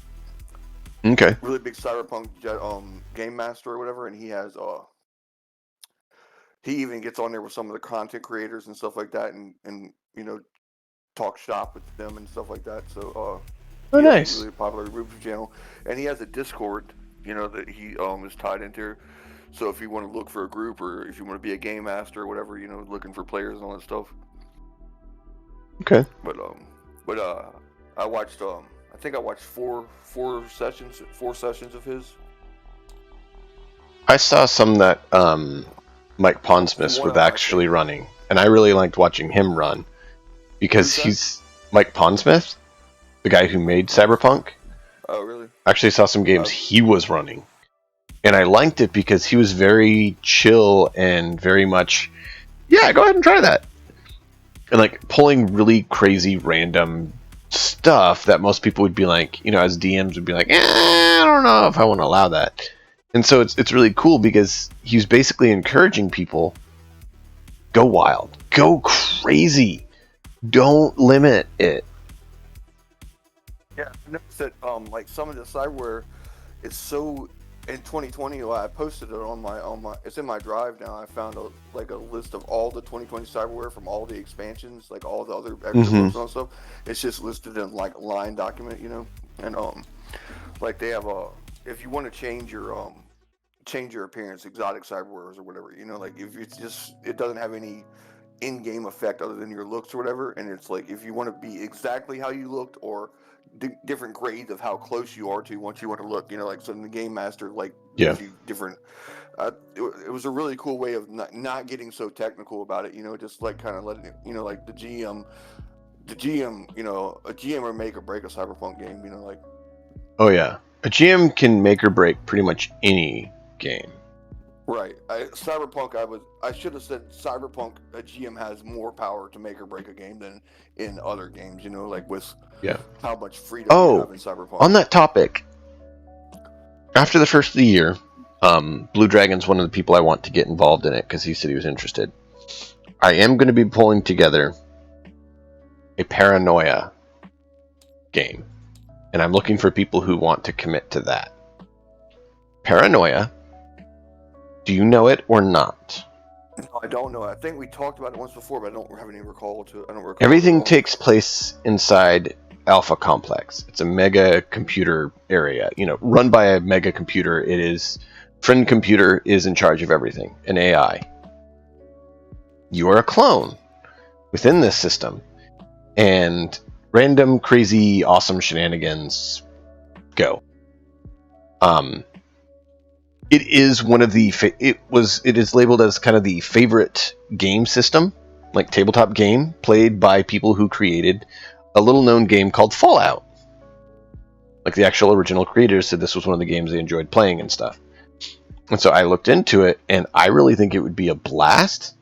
Okay. Really big cyberpunk game master or whatever, and he has he even gets on there with some of the content creators and stuff like that, and talk shop with them and stuff like that. So oh, he nice. has a really popular YouTube channel, and he has a Discord, that he is tied into. So if you want to look for a group or if you want to be a game master or whatever, looking for players and all that stuff. Okay. But I watched I think I watched four sessions of his. I saw some that Mike Pondsmith was actually running, and I really liked watching him run because he's Mike Pondsmith, the guy who made Cyberpunk. Oh, really? I actually saw some games he was running, and I liked it because he was very chill and very much, yeah, go ahead and try that. And like pulling really crazy random stuff that most people would be like, as DMs would be like, I don't know if I want to allow that. And so it's really cool because he's basically encouraging people, go wild, go crazy, don't limit it. Yeah, I noticed that like some of the cyberware is so. In 2020, I posted it on my it's in my drive now. I found a list of all the 2020 cyberware from all the expansions, like all the other extra books and stuff. It's just listed in like a line document, and like they have if you want to change your appearance, exotic cyberwares or whatever, like if it's just it doesn't have any in-game effect other than your looks or whatever, and it's like if you want to be exactly how you looked or different grades of how close you are to once you want to look, like so the game master gives you different. It was a really cool way of not getting so technical about it, just like kind of letting it, like the GM, a GM or make or break a cyberpunk game, like. Oh yeah, a GM can make or break pretty much any game. Right. Cyberpunk, I should have said Cyberpunk, a GM has more power to make or break a game than in other games, like with how much freedom you have in Cyberpunk. On that topic, after the first of the year, Blue Dragon's one of the people I want to get involved in it because he said he was interested. I am going to be pulling together a Paranoia game, and I'm looking for people who want to commit to that. Paranoia, do you know it or not? No, I don't know. I think we talked about it once before, but I don't have any recall to it. I don't recall. Everything takes place inside Alpha Complex. It's a mega computer area, run by a mega computer. It is Friend Computer is in charge of everything, an AI. You are a clone within this system, and random, crazy, awesome shenanigans go. it is one of the it is labeled as kind of the favorite game system, like tabletop game played by people who created a little known game called Fallout. Like the actual original creators said this was one of the games they enjoyed playing and stuff. And so I looked into it, and I really think it would be a blast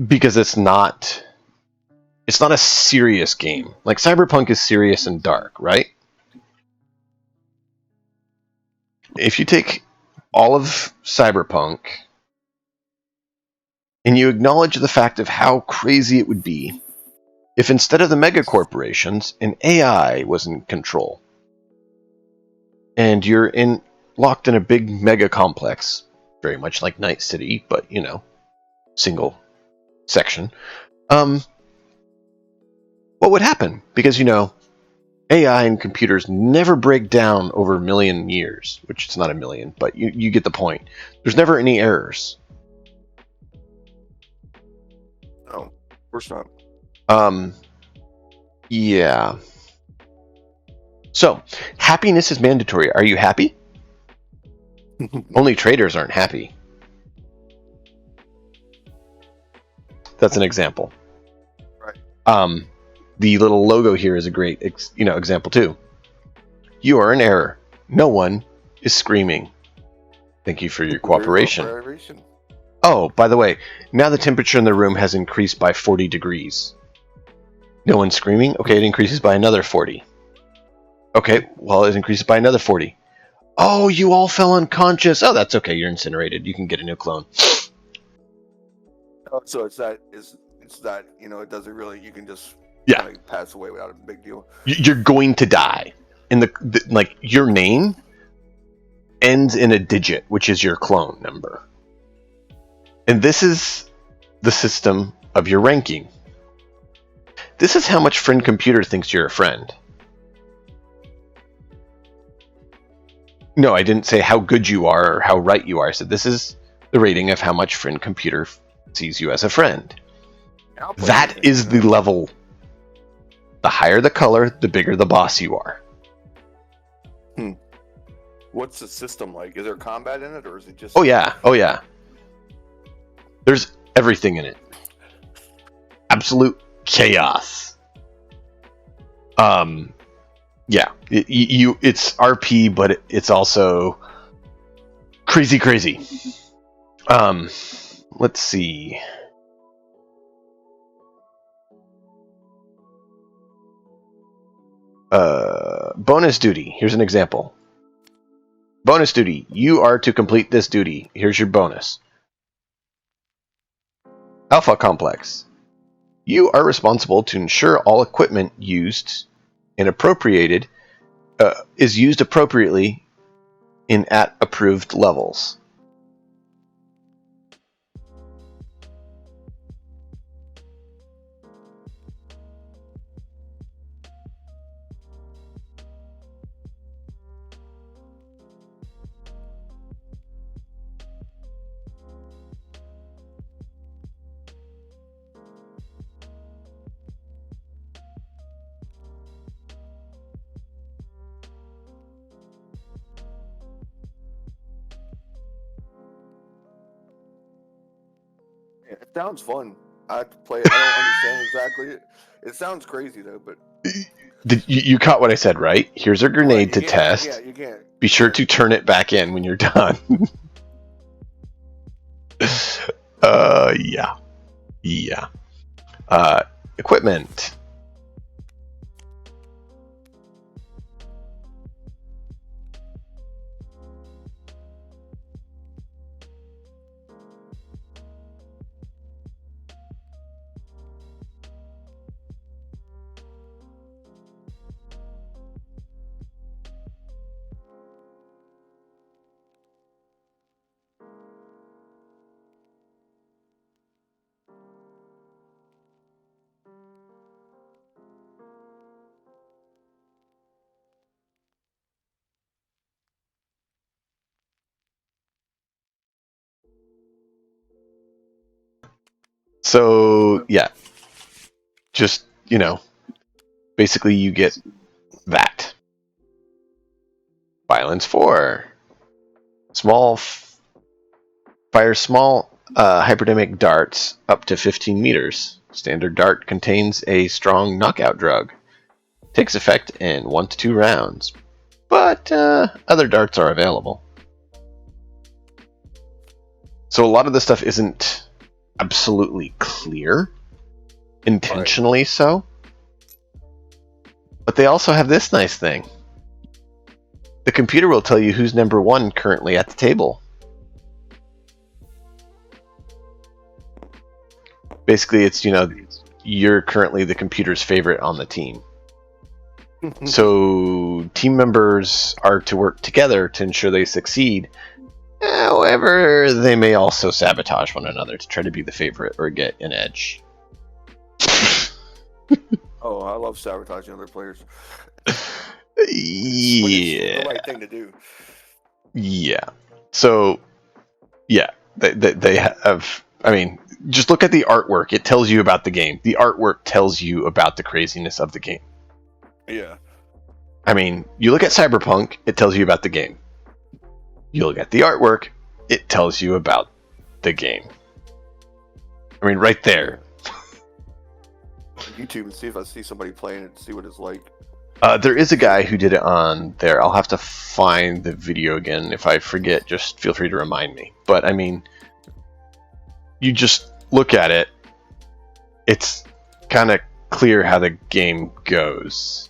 because it's not a serious game. Like Cyberpunk is serious and dark, right? If you take all of Cyberpunk and you acknowledge the fact of how crazy it would be if instead of the mega corporations, an AI was in control, and you're locked in a big mega complex, very much like Night City, but single section. What would happen? Because AI and computers never break down over a million years, which it's not a million, but you get the point. There's never any errors. No, of course not. Yeah. So, happiness is mandatory. Are you happy? Only traders aren't happy. That's an example. Right. The little logo here is a great example too. You are in error. No one is screaming. Thank you for your cooperation. Oh, by the way, now the temperature in the room has increased by 40 degrees. No one's screaming? Okay, it increases by another 40. Okay, well, it increases by another 40. Oh, you all fell unconscious. Oh, that's okay. You're incinerated. You can get a new clone. Oh, so it's that it doesn't really. You can just pass away without a big deal. You're going to die. And like your name ends in a digit, which is your clone number. And this is the system of your ranking. This is how much friend computer thinks you're a friend. No, I didn't say how good you are or how right you are. I said this is the rating of how much friend computer sees you as a friend. That is the level. The higher the color, the bigger the boss you are. What's the system like? Is there combat in it, or is it just... Oh yeah. There's everything in it. Absolute chaos. Yeah, it's RP, but it's also crazy. Let's see. Bonus duty. Here's an example. Bonus duty. You are to complete this duty. Here's your bonus. Alpha Complex. You are responsible to ensure all equipment used and appropriated is used appropriately in at approved levels. It sounds fun. I have to play it. I don't understand exactly. It sounds crazy though, but You caught what I said, right? Here's a grenade to test. Yeah, you can't. Be sure to turn it back in when you're done. Yeah. Equipment. So, yeah. Just, basically you get that. Violence 4. Fire small hypodermic darts up to 15 meters. Standard dart contains a strong knockout drug. Takes effect in 1 to 2 rounds, but other darts are available. So a lot of this stuff isn't absolutely clear, intentionally so. But they also have this nice thing. The computer will tell you who's number 1 currently at the table. Basically, it's, you're currently the computer's favorite on the team. So team members are to work together to ensure they succeed. However, they may also sabotage one another to try to be the favorite or get an edge. Oh, I love sabotaging other players. Yeah. It's the right thing to do. Yeah. So, yeah, they have. I mean, just look at the artwork. It tells you about the game. The artwork tells you about the craziness of the game. Yeah. I mean, you look at Cyberpunk, it tells you about the game. You look at the artwork, it tells you about the game. I mean, right there. YouTube and see if I see somebody playing it, see what it's like. There is a guy who did it on there. I'll have to find the video again. If I forget, just feel free to remind me. But, I mean, you just look at it. It's kind of clear how the game goes.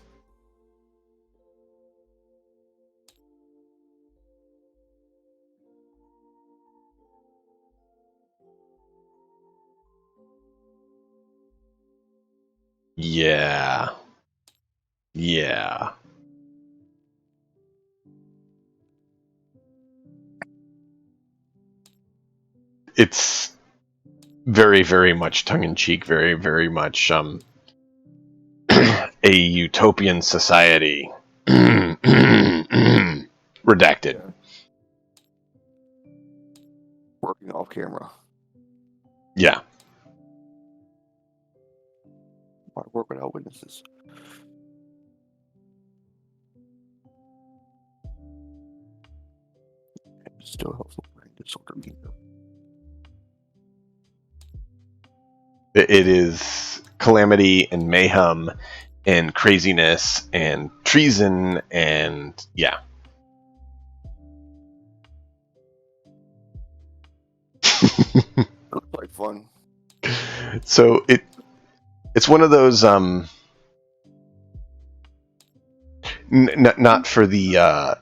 Yeah. Yeah. It's very, very much tongue-in-cheek, very, very much a utopian society. Redacted. Yeah. Working off camera. Yeah. Why work without witnesses? It still helps with brain disorder. It is calamity and mayhem and craziness and treason and yeah. Looks like fun. So it's one of those not for the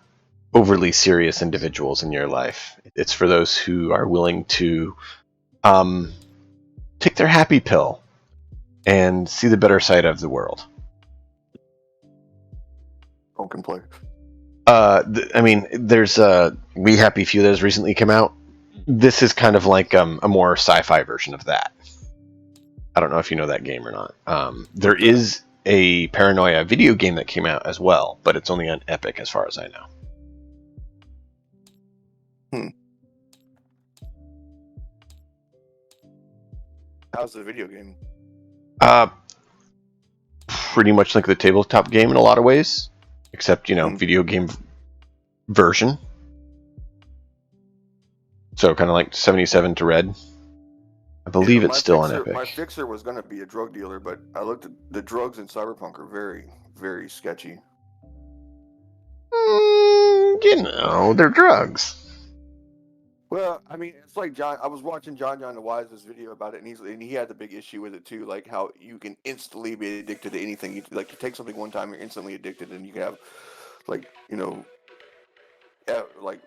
overly serious individuals in your life. It's for those who are willing to take their happy pill and see the better side of the world. Don't play. I mean, there's We Happy Few that has recently come out. This is kind of like a more sci-fi version of that. I don't know if you know that game or not. There is a Paranoia video game that came out as well, but it's only on Epic as far as I know. How's the video game? Pretty much like the tabletop game in a lot of ways, except, video game version. So kind of like 77 to Red. I believe it's still on Epic. My fixer was going to be a drug dealer, but I looked at the drugs in Cyberpunk are very, very sketchy. They're drugs. Well, I mean, it's like John. I was watching John the Wise's video about it, and he had the big issue with it too, like how you can instantly be addicted to anything. You take something one time, you're instantly addicted, and you can have,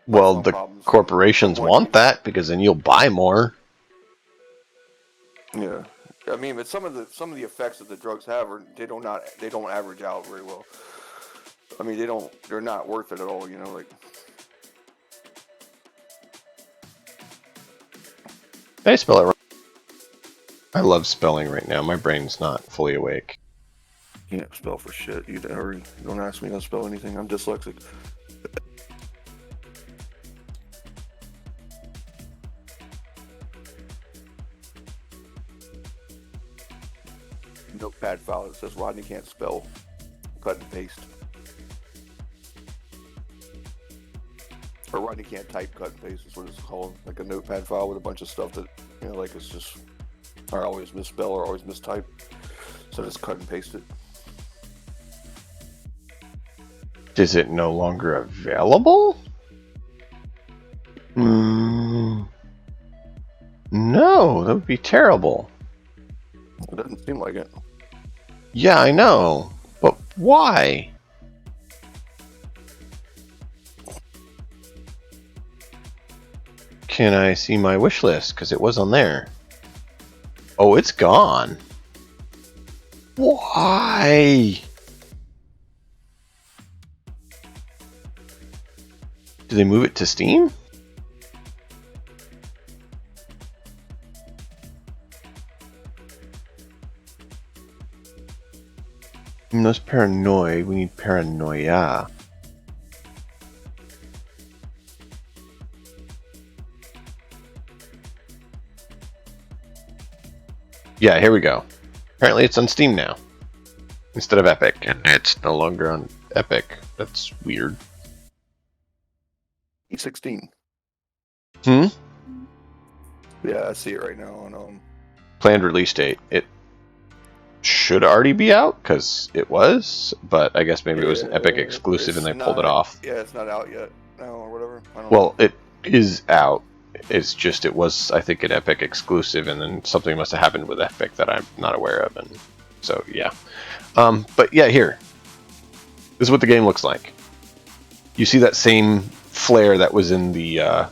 Well, the corporations want that because then you'll buy more. Yeah, I mean, but some of the effects that the drugs have they don't average out very well. I mean, they're not worth it at all. I spell it wrong. I love spelling right now. My brain's not fully awake. Can't spell for shit. You don't ask me how to spell anything. I'm dyslexic. Notepad file that says Rodney can't spell. Cut and paste. Or Rodney can't type, cut and paste is what it's called. Like a notepad file with a bunch of stuff that, like it's just, I always misspell or always mistype. So just cut and paste it. Is it no longer available? No, that would be terrible. It doesn't seem like it. Yeah, I know. But why? Can I see my wish list? Because it was on there. Oh, it's gone. Why? Do they move it to Steam? That's paranoid. We need paranoia. Yeah, here we go. Apparently it's on Steam now. Instead of Epic. And it's no longer on Epic. That's weird. E16. Hmm? Yeah, I see it right now on Planned release date. It should already be out, because it was, but I guess maybe it was an Epic exclusive and they pulled it off. Yeah, it's not out yet. No, or whatever. I don't Well, know. it is out. It's just, it was, I think, an Epic exclusive, and then something must have happened with Epic that I'm not aware of, and so, yeah. But yeah, here. This is what the game looks like. You see that same flare that was in the Yeah,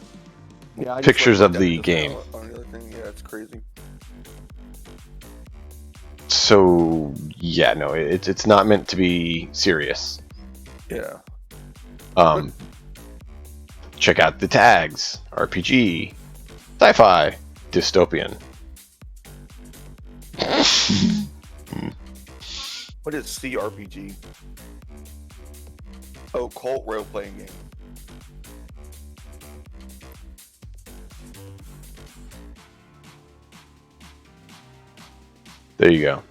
I just pictures looked of at the it just game. now on the other thing. Yeah, it's crazy. So, yeah, no, it's not meant to be serious. Yeah. Check out the tags: RPG, sci-fi, dystopian. What is CRPG? Oh, cult role-playing game. There you go.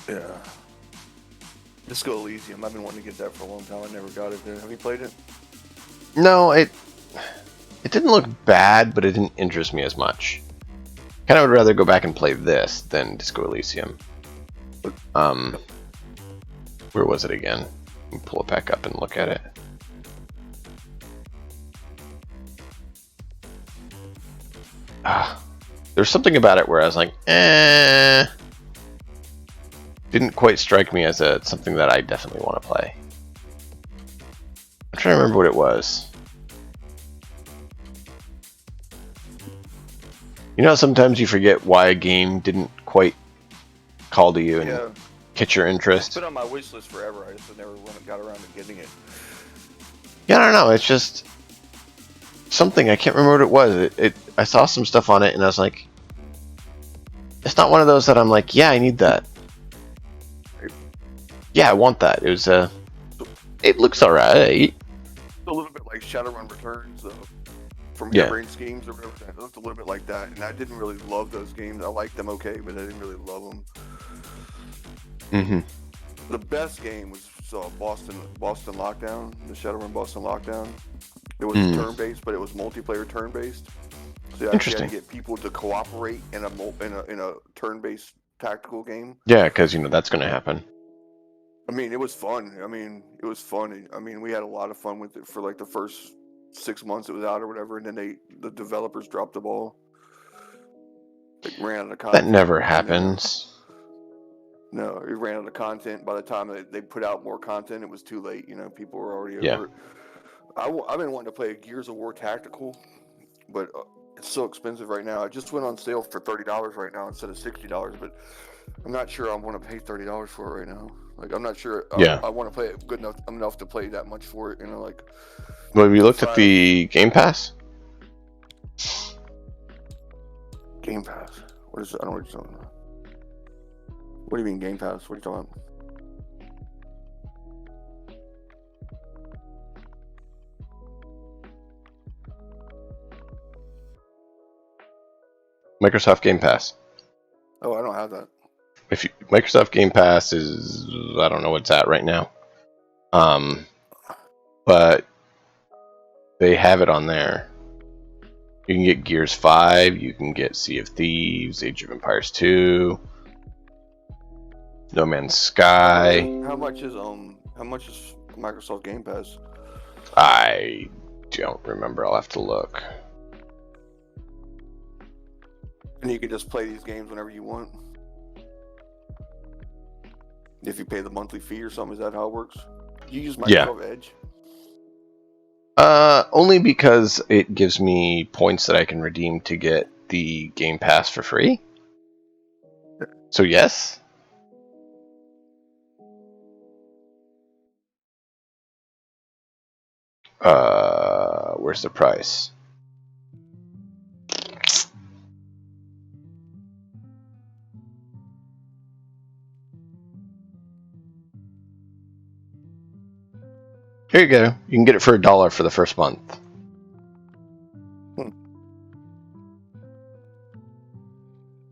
Yeah. Disco Elysium. I've been wanting to get that for a long time. I never got it. Have you played it? No, it didn't look bad, but it didn't interest me as much. Kind of would rather go back and play this than Disco Elysium. Where was it again? Let me pull it back up and look at it. There's something about it where I was like, didn't quite strike me as something that I definitely want to play. I'm trying to remember what it was. You know, sometimes you forget why a game didn't quite call to you and catch your interest. It's been on my wish list forever. I just never got around to getting it. Yeah, I don't know. It's just something. I can't remember what it was. I saw some stuff on it, and I was like, it's not one of those that I'm like, yeah, I need that. Yeah, I want that. It was it looks alright. A little bit like Shadowrun Returns, from Yeah. Brain Schemes or whatever. It looked a little bit like that, and I didn't really love those games. I liked them okay, but I didn't really love them. Mm-hmm. The best game was Boston Lockdown, the Shadowrun Boston Lockdown. It was turn-based, but it was multiplayer turn-based. So you actually had to get people to cooperate in a turn-based tactical game. Yeah, because that's going to happen. I mean, it was fun. It was fun. We had a lot of fun with it for like the first 6 months it was out or whatever, and then the developers dropped the ball. Like ran out of content. That never happens. No, it ran out of content. By the time they put out more content, it was too late. People were already over it. I've been wanting to play a Gears of War Tactical, but it's so expensive right now. It just went on sale for $30 right now instead of $60, but I'm not sure I want to pay $30 for it right now. Like, I'm not sure I want to play it good enough to play that much for it. Well, have you looked at the Game Pass? Game Pass. What is it? I don't know what you're talking about. What do you mean Game Pass? What are you talking about? Microsoft Game Pass. Oh, I don't have that. Microsoft Game Pass is, I don't know what it's at right now. But They have it on there. You can get Gears 5, you can get Sea of Thieves, Age of Empires 2, No Man's Sky. How much is Microsoft Game Pass? I don't remember. I'll have to look. And you can just play these games whenever you want. If you pay the monthly fee or something, is that how it works? You use Microsoft Edge? Only because it gives me points that I can redeem to get the Game Pass for free. So yes. Where's the price? Here you go. You can get it for $1 for the first month.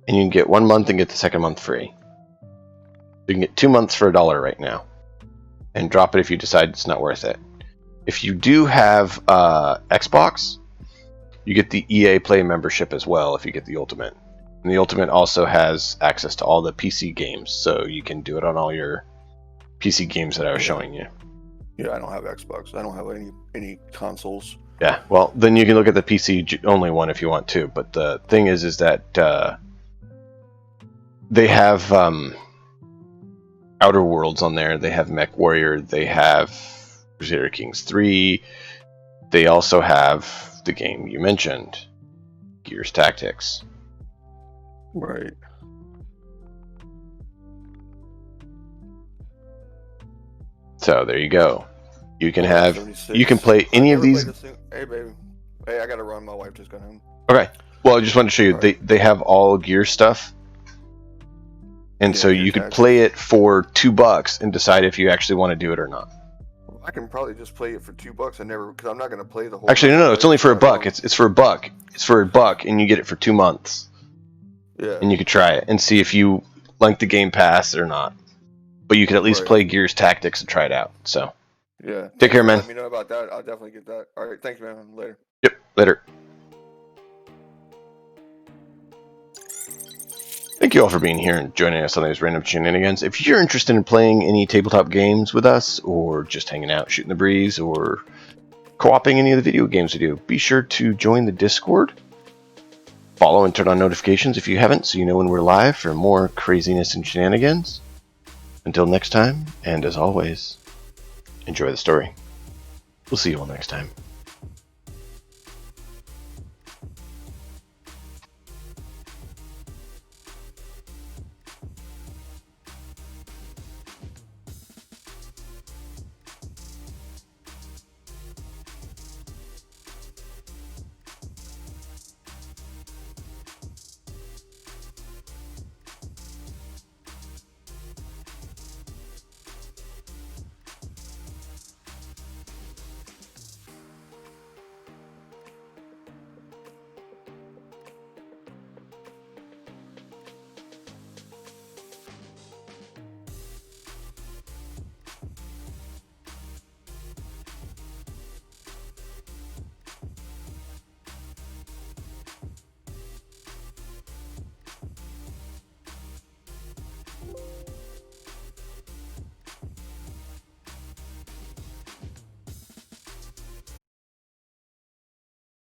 And you can get 1 month and get the second month free. You can get 2 months for $1 right now. And drop it if you decide it's not worth it. If you do have Xbox, you get the EA Play membership as well if you get the Ultimate. And the Ultimate also has access to all the PC games, so you can do it on all your PC games that I was showing you. Yeah, I don't have Xbox. I don't have any consoles. Yeah, well, then you can look at the PC only one if you want to. But the thing is that they have Outer Worlds on there. They have Mech Warrior. They have Crusader Kings 3. They also have the game you mentioned, Gears Tactics. Right. So there you go. You can have 76. you can play any of these. Hey, baby. Hey, I gotta run. My wife just got home. Okay. Well, I just wanted to show you Right. they have all Gear stuff, and Yeah, so Gear you could Tactics. play it for $2 and decide if you actually want to do it or not. I can probably just play it for $2. Because I'm not gonna play the whole. Actually, no, it's only for $1. It's It's for $1. It's for $1, and you get it for 2 months, yeah. and you could try it and see if you like the Game Pass or not. But you could at least Right. play Gears Tactics and try it out. So, Yeah. Take care, man. Let me know about that. I'll definitely get that. All right. Thanks, man. Later. yep, later. Thank you all for being here and joining us on these random shenanigans. If you're interested in playing any tabletop games with us, or just hanging out, shooting the breeze, or co-oping any of the video games we do, be sure to join the Discord. Follow and turn on notifications if you haven't, so you know when we're live for more craziness and shenanigans. Until next time, and as always, enjoy the story. We'll see you all next time.